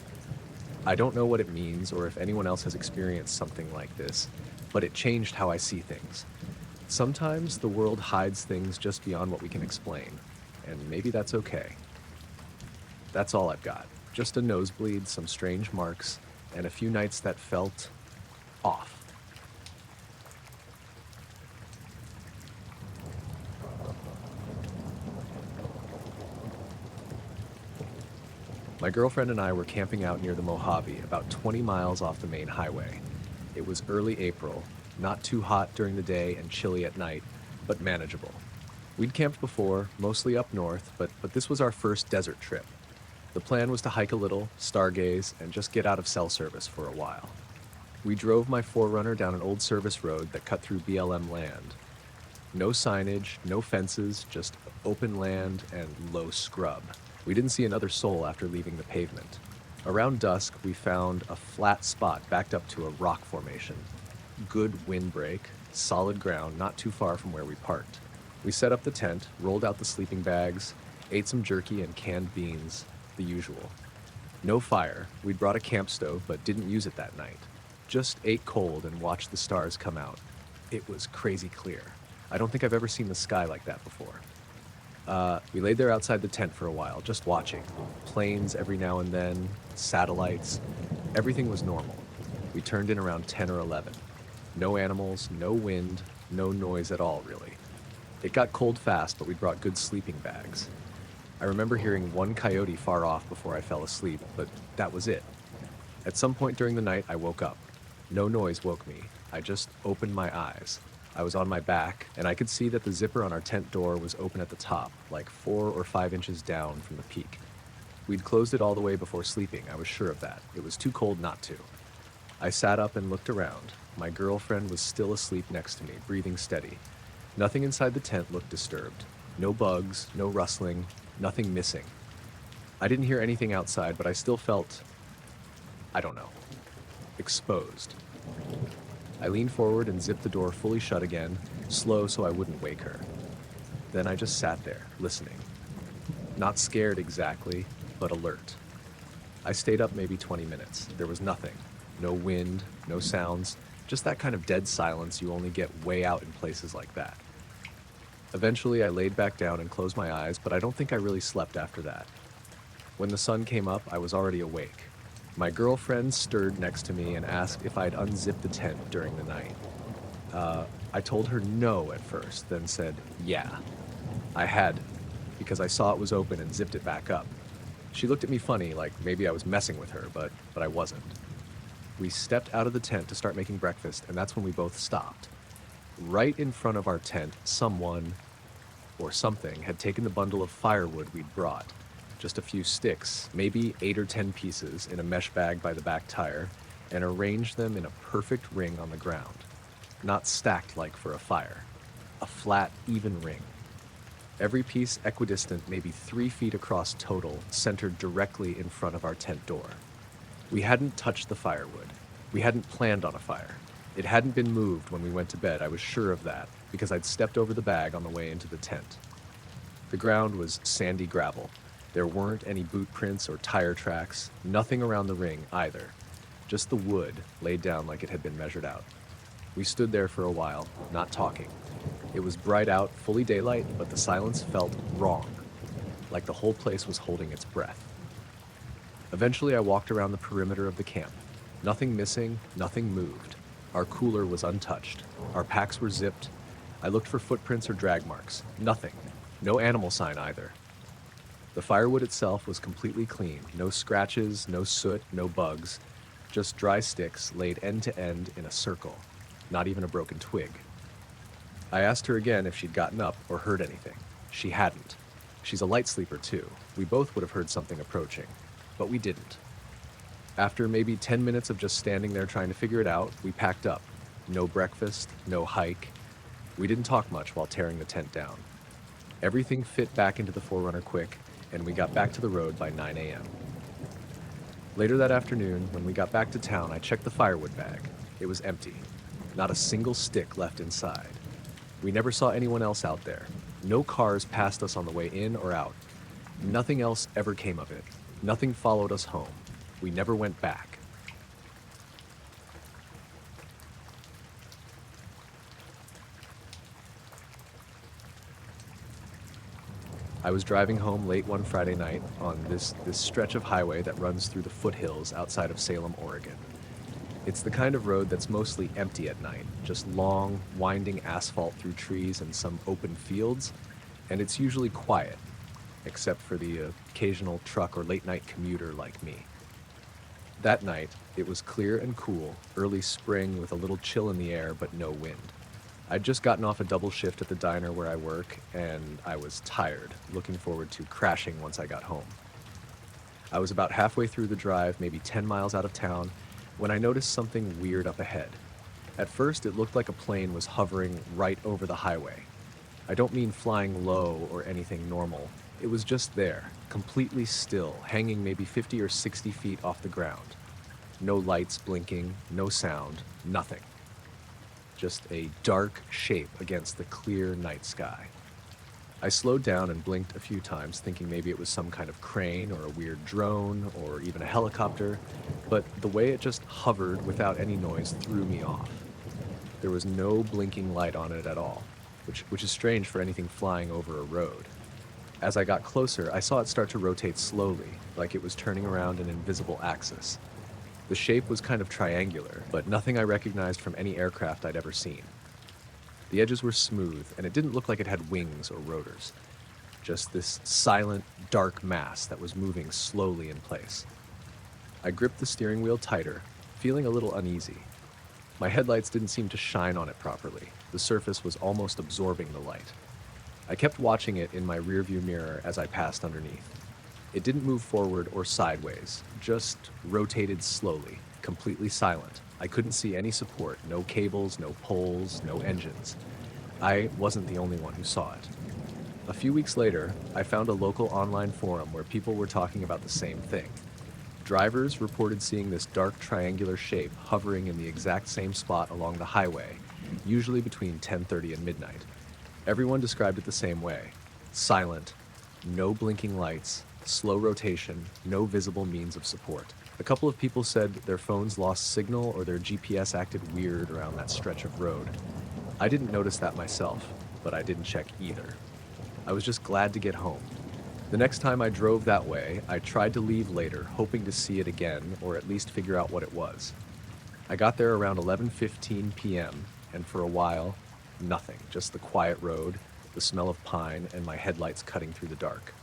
I don't know what it means or if anyone else has experienced something like this, but it changed how I see things. Sometimes the world hides things just beyond what we can explain, and maybe that's okay. That's all I've got. Just a nosebleed, some strange marks, and a few nights that felt off. My girlfriend and I were camping out near the Mojave, about 20 miles off the main highway. It was early April, not too hot during the day and chilly at night, but manageable. We'd camped before, mostly up north, but this was our first desert trip. The plan was to hike a little, stargaze, and just get out of cell service for a while. We drove my 4Runner down an old service road that cut through BLM land. No signage, no fences, just open land and low scrub. We didn't see another soul after leaving the pavement. Around dusk, we found a flat spot backed up to a rock formation. Good windbreak, solid ground not too far from where we parked. We set up the tent, rolled out the sleeping bags, ate some jerky and canned beans, the usual. No fire. We'd brought a camp stove but didn't use it that night. Just ate cold and watched the stars come out. It was crazy clear. I don't think I've ever seen the sky like that before. We laid there outside the tent for a while, just watching. Planes every now and then, satellites. Everything was normal. We turned in around 10 or 11. No animals, no wind, no noise at all, really. It got cold fast, but we brought good sleeping bags. I remember hearing one coyote far off before I fell asleep, but that was it. At some point during the night, I woke up. No noise woke me. I just opened my eyes. I was on my back, and I could see that the zipper on our tent door was open at the top, like 4 or 5 inches down from the peak. We'd closed it all the way before sleeping, I was sure of that. It was too cold not to. I sat up and looked around. My girlfriend was still asleep next to me, breathing steady. Nothing inside the tent looked disturbed. No bugs, no rustling, nothing missing. I didn't hear anything outside, but I still felt, I don't know, exposed. I leaned forward and zipped the door fully shut again, slow so I wouldn't wake her. Then I just sat there, listening. Not scared exactly, but alert. I stayed up maybe 20 minutes. There was nothing. No wind, no sounds, just that kind of dead silence you only get way out in places like that. Eventually, I laid back down and closed my eyes, but I don't think I really slept after that. When the sun came up, I was already awake. My girlfriend stirred next to me and asked if I'd unzipped the tent during the night. I told her no at first, then said, yeah. I had, because I saw it was open and zipped it back up. She looked at me funny, like maybe I was messing with her, but I wasn't. We stepped out of the tent to start making breakfast, and that's when we both stopped. Right in front of our tent, someone, or something, had taken the bundle of firewood we'd brought. Just a few sticks, maybe 8 or 10 pieces, in a mesh bag by the back tire, and arranged them in a perfect ring on the ground. Not stacked like for a fire. A flat, even ring. Every piece equidistant, maybe 3 feet across total, centered directly in front of our tent door. We hadn't touched the firewood. We hadn't planned on a fire. It hadn't been moved when we went to bed, I was sure of that, because I'd stepped over the bag on the way into the tent. The ground was sandy gravel. There weren't any boot prints or tire tracks, nothing around the ring either. Just the wood laid down like it had been measured out. We stood there for a while, not talking. It was bright out, fully daylight, but the silence felt wrong, like the whole place was holding its breath. Eventually, I walked around the perimeter of the camp. Nothing missing, nothing moved. Our cooler was untouched. Our packs were zipped. I looked for footprints or drag marks. Nothing. No animal sign either. The firewood itself was completely clean. No scratches, no soot, no bugs. Just dry sticks laid end to end in a circle. Not even a broken twig. I asked her again if she'd gotten up or heard anything. She hadn't. She's a light sleeper too. We both would have heard something approaching, but we didn't. After maybe 10 minutes of just standing there trying to figure it out, we packed up. No breakfast, no hike. We didn't talk much while tearing the tent down. Everything fit back into the 4Runner quick, and we got back to the road by 9 a.m. Later that afternoon, when we got back to town, I checked the firewood bag. It was empty. Not a single stick left inside. We never saw anyone else out there. No cars passed us on the way in or out. Nothing else ever came of it. Nothing followed us home. We never went back. I was driving home late one Friday night on this stretch of highway that runs through the foothills outside of Salem, Oregon. It's the kind of road that's mostly empty at night, just long, winding asphalt through trees and some open fields, and it's usually quiet, except for the occasional truck or late-night commuter like me. That night, it was clear and cool, early spring with a little chill in the air but no wind. I'd just gotten off a double shift at the diner where I work, and I was tired, looking forward to crashing once I got home. I was about halfway through the drive, maybe 10 miles out of town, when I noticed something weird up ahead. At first, it looked like a plane was hovering right over the highway. I don't mean flying low or anything normal. It was just there, completely still, hanging maybe 50 or 60 feet off the ground. No lights blinking, no sound, nothing. Just a dark shape against the clear night sky. I slowed down and blinked a few times, thinking maybe it was some kind of crane or a weird drone or even a helicopter, but the way it just hovered without any noise threw me off. There was no blinking light on it at all, which is strange for anything flying over a road. As I got closer, I saw it start to rotate slowly, like it was turning around an invisible axis. The shape was kind of triangular, but nothing I recognized from any aircraft I'd ever seen. The edges were smooth, and it didn't look like it had wings or rotors. Just this silent, dark mass that was moving slowly in place. I gripped the steering wheel tighter, feeling a little uneasy. My headlights didn't seem to shine on it properly. The surface was almost absorbing the light. I kept watching it in my rearview mirror as I passed underneath. It didn't move forward or sideways, just rotated slowly, completely silent. I couldn't see any support, no cables, no poles, no engines. I wasn't the only one who saw it. A few weeks later, I found a local online forum where people were talking about the same thing. Drivers reported seeing this dark triangular shape hovering in the exact same spot along the highway, usually between 10:30 and midnight. Everyone described it the same way. Silent, no blinking lights, slow rotation, no visible means of support. A couple of people said their phones lost signal or their GPS acted weird around that stretch of road. I didn't notice that myself, but I didn't check either. I was just glad to get home. The next time I drove that way, I tried to leave later, hoping to see it again or at least figure out what it was. I got there around 11:15 p.m., and for a while, nothing, just the quiet road, the smell of pine, and my headlights cutting through the dark.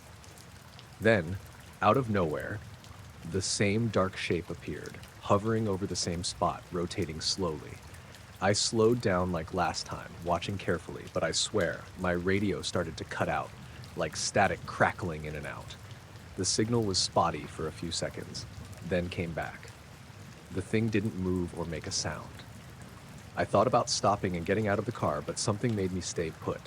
Then, out of nowhere, the same dark shape appeared, hovering over the same spot, rotating slowly. I slowed down like last time, watching carefully, but I swear, my radio started to cut out, like static crackling in and out. The signal was spotty for a few seconds, then came back. The thing didn't move or make a sound. I thought about stopping and getting out of the car, but something made me stay put.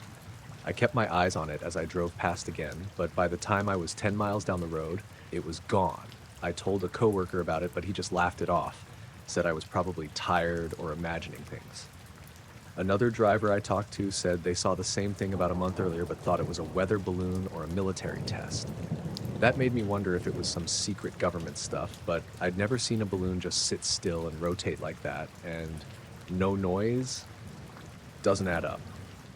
I kept my eyes on it as I drove past again, but by the time I was 10 miles down the road, it was gone. I told a coworker about it, but he just laughed it off, said I was probably tired or imagining things. Another driver I talked to said they saw the same thing about a month earlier, but thought it was a weather balloon or a military test. That made me wonder if it was some secret government stuff, but I'd never seen a balloon just sit still and rotate like that, and no noise doesn't add up.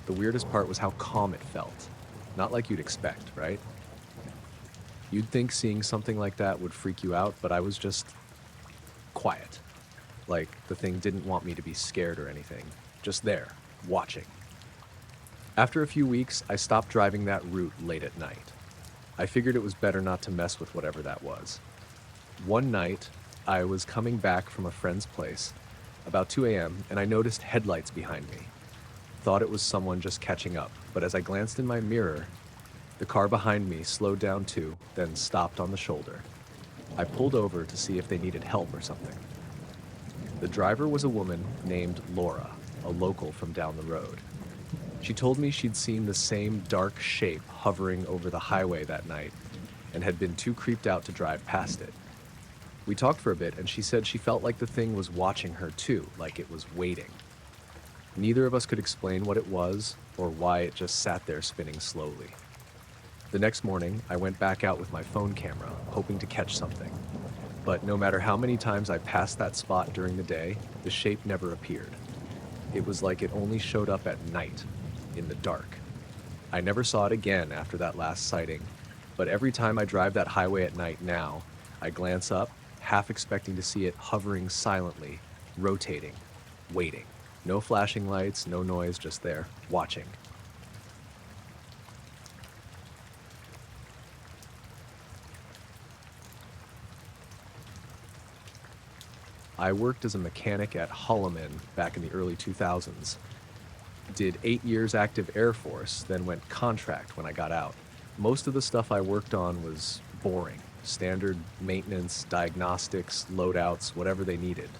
The weirdest part was how calm it felt. Not like you'd expect, right? You'd think seeing something like that would freak you out, but I was just quiet. Like the thing didn't want me to be scared or anything. Just there, watching. After a few weeks, I stopped driving that route late at night. I figured it was better not to mess with whatever that was. One night, I was coming back from a friend's place, about 2 a.m., and I noticed headlights behind me. Thought it was someone just catching up, but as I glanced in my mirror, the car behind me slowed down too, then stopped on the shoulder. I pulled over to see if they needed help or something. The driver was a woman named Laura, a local from down the road. She told me she'd seen the same dark shape hovering over the highway that night and had been too creeped out to drive past it. We talked for a bit, and she said she felt like the thing was watching her too, like it was waiting. Neither of us could explain what it was or why it just sat there spinning slowly. The next morning, I went back out with my phone camera, hoping to catch something. But no matter how many times I passed that spot during the day, the shape never appeared. It was like it only showed up at night, in the dark. I never saw it again after that last sighting, but every time I drive that highway at night now, I glance up, half expecting to see it hovering silently, rotating, waiting. No flashing lights, no noise, just there, watching. I worked as a mechanic at Holloman back in the early 2000s. Did 8 years active Air Force, then went contract when I got out. Most of the stuff I worked on was boring. Standard maintenance, diagnostics, loadouts, whatever they needed.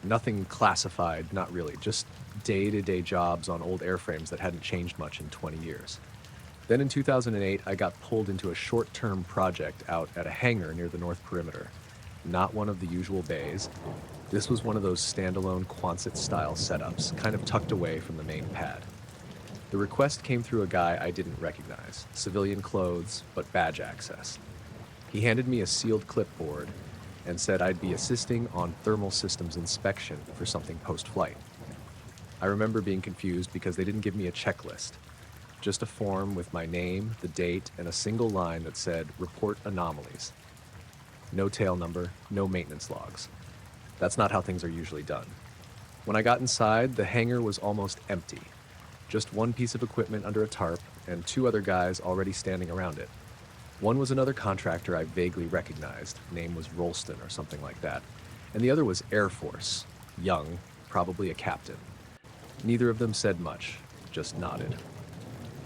Nothing classified, not really, just day-to-day jobs on old airframes that hadn't changed much in 20 years. Then in 2008, I got pulled into a short-term project out at a hangar near the North Perimeter. Not one of the usual bays. This was one of those standalone Quonset-style setups, kind of tucked away from the main pad. The request came through a guy I didn't recognize, civilian clothes, but badge access. He handed me a sealed clipboard and said I'd be assisting on thermal systems inspection for something post-flight. I remember being confused because they didn't give me a checklist, just a form with my name, the date, and a single line that said, "Report anomalies." No tail number, no maintenance logs. That's not how things are usually done. When I got inside, the hangar was almost empty. Just one piece of equipment under a tarp and 2 other guys already standing around it. One was another contractor I vaguely recognized, name was Rolston or something like that, and the other was Air Force, young, probably a captain. Neither of them said much, just nodded.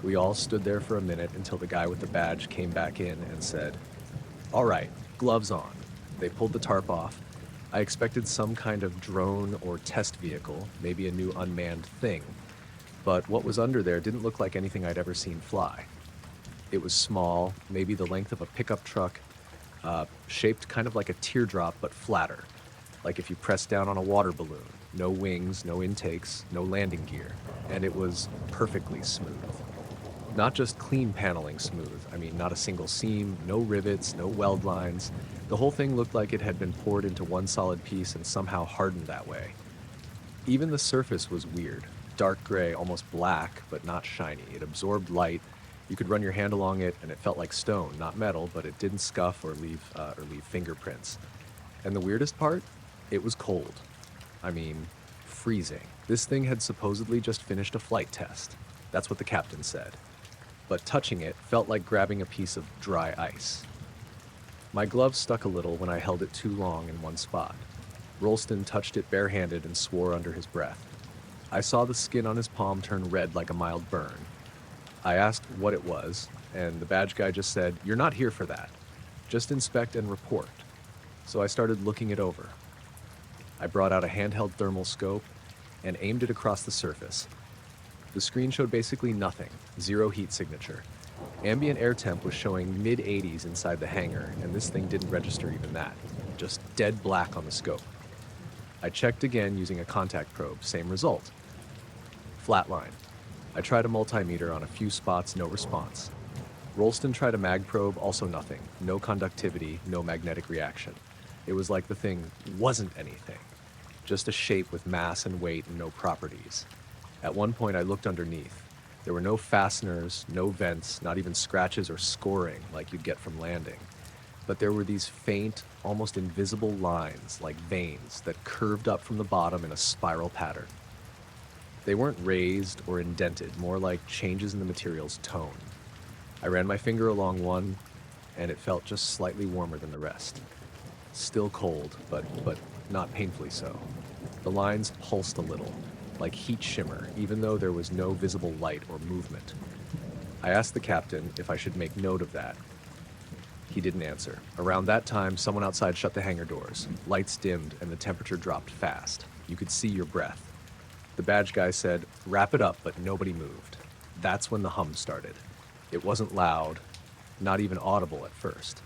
We all stood there for a minute until the guy with the badge came back in and said, "All right, gloves on." They pulled the tarp off. I expected some kind of drone or test vehicle, maybe a new unmanned thing, but what was under there didn't look like anything I'd ever seen fly. It was small, maybe the length of a pickup truck, shaped kind of like a teardrop but flatter, like if you pressed down on a water balloon. No wings, no intakes, no landing gear, and it was perfectly smooth. Not just clean paneling smooth, I mean not a single seam, no rivets, no weld lines. The whole thing looked like it had been poured into one solid piece and somehow hardened that way. Even the surface was weird, dark gray, almost black, but not shiny. It absorbed light. You could run your hand along it and it felt like stone, not metal, but it didn't scuff or leave fingerprints. And the weirdest part? It was cold. I mean, freezing. This thing had supposedly just finished a flight test. That's what the captain said. But touching it felt like grabbing a piece of dry ice. My glove stuck a little when I held it too long in one spot. Rolston touched it barehanded and swore under his breath. I saw the skin on his palm turn red like a mild burn. I asked what it was, and the badge guy just said, "You're not here for that. Just inspect and report." So I started looking it over. I brought out a handheld thermal scope and aimed it across the surface. The screen showed basically nothing, zero heat signature. Ambient air temp was showing mid-80s inside the hangar, and this thing didn't register even that. Just dead black on the scope. I checked again using a contact probe, same result. Flatline. I tried a multimeter on a few spots, no response. Rolston tried a mag probe, also nothing. No conductivity, no magnetic reaction. It was like the thing wasn't anything. Just a shape with mass and weight and no properties. At one point I looked underneath. There were no fasteners, no vents, not even scratches or scoring like you'd get from landing. But there were these faint, almost invisible lines, like veins, that curved up from the bottom in a spiral pattern. They weren't raised or indented, more like changes in the material's tone. I ran my finger along one, and it felt just slightly warmer than the rest. Still cold, but not painfully so. The lines pulsed a little, like heat shimmer, even though there was no visible light or movement. I asked the captain if I should make note of that. He didn't answer. Around that time, someone outside shut the hangar doors. Lights dimmed and the temperature dropped fast. You could see your breath. The badge guy said, "Wrap it up," but nobody moved. That's when the hum started. It wasn't loud, not even audible at first.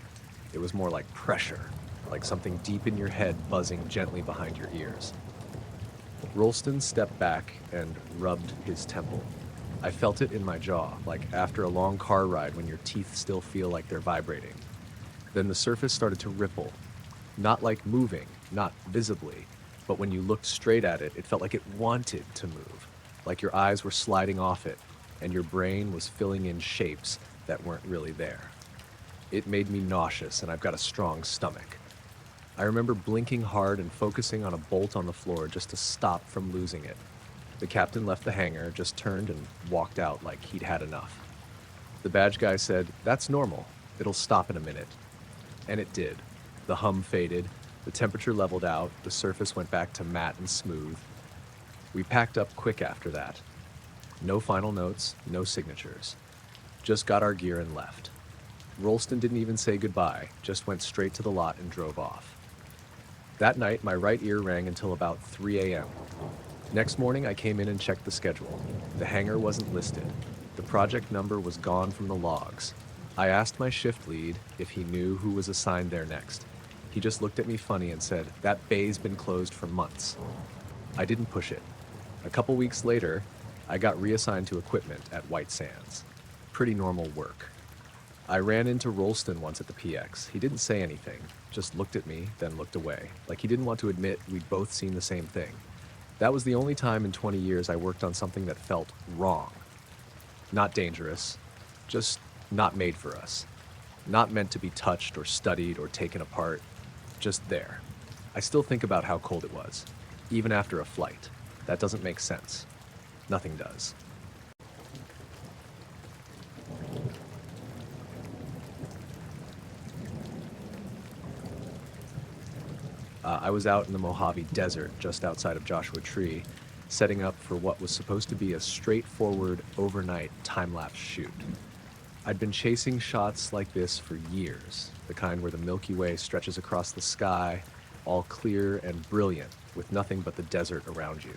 It was more like pressure, like something deep in your head buzzing gently behind your ears. Rolston stepped back and rubbed his temple. I felt it in my jaw, like after a long car ride when your teeth still feel like they're vibrating. Then the surface started to ripple, not like moving, not visibly, but when you looked straight at it, it felt like it wanted to move, like your eyes were sliding off it, and your brain was filling in shapes that weren't really there. It made me nauseous, and I've got a strong stomach. I remember blinking hard and focusing on a bolt on the floor just to stop from losing it. The captain left the hangar, just turned and walked out like he'd had enough. The badge guy said, "That's normal. It'll stop in a minute." And it did. The hum faded, the temperature leveled out, the surface went back to matte and smooth. We packed up quick after that. No final notes, no signatures. Just got our gear and left. Rolston didn't even say goodbye, just went straight to the lot and drove off. That night, my right ear rang until about 3 a.m. Next morning, I came in and checked the schedule. The hangar wasn't listed. The project number was gone from the logs. I asked my shift lead if he knew who was assigned there next. He just looked at me funny and said, "That bay's been closed for months." I didn't push it. A couple weeks later, I got reassigned to equipment at White Sands. Pretty normal work. I ran into Rolston once at the PX. He didn't say anything, just looked at me, then looked away, like he didn't want to admit we'd both seen the same thing. That was the only time in 20 years I worked on something that felt wrong. Not dangerous, just not made for us. Not meant to be touched or studied or taken apart, just there. I still think about how cold it was, even after a flight. That doesn't make sense. Nothing does. I was out in the Mojave Desert just outside of Joshua Tree, setting up for what was supposed to be a straightforward overnight time-lapse shoot. I'd been chasing shots like this for years, the kind where the Milky Way stretches across the sky, all clear and brilliant, with nothing but the desert around you.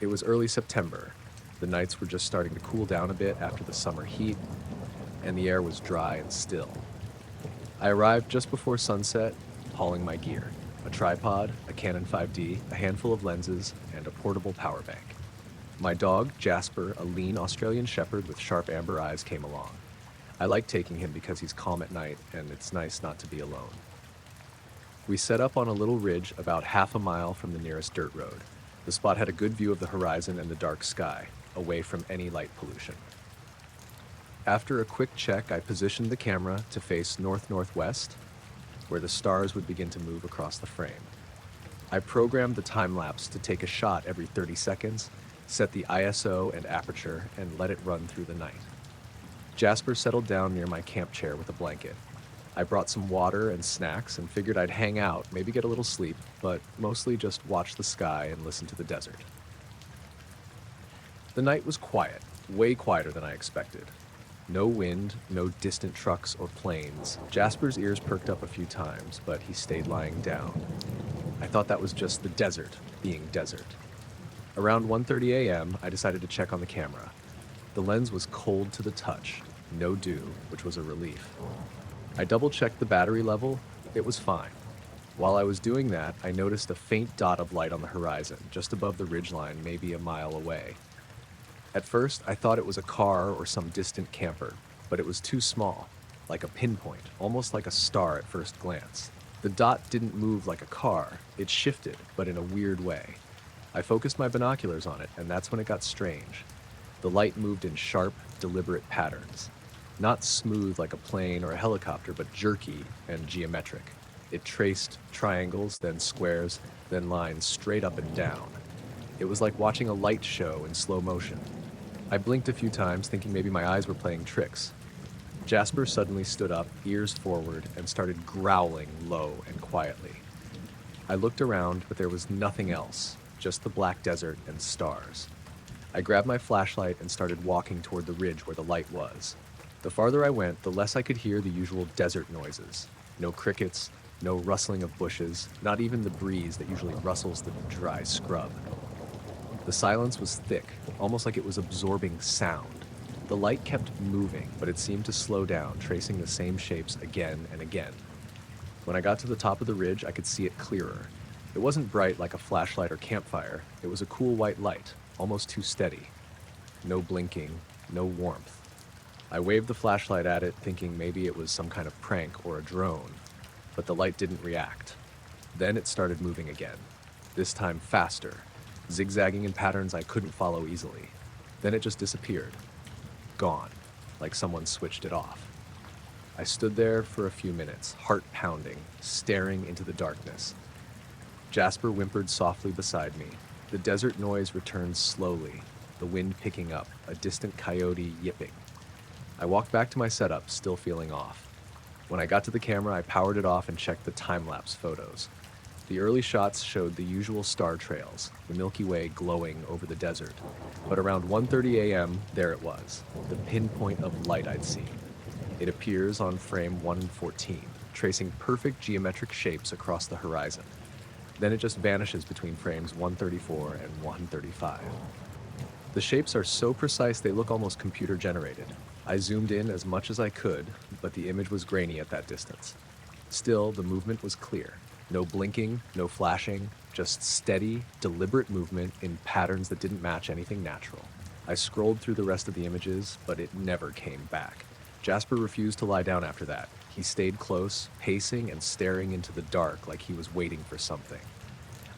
It was early September. The nights were just starting to cool down a bit after the summer heat, and the air was dry and still. I arrived just before sunset, hauling my gear. A tripod, a Canon 5D, a handful of lenses, and a portable power bank. My dog, Jasper, a lean Australian shepherd with sharp amber eyes, came along. I like taking him because he's calm at night, and it's nice not to be alone. We set up on a little ridge about half a mile from the nearest dirt road. The spot had a good view of the horizon and the dark sky, away from any light pollution. After a quick check, I positioned the camera to face north-northwest, where the stars would begin to move across the frame. I programmed the time-lapse to take a shot every 30 seconds, set the ISO and aperture, and let it run through the night. Jasper settled down near my camp chair with a blanket. I brought some water and snacks and figured I'd hang out, maybe get a little sleep, but mostly just watch the sky and listen to the desert. The night was quiet, way quieter than I expected. No wind, no distant trucks or planes. Jasper's ears perked up a few times, but he stayed lying down. I thought that was just the desert being desert. Around 1:30 a.m., I decided to check on the camera. The lens was cold to the touch, no dew, which was a relief. I double-checked the battery level. It was fine. While I was doing that, I noticed a faint dot of light on the horizon, just above the ridgeline, maybe a mile away. At first, I thought it was a car or some distant camper, but it was too small, like a pinpoint, almost like a star at first glance. The dot didn't move like a car, it shifted, but in a weird way. I focused my binoculars on it, and that's when it got strange. The light moved in sharp, deliberate patterns. Not smooth like a plane or a helicopter, but jerky and geometric. It traced triangles, then squares, then lines straight up and down. It was like watching a light show in slow motion. I blinked a few times, thinking maybe my eyes were playing tricks. Jasper suddenly stood up, ears forward, and started growling low and quietly. I looked around, but there was nothing else, just the black desert and stars. I grabbed my flashlight and started walking toward the ridge where the light was. The farther I went, the less I could hear the usual desert noises. No crickets, no rustling of bushes, not even the breeze that usually rustles the dry scrub. The silence was thick, almost like it was absorbing sound. The light kept moving, but it seemed to slow down, tracing the same shapes again and again. When I got to the top of the ridge, I could see it clearer. It wasn't bright like a flashlight or campfire. It was a cool white light, almost too steady. No blinking, no warmth. I waved the flashlight at it, thinking maybe it was some kind of prank or a drone, but the light didn't react. Then it started moving again, this time faster, zigzagging in patterns I couldn't follow easily. Then it just disappeared. gone, like someone switched it off. I stood there for a few minutes, heart pounding, staring into the darkness. Jasper whimpered softly beside me. The desert noise returned slowly, the wind picking up, a distant coyote yipping. I walked back to my setup, still feeling off. When I got to the camera, I powered it off and checked the time-lapse photos. The early shots showed the usual star trails, the Milky Way glowing over the desert. But around 1:30 a.m., there it was, the pinpoint of light I'd seen. It appears on frame 114, tracing perfect geometric shapes across the horizon. Then it just vanishes between frames 134 and 135. The shapes are so precise they look almost computer-generated. I zoomed in as much as I could, but the image was grainy at that distance. Still, the movement was clear. No blinking, no flashing, just steady, deliberate movement in patterns that didn't match anything natural. I scrolled through the rest of the images, but it never came back. Jasper refused to lie down after that. He stayed close, pacing and staring into the dark like he was waiting for something.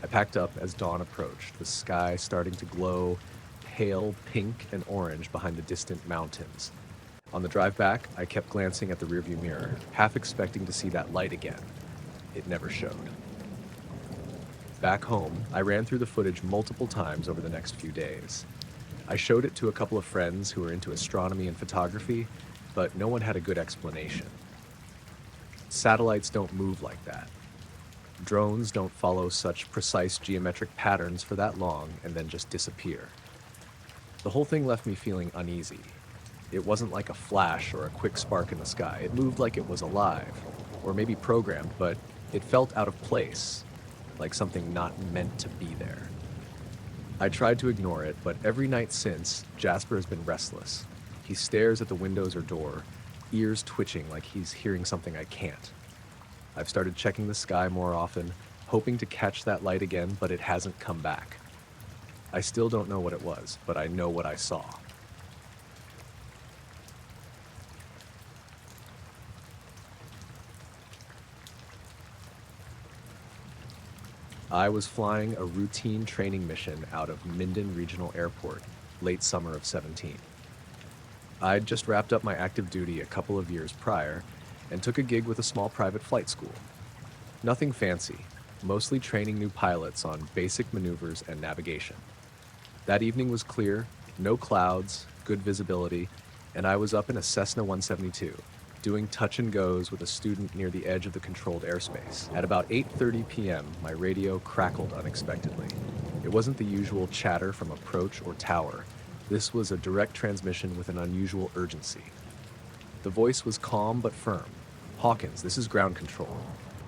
I packed up as dawn approached, the sky starting to glow pale pink and orange behind the distant mountains. On the drive back, I kept glancing at the rearview mirror, half expecting to see that light again. It never showed. Back home, I ran through the footage multiple times over the next few days. I showed it to a couple of friends who were into astronomy and photography, but no one had a good explanation. Satellites don't move like that. Drones don't follow such precise geometric patterns for that long and then just disappear. The whole thing left me feeling uneasy. It wasn't like a flash or a quick spark in the sky. It moved like it was alive, or maybe programmed, but it felt out of place, like something not meant to be there. I tried to ignore it, but every night since, Jasper has been restless. He stares at the windows or door, ears twitching like he's hearing something I can't. I've started checking the sky more often, hoping to catch that light again, but it hasn't come back. I still don't know what it was, but I know what I saw. I was flying a routine training mission out of Minden Regional Airport, late summer of 17. I'd just wrapped up my active duty a couple of years prior and took a gig with a small private flight school. Nothing fancy, mostly training new pilots on basic maneuvers and navigation. That evening was clear, no clouds, good visibility, and I was up in a Cessna 172, doing touch and goes with a student near the edge of the controlled airspace. At about 8:30 p.m., my radio crackled unexpectedly. It wasn't the usual chatter from approach or tower. This was a direct transmission with an unusual urgency. The voice was calm but firm. "Hawkins, this is ground control.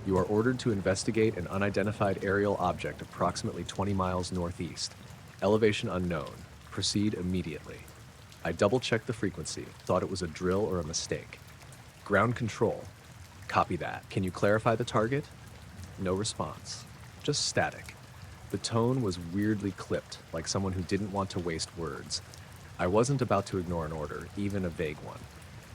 You are ordered to investigate an unidentified aerial object approximately 20 miles northeast. Elevation unknown. Proceed immediately." I double-checked the frequency, thought it was a drill or a mistake. "Ground control. Copy that. Can you clarify the target?" No response. Just static. The tone was weirdly clipped, like someone who didn't want to waste words. I wasn't about to ignore an order, even a vague one.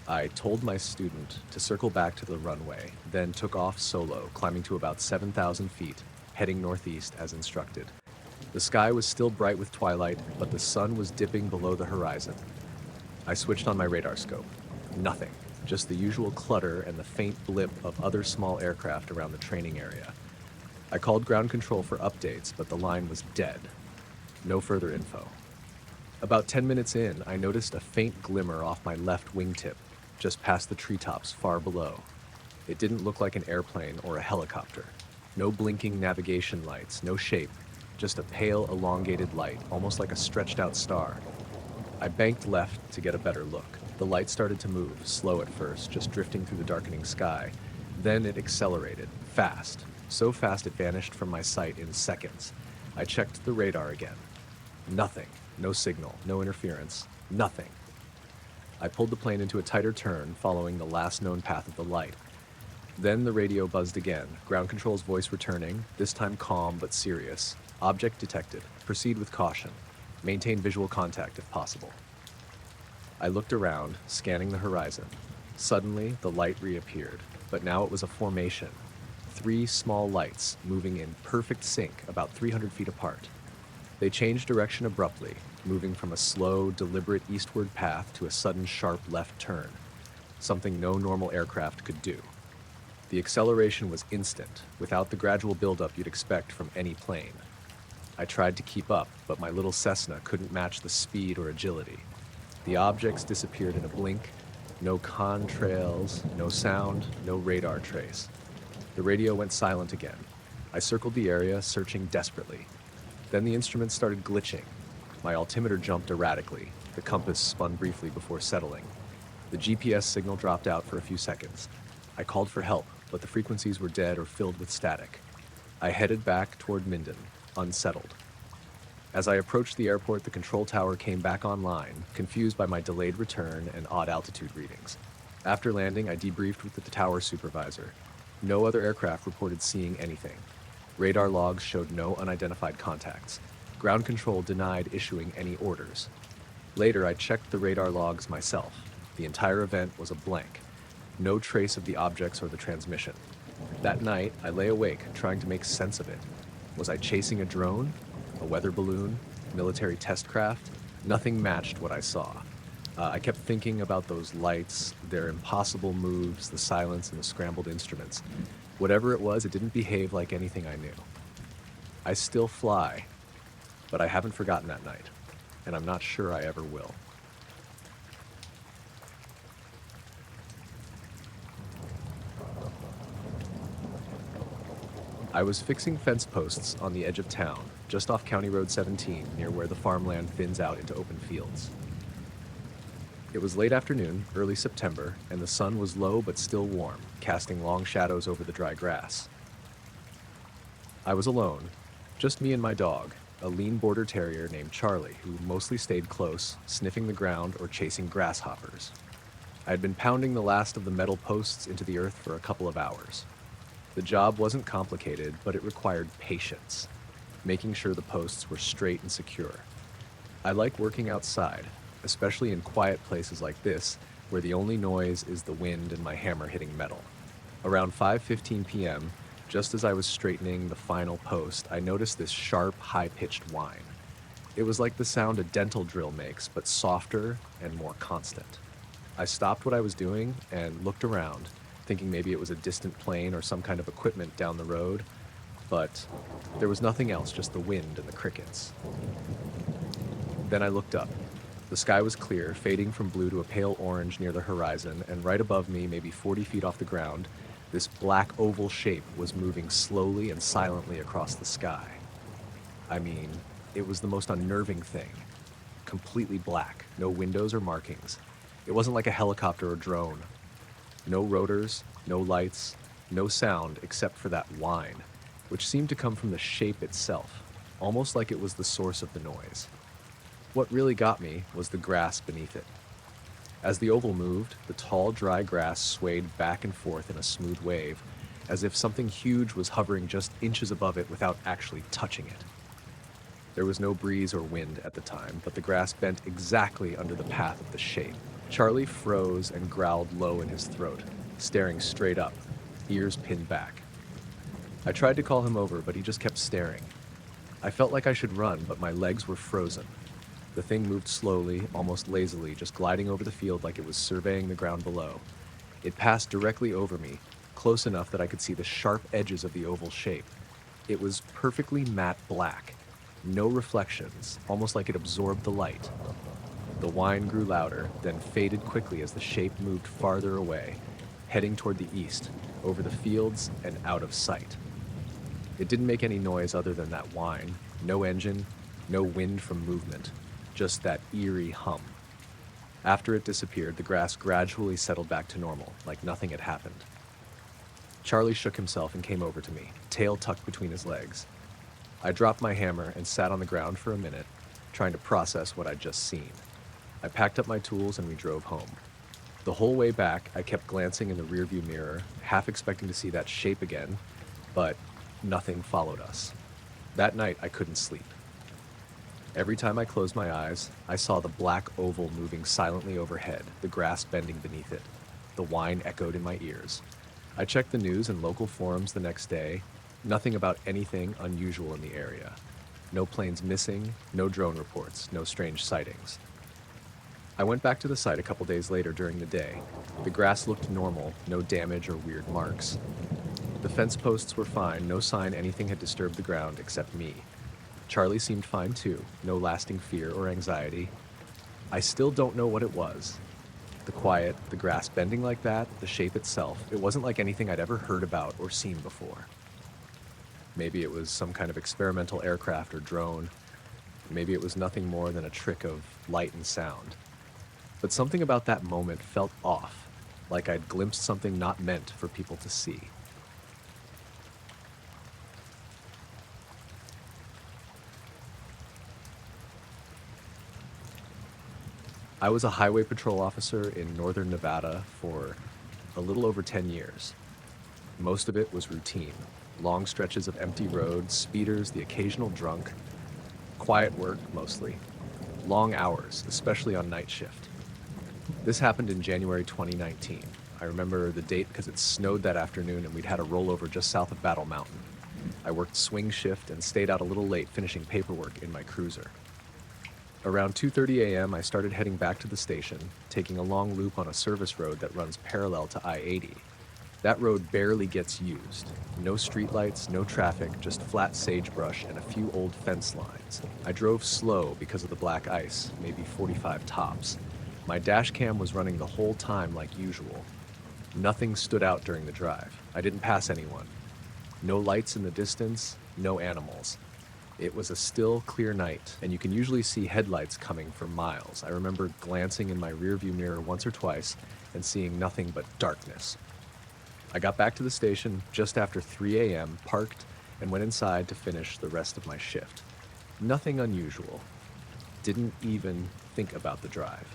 I told my student to circle back to the runway, then took off solo, climbing to about 7,000 feet, heading northeast as instructed. The sky was still bright with twilight, but the sun was dipping below the horizon. I switched on my radar scope. Nothing. Just the usual clutter and the faint blip of other small aircraft around the training area. I called ground control for updates, but the line was dead. No further info. About 10 minutes in, I noticed a faint glimmer off my left wingtip, just past the treetops far below. It didn't look like an airplane or a helicopter. No blinking navigation lights, no shape, just a pale, elongated light, almost like a stretched-out star. I banked left to get a better look. The light started to move, slow at first, just drifting through the darkening sky. Then it accelerated, fast. So fast it vanished from my sight in seconds. I checked the radar again. Nothing. No signal, no interference, nothing. I pulled the plane into a tighter turn, following the last known path of the light. Then the radio buzzed again, ground control's voice returning, this time calm but serious. "Object detected. Proceed with caution. Maintain visual contact if possible." I looked around, scanning the horizon. Suddenly, the light reappeared, but now it was a formation. 3 small lights moving in perfect sync about 300 feet apart. They changed direction abruptly, moving from a slow, deliberate eastward path to a sudden sharp left turn, something no normal aircraft could do. The acceleration was instant, without the gradual buildup you'd expect from any plane. I tried to keep up, but my little Cessna couldn't match the speed or agility. The objects disappeared in a blink, no contrails, no sound, no radar trace. The radio went silent again. I circled the area, searching desperately. Then the instruments started glitching. My altimeter jumped erratically. The compass spun briefly before settling. The GPS signal dropped out for a few seconds. I called for help, but the frequencies were dead or filled with static. I headed back toward Minden, unsettled. As I approached the airport, the control tower came back online, confused by my delayed return and odd altitude readings. After landing, I debriefed with the tower supervisor. No other aircraft reported seeing anything. Radar logs showed no unidentified contacts. Ground control denied issuing any orders. Later, I checked the radar logs myself. The entire event was a blank. No trace of the objects or the transmission. That night, I lay awake, trying to make sense of it. Was I chasing a drone? A weather balloon? Military test craft? Nothing matched what I saw. I kept thinking about those lights, their impossible moves, the silence, and the scrambled instruments. Whatever it was, it didn't behave like anything I knew. I still fly, but I haven't forgotten that night, and I'm not sure I ever will. I was fixing fence posts on the edge of town, just off County Road 17, near where the farmland thins out into open fields. It was late afternoon, early September, and the sun was low but still warm, casting long shadows over the dry grass. I was alone, just me and my dog, a lean border terrier named Charlie, who mostly stayed close, sniffing the ground or chasing grasshoppers. I had been pounding the last of the metal posts into the earth for a couple of hours. The job wasn't complicated, but it required patience, making sure the posts were straight and secure. I like working outside, especially in quiet places like this, where the only noise is the wind and my hammer hitting metal. Around 5:15 p.m., just as I was straightening the final post, I noticed this sharp, high-pitched whine. It was like the sound a dental drill makes, but softer and more constant. I stopped what I was doing and looked around, thinking maybe it was a distant plane or some kind of equipment down the road, but there was nothing else, just the wind and the crickets. Then I looked up. The sky was clear, fading from blue to a pale orange near the horizon, and right above me, maybe 40 feet off the ground, this black oval shape was moving slowly and silently across the sky. I mean, it was the most unnerving thing. Completely black, no windows or markings. It wasn't like a helicopter or drone. No rotors, no lights, no sound except for that whine, which seemed to come from the shape itself, almost like it was the source of the noise. What really got me was the grass beneath it. As the oval moved, the tall, dry grass swayed back and forth in a smooth wave, as if something huge was hovering just inches above it without actually touching it. There was no breeze or wind at the time, but the grass bent exactly under the path of the shape. Charlie froze and growled low in his throat, staring straight up, ears pinned back. I tried to call him over, but he just kept staring. I felt like I should run, but my legs were frozen. The thing moved slowly, almost lazily, just gliding over the field like it was surveying the ground below. It passed directly over me, close enough that I could see the sharp edges of the oval shape. It was perfectly matte black, no reflections, almost like it absorbed the light. The whine grew louder, then faded quickly as the shape moved farther away, heading toward the east, over the fields and out of sight. It didn't make any noise other than that whine, no engine, no wind from movement, just that eerie hum. After it disappeared, the grass gradually settled back to normal, like nothing had happened. Charlie shook himself and came over to me, tail tucked between his legs. I dropped my hammer and sat on the ground for a minute, trying to process what I'd just seen. I packed up my tools and we drove home. The whole way back, I kept glancing in the rearview mirror, half expecting to see that shape again, but nothing followed us. That night, I couldn't sleep. Every time I closed my eyes, I saw the black oval moving silently overhead, the grass bending beneath it. The whine echoed in my ears. I checked the news and local forums the next day. Nothing about anything unusual in the area. No planes missing, no drone reports, no strange sightings. I went back to the site a couple days later during the day. The grass looked normal, no damage or weird marks. The fence posts were fine, no sign anything had disturbed the ground except me. Charlie seemed fine too, no lasting fear or anxiety. I still don't know what it was. The quiet, the grass bending like that, the shape itself, it wasn't like anything I'd ever heard about or seen before. Maybe it was some kind of experimental aircraft or drone. Maybe it was nothing more than a trick of light and sound. But something about that moment felt off, like I'd glimpsed something not meant for people to see. I was a highway patrol officer in northern Nevada for a little over 10 years. Most of it was routine. Long stretches of empty roads, speeders, the occasional drunk. Quiet work, mostly. Long hours, especially on night shift. This happened in January 2019. I remember the date because it snowed that afternoon and we'd had a rollover just south of Battle Mountain. I worked swing shift and stayed out a little late finishing paperwork in my cruiser. Around 2:30 a.m., I started heading back to the station, taking a long loop on a service road that runs parallel to I-80. That road barely gets used. No streetlights, no traffic, just flat sagebrush and a few old fence lines. I drove slow because of the black ice, maybe 45 tops. My dash cam was running the whole time like usual. Nothing stood out during the drive. I didn't pass anyone. No lights in the distance, no animals. It was a still, clear night, and you can usually see headlights coming for miles. I remember glancing in my rearview mirror once or twice and seeing nothing but darkness. I got back to the station just after 3 a.m., parked, and went inside to finish the rest of my shift. Nothing unusual. Didn't even think about the drive.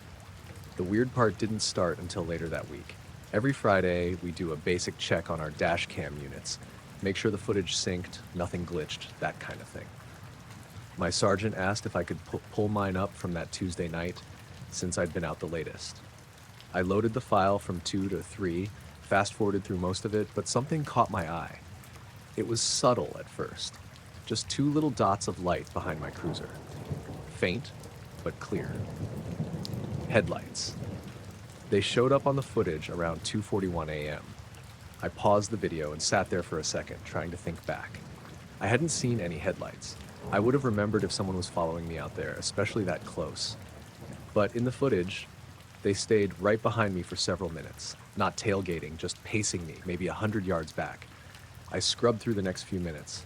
The weird part didn't start until later that week. Every Friday, we do a basic check on our dash cam units, make sure the footage synced, nothing glitched, that kind of thing. My sergeant asked if I could pull mine up from that Tuesday night, since I'd been out the latest. I loaded the file from 2 to 3, fast-forwarded through most of it, but something caught my eye. It was subtle at first, just 2 little dots of light behind my cruiser. Faint, but clear. Headlights. They showed up on the footage around 2:41 a.m. I paused the video and sat there for a second, trying to think back. I hadn't seen any headlights. I would have remembered if someone was following me out there, especially that close. But in the footage, they stayed right behind me for several minutes, not tailgating, just pacing me, maybe 100 yards back. I scrubbed through the next few minutes.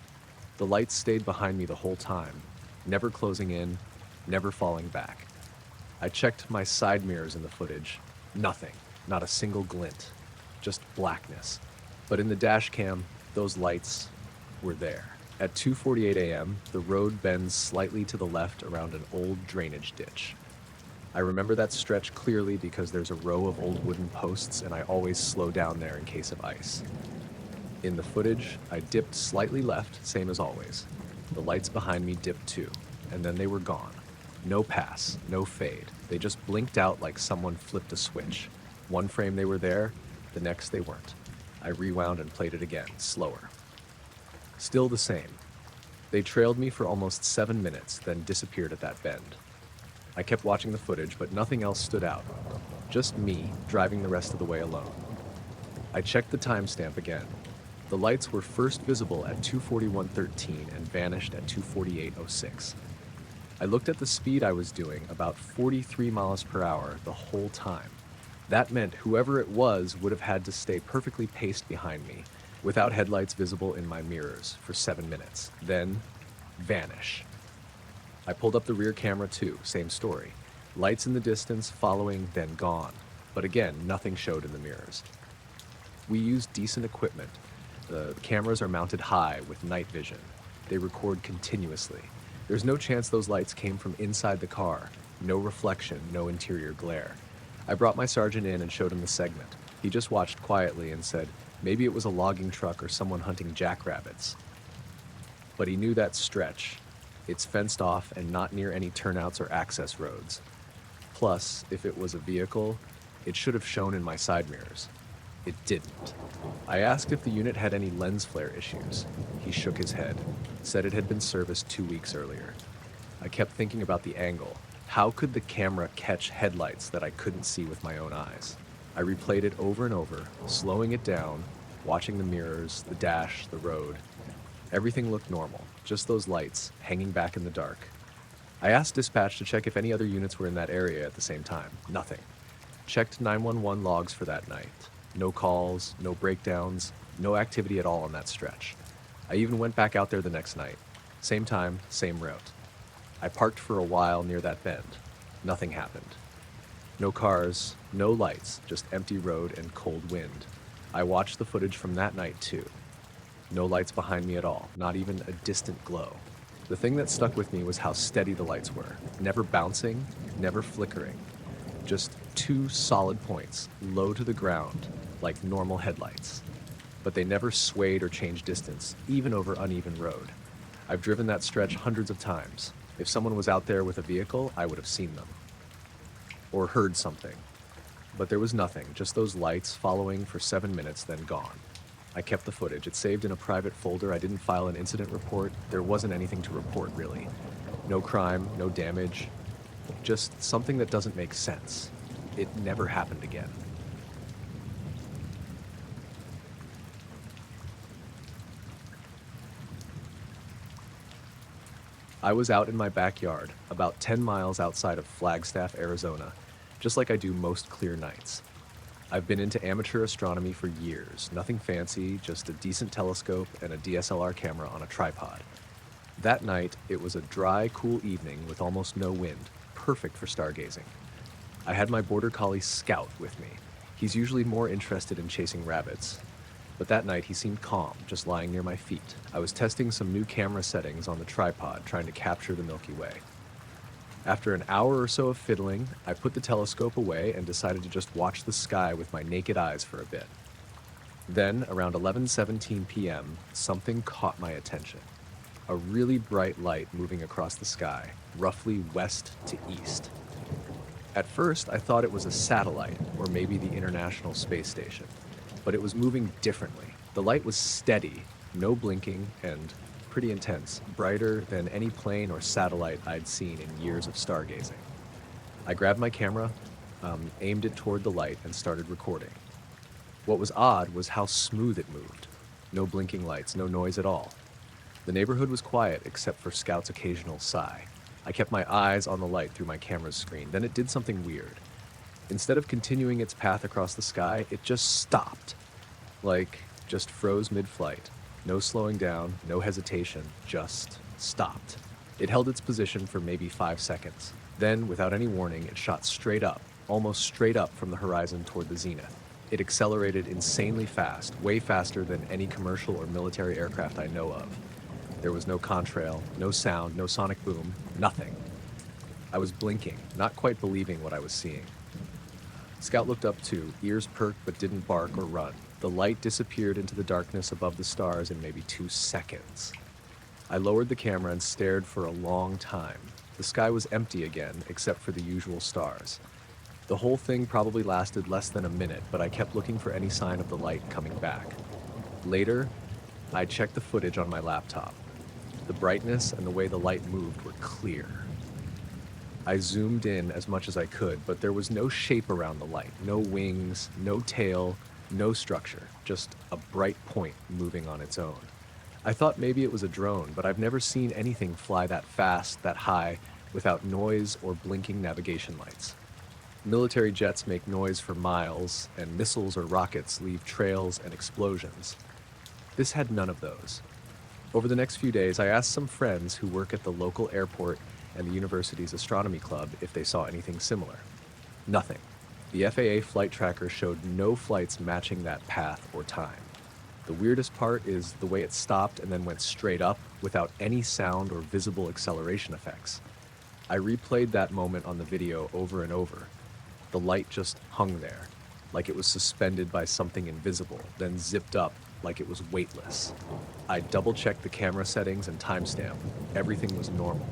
The lights stayed behind me the whole time, never closing in, never falling back. I checked my side mirrors in the footage. Nothing, not a single glint, just blackness. But in the dash cam, those lights were there. At 2:48 a.m., the road bends slightly to the left around an old drainage ditch. I remember that stretch clearly because there's a row of old wooden posts and I always slow down there in case of ice. In the footage, I dipped slightly left, same as always. The lights behind me dipped too, and then they were gone. No pass, no fade. They just blinked out like someone flipped a switch. One frame they were there, the next they weren't. I rewound and played it again, slower. Still the same. They trailed me for almost 7 minutes, then disappeared at that bend. I kept watching the footage, but nothing else stood out. Just me, driving the rest of the way alone. I checked the timestamp again. The lights were first visible at 2:41:13 and vanished at 2:48:06. I looked at the speed I was doing, about 43 miles per hour, the whole time. That meant whoever it was would have had to stay perfectly paced behind me, without headlights visible in my mirrors, for 7 minutes. Then, vanish. I pulled up the rear camera too, same story. Lights in the distance, following, then gone. But again, nothing showed in the mirrors. We use decent equipment. The cameras are mounted high with night vision. They record continuously. There's no chance those lights came from inside the car. No reflection, no interior glare. I brought my sergeant in and showed him the segment. He just watched quietly and said, maybe it was a logging truck or someone hunting jackrabbits. But he knew that stretch. It's fenced off and not near any turnouts or access roads. Plus, if it was a vehicle, it should have shown in my side mirrors. It didn't. I asked if the unit had any lens flare issues. He shook his head, said it had been serviced 2 weeks earlier. I kept thinking about the angle. How could the camera catch headlights that I couldn't see with my own eyes? I replayed it over and over, slowing it down, watching the mirrors, the dash, the road. Everything looked normal, just those lights hanging back in the dark. I asked dispatch to check if any other units were in that area at the same time. Nothing. Checked 911 logs for that night. No calls, no breakdowns, no activity at all on that stretch. I even went back out there the next night. Same time, same route. I parked for a while near that bend. Nothing happened. No cars, no lights, just empty road and cold wind. I watched the footage from that night too. No lights behind me at all, not even a distant glow. The thing that stuck with me was how steady the lights were. Never bouncing, never flickering. Just two solid points, low to the ground, like normal headlights. But they never swayed or changed distance, even over uneven road. I've driven that stretch hundreds of times. If someone was out there with a vehicle, I would have seen them. Or heard something. But there was nothing, just those lights following for 7 minutes, then gone. I kept the footage. It's saved in a private folder. I didn't file an incident report. There wasn't anything to report, really. No crime, no damage. Just something that doesn't make sense. It never happened again. I was out in my backyard, about 10 miles outside of Flagstaff, Arizona, just like I do most clear nights. I've been into amateur astronomy for years, nothing fancy, just a decent telescope and a DSLR camera on a tripod. That night, it was a dry, cool evening with almost no wind, perfect for stargazing. I had my border collie Scout with me. He's usually more interested in chasing rabbits, but that night he seemed calm, just lying near my feet. I was testing some new camera settings on the tripod, trying to capture the Milky Way. After an hour or so of fiddling, I put the telescope away and decided to just watch the sky with my naked eyes for a bit. Then, around 11:17 p.m., something caught my attention. A really bright light moving across the sky, roughly west to east. At first, I thought it was a satellite, or maybe the International Space Station, but it was moving differently. The light was steady, no blinking, and pretty intense, brighter than any plane or satellite I'd seen in years of stargazing. I grabbed my camera, aimed it toward the light, and started recording. What was odd was how smooth it moved. No blinking lights, no noise at all. The neighborhood was quiet except for Scout's occasional sigh. I kept my eyes on the light through my camera's screen. Then it did something weird. Instead of continuing its path across the sky, it just stopped. Just froze mid-flight. No slowing down, no hesitation, just stopped. It held its position for maybe 5 seconds. Then, without any warning, it shot straight up, almost straight up from the horizon toward the zenith. It accelerated insanely fast, way faster than any commercial or military aircraft I know of. There was no contrail, no sound, no sonic boom, nothing. I was blinking, not quite believing what I was seeing. Scout looked up too, ears perked but didn't bark or run. The light disappeared into the darkness above the stars in maybe 2 seconds. I lowered the camera and stared for a long time. The sky was empty again, except for the usual stars. The whole thing probably lasted less than a minute, but I kept looking for any sign of the light coming back. Later, I checked the footage on my laptop. The brightness and the way the light moved were clear. I zoomed in as much as I could, but there was no shape around the light, no wings, no tail, no structure, just a bright point moving on its own. I thought maybe it was a drone, but I've never seen anything fly that fast, that high, without noise or blinking navigation lights. Military jets make noise for miles, and missiles or rockets leave trails and explosions. This had none of those. Over the next few days, I asked some friends who work at the local airport and the university's astronomy club if they saw anything similar. Nothing. The FAA flight tracker showed no flights matching that path or time. The weirdest part is the way it stopped and then went straight up without any sound or visible acceleration effects. I replayed that moment on the video over and over. The light just hung there, like it was suspended by something invisible, then zipped up like it was weightless. I double-checked the camera settings and timestamp. Everything was normal.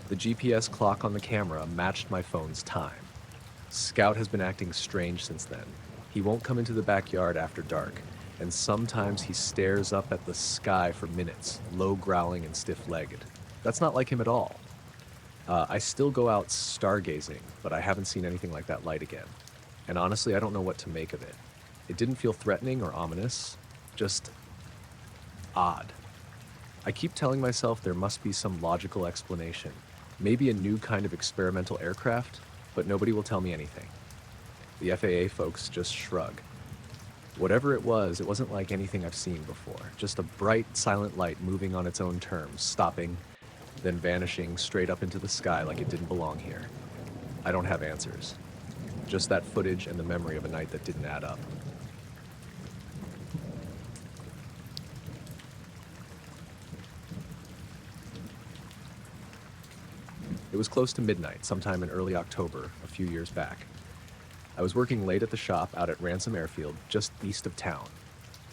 The GPS clock on the camera matched my phone's time. Scout has been acting strange since then. He won't come into the backyard after dark, and sometimes he stares up at the sky for minutes, low growling and stiff-legged. That's not like him at all. I still go out stargazing, but I haven't seen anything like that light again. And honestly, I don't know what to make of it. It didn't feel threatening or ominous, just odd. I keep telling myself there must be some logical explanation, maybe a new kind of experimental aircraft, but nobody will tell me anything. The FAA folks just shrug. Whatever it wasn't like anything I've seen before. Just a bright, silent light moving on its own terms, stopping, then vanishing straight up into the sky like it didn't belong here. I don't have answers. Just that footage and the memory of a night that didn't add up. It was close to midnight, sometime in early October, a few years back. I was working late at the shop out at Ransom Airfield, just east of town.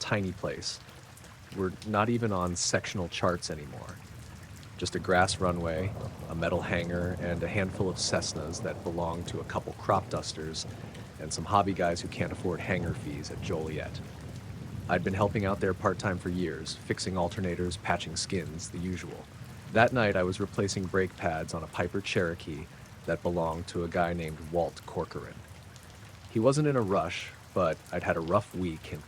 Tiny place. We're not even on sectional charts anymore. Just a grass runway, a metal hangar, and a handful of Cessnas that belong to a couple crop dusters and some hobby guys who can't afford hangar fees at Joliet. I'd been helping out there part-time for years, fixing alternators, patching skins, the usual. That night I was replacing brake pads on a Piper Cherokee that belonged to a guy named Walt Corcoran. He wasn't in a rush, but I'd had a rough week and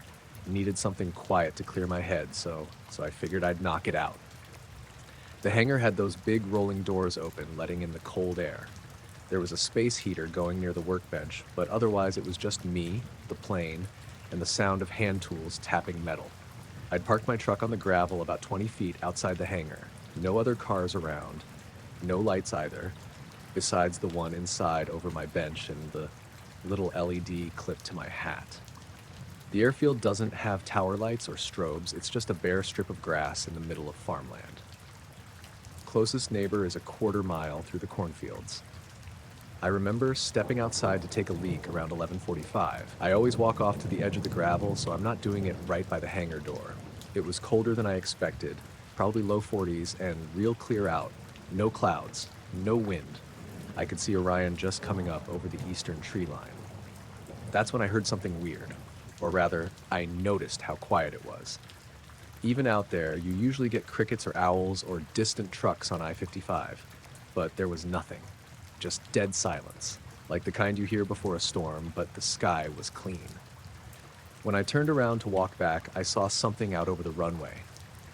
needed something quiet to clear my head, so I figured I'd knock it out. The hangar had those big rolling doors open, letting in the cold air. There was a space heater going near the workbench, but otherwise it was just me, the plane, and the sound of hand tools tapping metal. I'd parked my truck on the gravel about 20 feet outside the hangar. No other cars around, no lights either, besides the one inside over my bench and the little LED clipped to my hat. The airfield doesn't have tower lights or strobes, it's just a bare strip of grass in the middle of farmland. Closest neighbor is a quarter mile through the cornfields. I remember stepping outside to take a leak around 11:45. I always walk off to the edge of the gravel, so I'm not doing it right by the hangar door. It was colder than I expected, probably low 40s and real clear out. No clouds, no wind. I could see Orion just coming up over the eastern tree line. That's when I heard something weird, or rather, I noticed how quiet it was. Even out there, you usually get crickets or owls or distant trucks on I-55, but there was nothing. Just dead silence, like the kind you hear before a storm, but the sky was clean. When I turned around to walk back, I saw something out over the runway.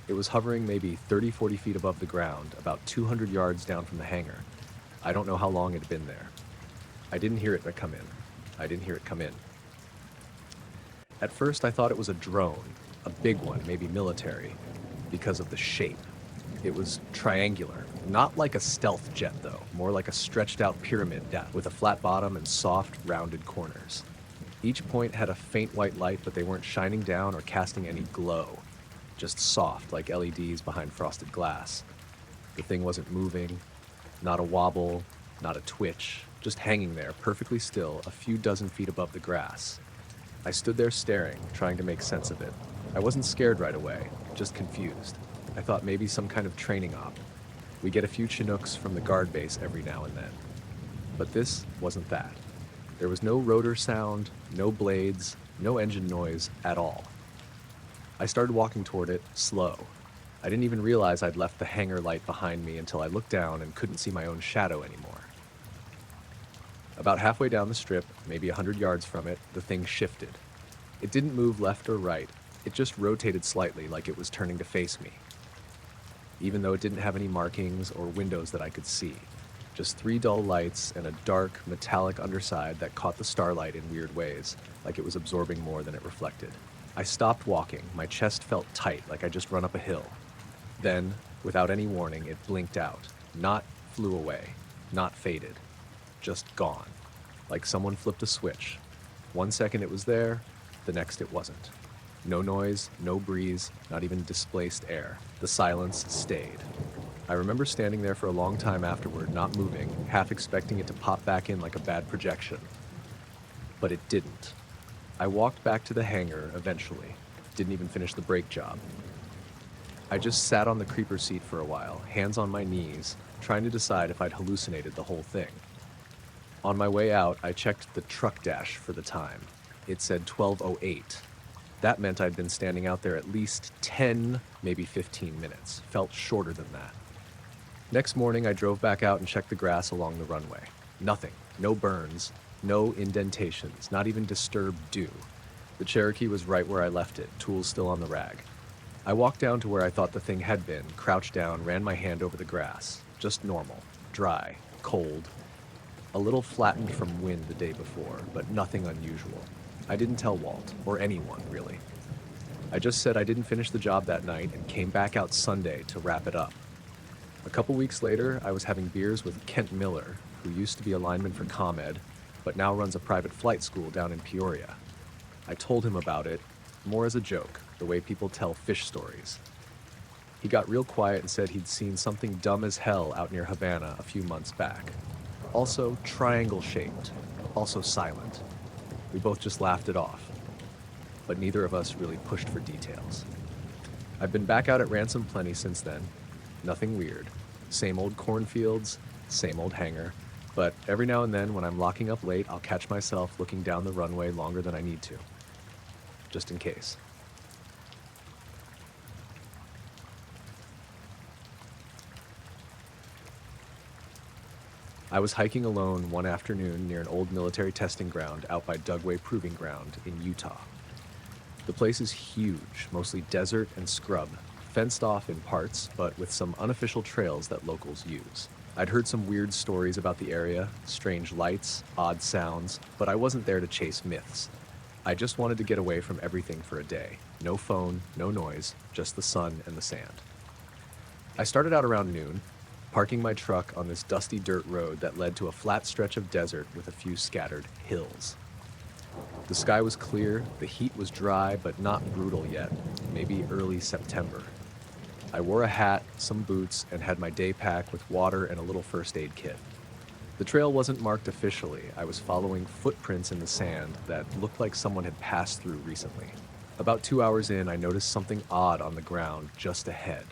It was hovering maybe 30-40 feet above the ground, about 200 yards down from the hangar. I don't know how long it had been there. I didn't hear it come in. At first, I thought it was a drone, a big one, maybe military, because of the shape. It was triangular, not like a stealth jet though, more like a stretched out pyramid with a flat bottom and soft, rounded corners. Each point had a faint white light, but they weren't shining down or casting any glow, just soft like LEDs behind frosted glass. The thing wasn't moving, not a wobble, not a twitch, just hanging there, perfectly still, a few dozen feet above the grass. I stood there staring, trying to make sense of it. I wasn't scared right away, just confused. I thought maybe some kind of training op. We get a few Chinooks from the guard base every now and then. But this wasn't that. There was no rotor sound, no blades, no engine noise at all. I started walking toward it, slow. I didn't even realize I'd left the hangar light behind me until I looked down and couldn't see my own shadow anymore. About halfway down the strip, maybe 100 yards from it, the thing shifted. It didn't move left or right. It just rotated slightly like it was turning to face me. Even though it didn't have any markings or windows that I could see. Just 3 dull lights and a dark, metallic underside that caught the starlight in weird ways, like it was absorbing more than it reflected. I stopped walking. My chest felt tight, like I'd just run up a hill. Then, without any warning, it blinked out. Not flew away. Not faded. Just gone. Like someone flipped a switch. 1 second it was there, the next it wasn't. No noise, no breeze, not even displaced air. The silence stayed. I remember standing there for a long time afterward, not moving, half expecting it to pop back in like a bad projection. But it didn't. I walked back to the hangar eventually. Didn't even finish the brake job. I just sat on the creeper seat for a while, hands on my knees, trying to decide if I'd hallucinated the whole thing. On my way out, I checked the truck dash for the time. It said 12:08. That meant I'd been standing out there at least 10, maybe 15 minutes. Felt shorter than that. Next morning, I drove back out and checked the grass along the runway. Nothing. No burns. No indentations. Not even disturbed dew. The Cherokee was right where I left it, tools still on the rag. I walked down to where I thought the thing had been, crouched down, ran my hand over the grass. Just normal. Dry. Cold. A little flattened from wind the day before, but nothing unusual. I didn't tell Walt, or anyone, really. I just said I didn't finish the job that night and came back out Sunday to wrap it up. A couple weeks later, I was having beers with Kent Miller, who used to be a lineman for ComEd, but now runs a private flight school down in Peoria. I told him about it, more as a joke, the way people tell fish stories. He got real quiet and said he'd seen something dumb as hell out near Havana a few months back. Also triangle-shaped, also silent. We both just laughed it off, but neither of us really pushed for details. I've been back out at Ransom plenty since then. Nothing weird. Same old cornfields, same old hangar, but every now and then when I'm locking up late, I'll catch myself looking down the runway longer than I need to. Just in case. I was hiking alone one afternoon near an old military testing ground out by Dugway Proving Ground in Utah. The place is huge, mostly desert and scrub, fenced off in parts, but with some unofficial trails that locals use. I'd heard some weird stories about the area, strange lights, odd sounds, but I wasn't there to chase myths. I just wanted to get away from everything for a day. No phone, no noise, just the sun and the sand. I started out around noon, parking my truck on this dusty dirt road that led to a flat stretch of desert with a few scattered hills. The sky was clear, the heat was dry but not brutal yet, maybe early September. I wore a hat, some boots, and had my day pack with water and a little first aid kit. The trail wasn't marked officially. I was following footprints in the sand that looked like someone had passed through recently. About 2 hours in, I noticed something odd on the ground just ahead.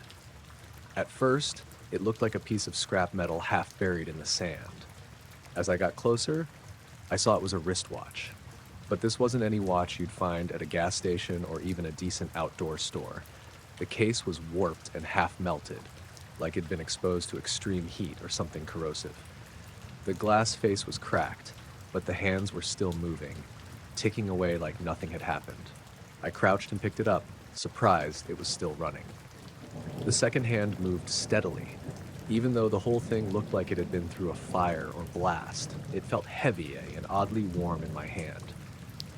At first, it looked like a piece of scrap metal half buried in the sand. As I got closer, I saw it was a wristwatch. But this wasn't any watch you'd find at a gas station or even a decent outdoor store. The case was warped and half melted, like it'd been exposed to extreme heat or something corrosive. The glass face was cracked, but the hands were still moving, ticking away like nothing had happened. I crouched and picked it up, surprised it was still running. The second hand moved steadily. Even though the whole thing looked like it had been through a fire or blast, it felt heavy and oddly warm in my hand.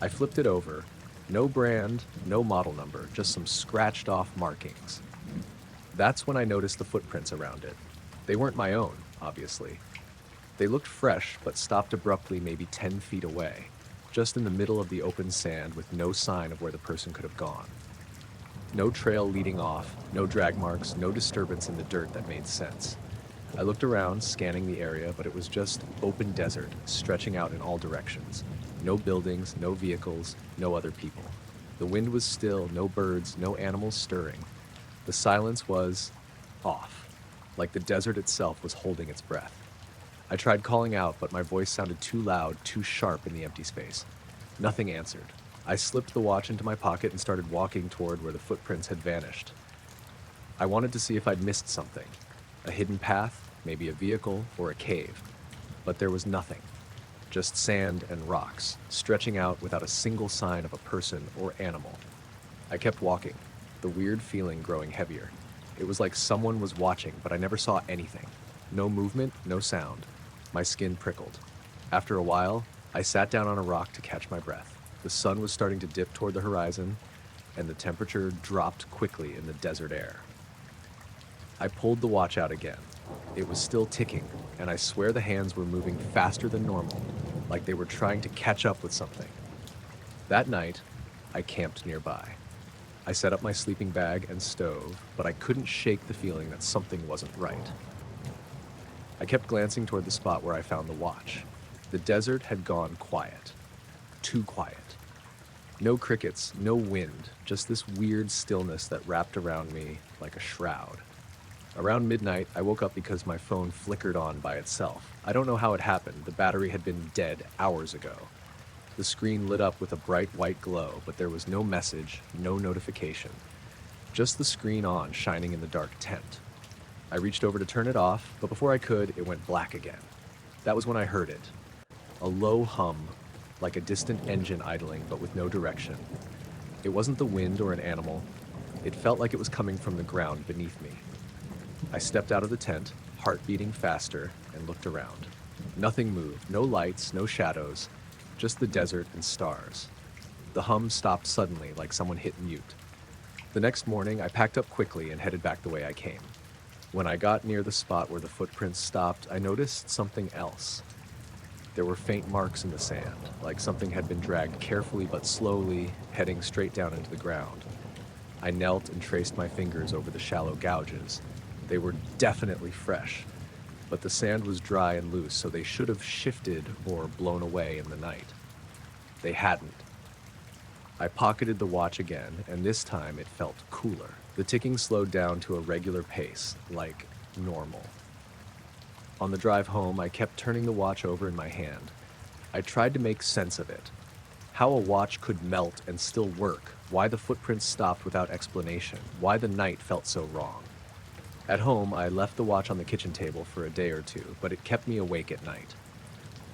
I flipped it over. No brand, no model number, just some scratched off markings. That's when I noticed the footprints around it. They weren't my own, obviously. They looked fresh, but stopped abruptly maybe 10 feet away, just in the middle of the open sand with no sign of where the person could have gone. No trail leading off, no drag marks, no disturbance in the dirt that made sense. I looked around, scanning the area, but it was just open desert, stretching out in all directions. No buildings, no vehicles, no other people. The wind was still, no birds, no animals stirring. The silence was off, like the desert itself was holding its breath. I tried calling out, but my voice sounded too loud, too sharp in the empty space. Nothing answered. I slipped the watch into my pocket and started walking toward where the footprints had vanished. I wanted to see if I'd missed something. A hidden path, maybe a vehicle, or a cave. But there was nothing. Just sand and rocks, stretching out without a single sign of a person or animal. I kept walking, the weird feeling growing heavier. It was like someone was watching, but I never saw anything. No movement, no sound. My skin prickled. After a while, I sat down on a rock to catch my breath. The sun was starting to dip toward the horizon, and the temperature dropped quickly in the desert air. I pulled the watch out again. It was still ticking, and I swear the hands were moving faster than normal, like they were trying to catch up with something. That night, I camped nearby. I set up my sleeping bag and stove, but I couldn't shake the feeling that something wasn't right. I kept glancing toward the spot where I found the watch. The desert had gone quiet. Too quiet. No crickets, no wind, just this weird stillness that wrapped around me like a shroud. Around midnight, I woke up because my phone flickered on by itself. I don't know how it happened. The battery had been dead hours ago. The screen lit up with a bright white glow, but there was no message, no notification. Just the screen on, shining in the dark tent. I reached over to turn it off, but before I could, it went black again. That was when I heard it. A low hum, like a distant engine idling, but with no direction. It wasn't the wind or an animal. It felt like it was coming from the ground beneath me. I stepped out of the tent, heart beating faster, and looked around. Nothing moved, no lights, no shadows, just the desert and stars. The hum stopped suddenly, like someone hit mute. The next morning, I packed up quickly and headed back the way I came. When I got near the spot where the footprints stopped, I noticed something else. There were faint marks in the sand, like something had been dragged carefully but slowly, heading straight down into the ground. I knelt and traced my fingers over the shallow gouges. They were definitely fresh, but the sand was dry and loose, so they should have shifted or blown away in the night. They hadn't. I pocketed the watch again, and this time it felt cooler. The ticking slowed down to a regular pace, like normal. On the drive home, I kept turning the watch over in my hand. I tried to make sense of it. How a watch could melt and still work, why the footprints stopped without explanation, why the night felt so wrong. At home, I left the watch on the kitchen table for a day or two, but it kept me awake at night.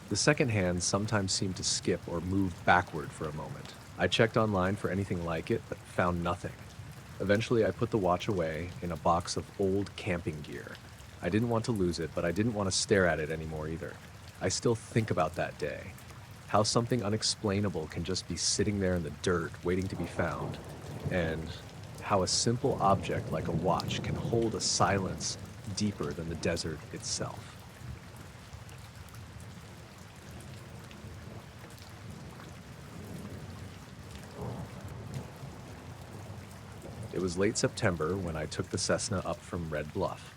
The second hand sometimes seemed to skip or move backward for a moment. I checked online for anything like it, but found nothing. Eventually, I put the watch away in a box of old camping gear. I didn't want to lose it, but I didn't want to stare at it anymore either. I still think about that day. How something unexplainable can just be sitting there in the dirt, waiting to be found. And how a simple object like a watch can hold a silence deeper than the desert itself. It was late September when I took the Cessna up from Red Bluff.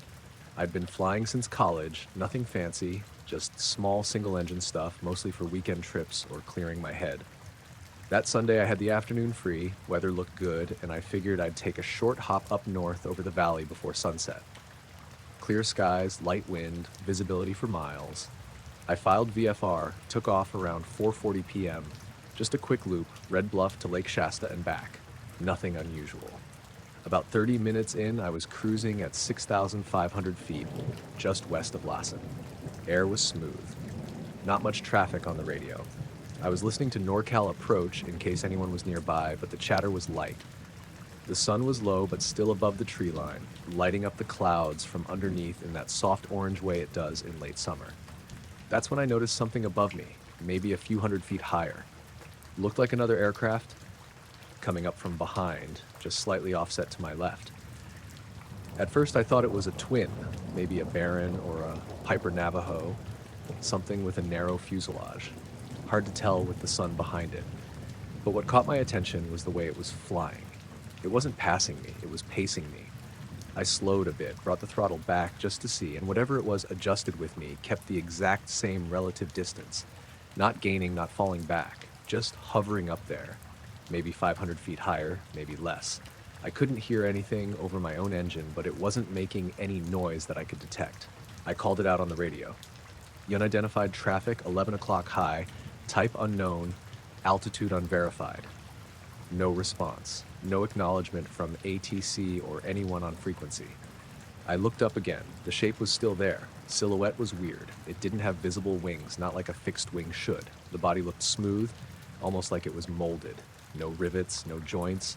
I'd been flying since college, nothing fancy, just small single-engine stuff, mostly for weekend trips or clearing my head. That Sunday I had the afternoon free, weather looked good, and I figured I'd take a short hop up north over the valley before sunset. Clear skies, light wind, visibility for miles. I filed VFR, took off around 4:40 p.m., just a quick loop, Red Bluff to Lake Shasta and back. Nothing unusual. About 30 minutes in, I was cruising at 6,500 feet, just west of Lassen. Air was smooth. Not much traffic on the radio. I was listening to NorCal Approach in case anyone was nearby, but the chatter was light. The sun was low but still above the tree line, lighting up the clouds from underneath in that soft orange way it does in late summer. That's when I noticed something above me, maybe a few hundred feet higher. Looked like another aircraft, coming up from behind, just slightly offset to my left. At first I thought it was a twin, maybe a Baron or a Piper Navajo, something with a narrow fuselage. Hard to tell with the sun behind it. But what caught my attention was the way it was flying. It wasn't passing me, it was pacing me. I slowed a bit, brought the throttle back just to see, and whatever it was adjusted with me kept the exact same relative distance. Not gaining, not falling back, just hovering up there. Maybe 500 feet higher, maybe less. I couldn't hear anything over my own engine, but it wasn't making any noise that I could detect. I called it out on the radio. Unidentified traffic, 11 o'clock high, type unknown, altitude unverified. No response. No acknowledgement from ATC or anyone on frequency. I looked up again. The shape was still there. Silhouette was weird. It didn't have visible wings, not like a fixed wing should. The body looked smooth, almost like it was molded. No rivets, no joints.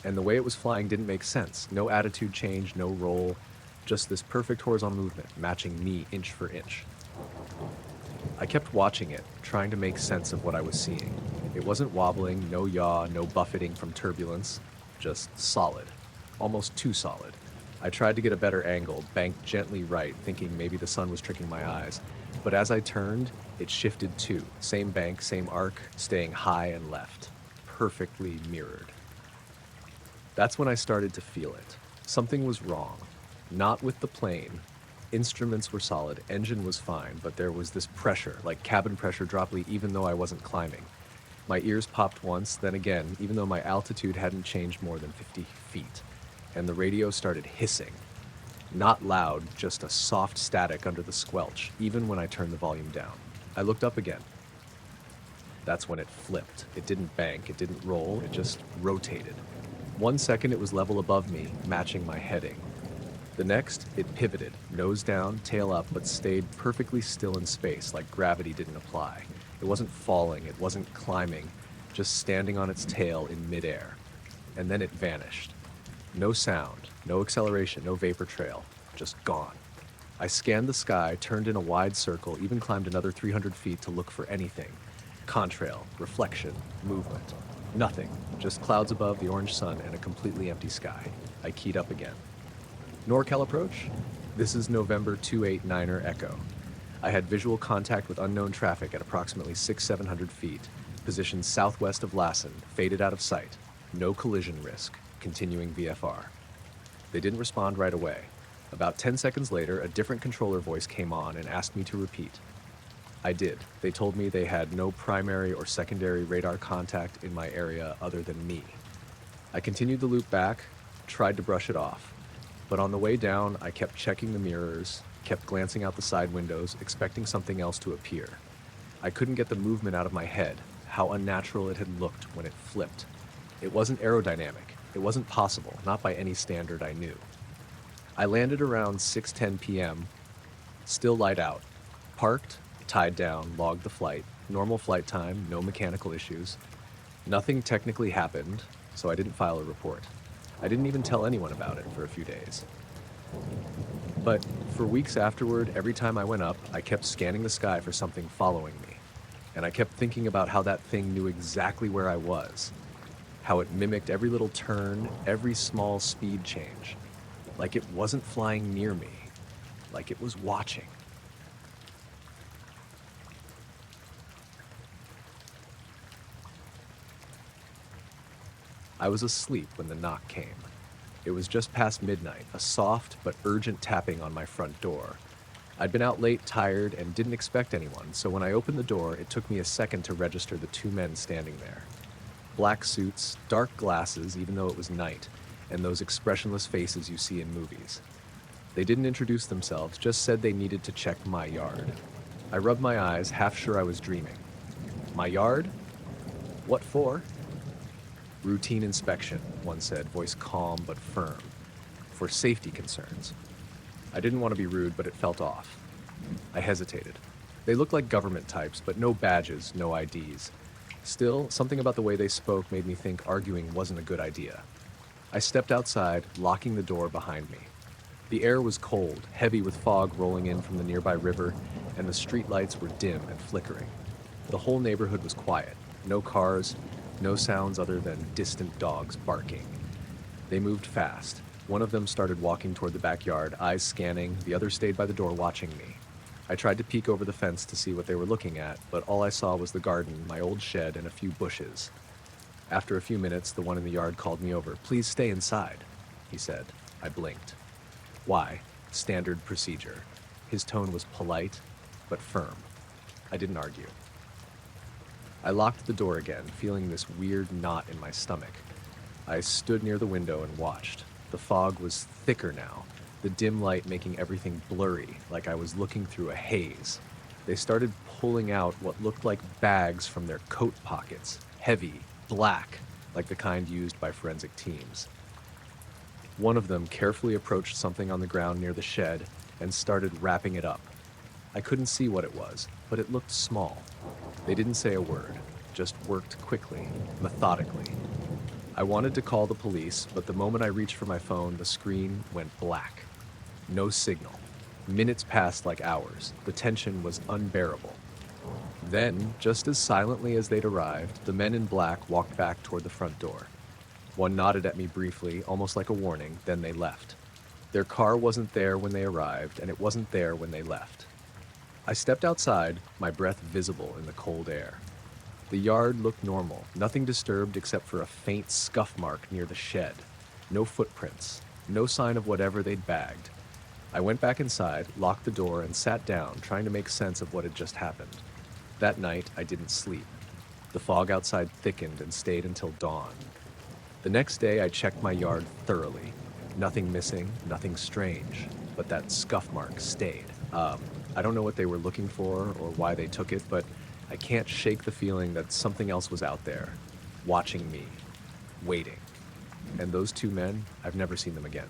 And the way it was flying didn't make sense. No attitude change, no roll. Just this perfect horizontal movement, matching me inch for inch. I kept watching it, trying to make sense of what I was seeing. It wasn't wobbling, no yaw, no buffeting from turbulence. Just solid. Almost too solid. I tried to get a better angle, banked gently right, thinking maybe the sun was tricking my eyes. But as I turned, it shifted too. Same bank, same arc, staying high and left. Perfectly mirrored. That's when I started to feel it. Something was wrong. Not with the plane. Instruments were solid, engine was fine, but there was this pressure, like cabin pressure dropping even though I wasn't climbing. My ears popped once, then again, even though my altitude hadn't changed more than 50 feet. And the radio started hissing. Not loud, just a soft static under the squelch, even when I turned the volume down. I looked up again. That's when it flipped. It didn't bank, it didn't roll, it just rotated. 1 second it was level above me, matching my heading. The next, it pivoted, nose down, tail up, but stayed perfectly still in space, like gravity didn't apply. It wasn't falling, it wasn't climbing, just standing on its tail in midair. And then it vanished. No sound, no acceleration, no vapor trail, just gone. I scanned the sky, turned in a wide circle, even climbed another 300 feet to look for anything. Contrail, reflection, movement. Nothing, just clouds above, the orange sun, and a completely empty sky. I keyed up again. NorCal approach? This is November 289er Echo. I had visual contact with unknown traffic at approximately 700 feet, positioned southwest of Lassen, faded out of sight. No collision risk, continuing VFR. They didn't respond right away. About 10 seconds later, a different controller voice came on and asked me to repeat. I did. They told me they had no primary or secondary radar contact in my area other than me. I continued the loop back, tried to brush it off. But on the way down, I kept checking the mirrors, kept glancing out the side windows, expecting something else to appear. I couldn't get the movement out of my head, how unnatural it had looked when it flipped. It wasn't aerodynamic. It wasn't possible, not by any standard I knew. I landed around 6:10 p.m., still light out. Parked, tied down, logged the flight. Normal flight time, no mechanical issues. Nothing technically happened, so I didn't file a report. I didn't even tell anyone about it for a few days. But for weeks afterward, every time I went up, I kept scanning the sky for something following me. And I kept thinking about how that thing knew exactly where I was. How it mimicked every little turn, every small speed change. Like it wasn't flying near me. Like it was watching. I was asleep when the knock came. It was just past midnight, a soft but urgent tapping on my front door. I'd been out late, tired, and didn't expect anyone, so when I opened the door, it took me a second to register the two men standing there. Black suits, dark glasses, even though it was night, and those expressionless faces you see in movies. They didn't introduce themselves, just said they needed to check my yard. I rubbed my eyes, half sure I was dreaming. My yard? What for? Routine inspection, one said, voice calm but firm. For safety concerns. I didn't want to be rude, but it felt off. I hesitated. They looked like government types, but no badges, no IDs. Still, something about the way they spoke made me think arguing wasn't a good idea. I stepped outside, locking the door behind me. The air was cold, heavy with fog rolling in from the nearby river, and the street lights were dim and flickering. The whole neighborhood was quiet. No cars, no sounds other than distant dogs barking. They moved fast. One of them started walking toward the backyard, eyes scanning. The other stayed by the door watching me. I tried to peek over the fence to see what they were looking at, but all I saw was the garden, my old shed, and a few bushes. After a few minutes, the one in the yard called me over. "Please stay inside," he said. I blinked. Why? Standard procedure. His tone was polite, but firm. I didn't argue. I locked the door again, feeling this weird knot in my stomach. I stood near the window and watched. The fog was thicker now, the dim light making everything blurry, like I was looking through a haze. They started pulling out what looked like bags from their coat pockets, heavy, black, like the kind used by forensic teams. One of them carefully approached something on the ground near the shed and started wrapping it up. I couldn't see what it was, but it looked small. They didn't say a word, just worked quickly, methodically. I wanted to call the police, but the moment I reached for my phone, the screen went black. No signal. Minutes passed like hours. The tension was unbearable. Then, just as silently as they'd arrived, the men in black walked back toward the front door. One nodded at me briefly, almost like a warning, then they left. Their car wasn't there when they arrived, and it wasn't there when they left. I stepped outside, my breath visible in the cold air. The yard looked normal, nothing disturbed except for a faint scuff mark near the shed. No footprints, no sign of whatever they'd bagged. I went back inside, locked the door, and sat down, trying to make sense of what had just happened. That night, I didn't sleep. The fog outside thickened and stayed until dawn. The next day, I checked my yard thoroughly. Nothing missing, nothing strange, but that scuff mark stayed. I don't know what they were looking for or why they took it, but I can't shake the feeling that something else was out there, watching me, waiting. And those two men, I've never seen them again.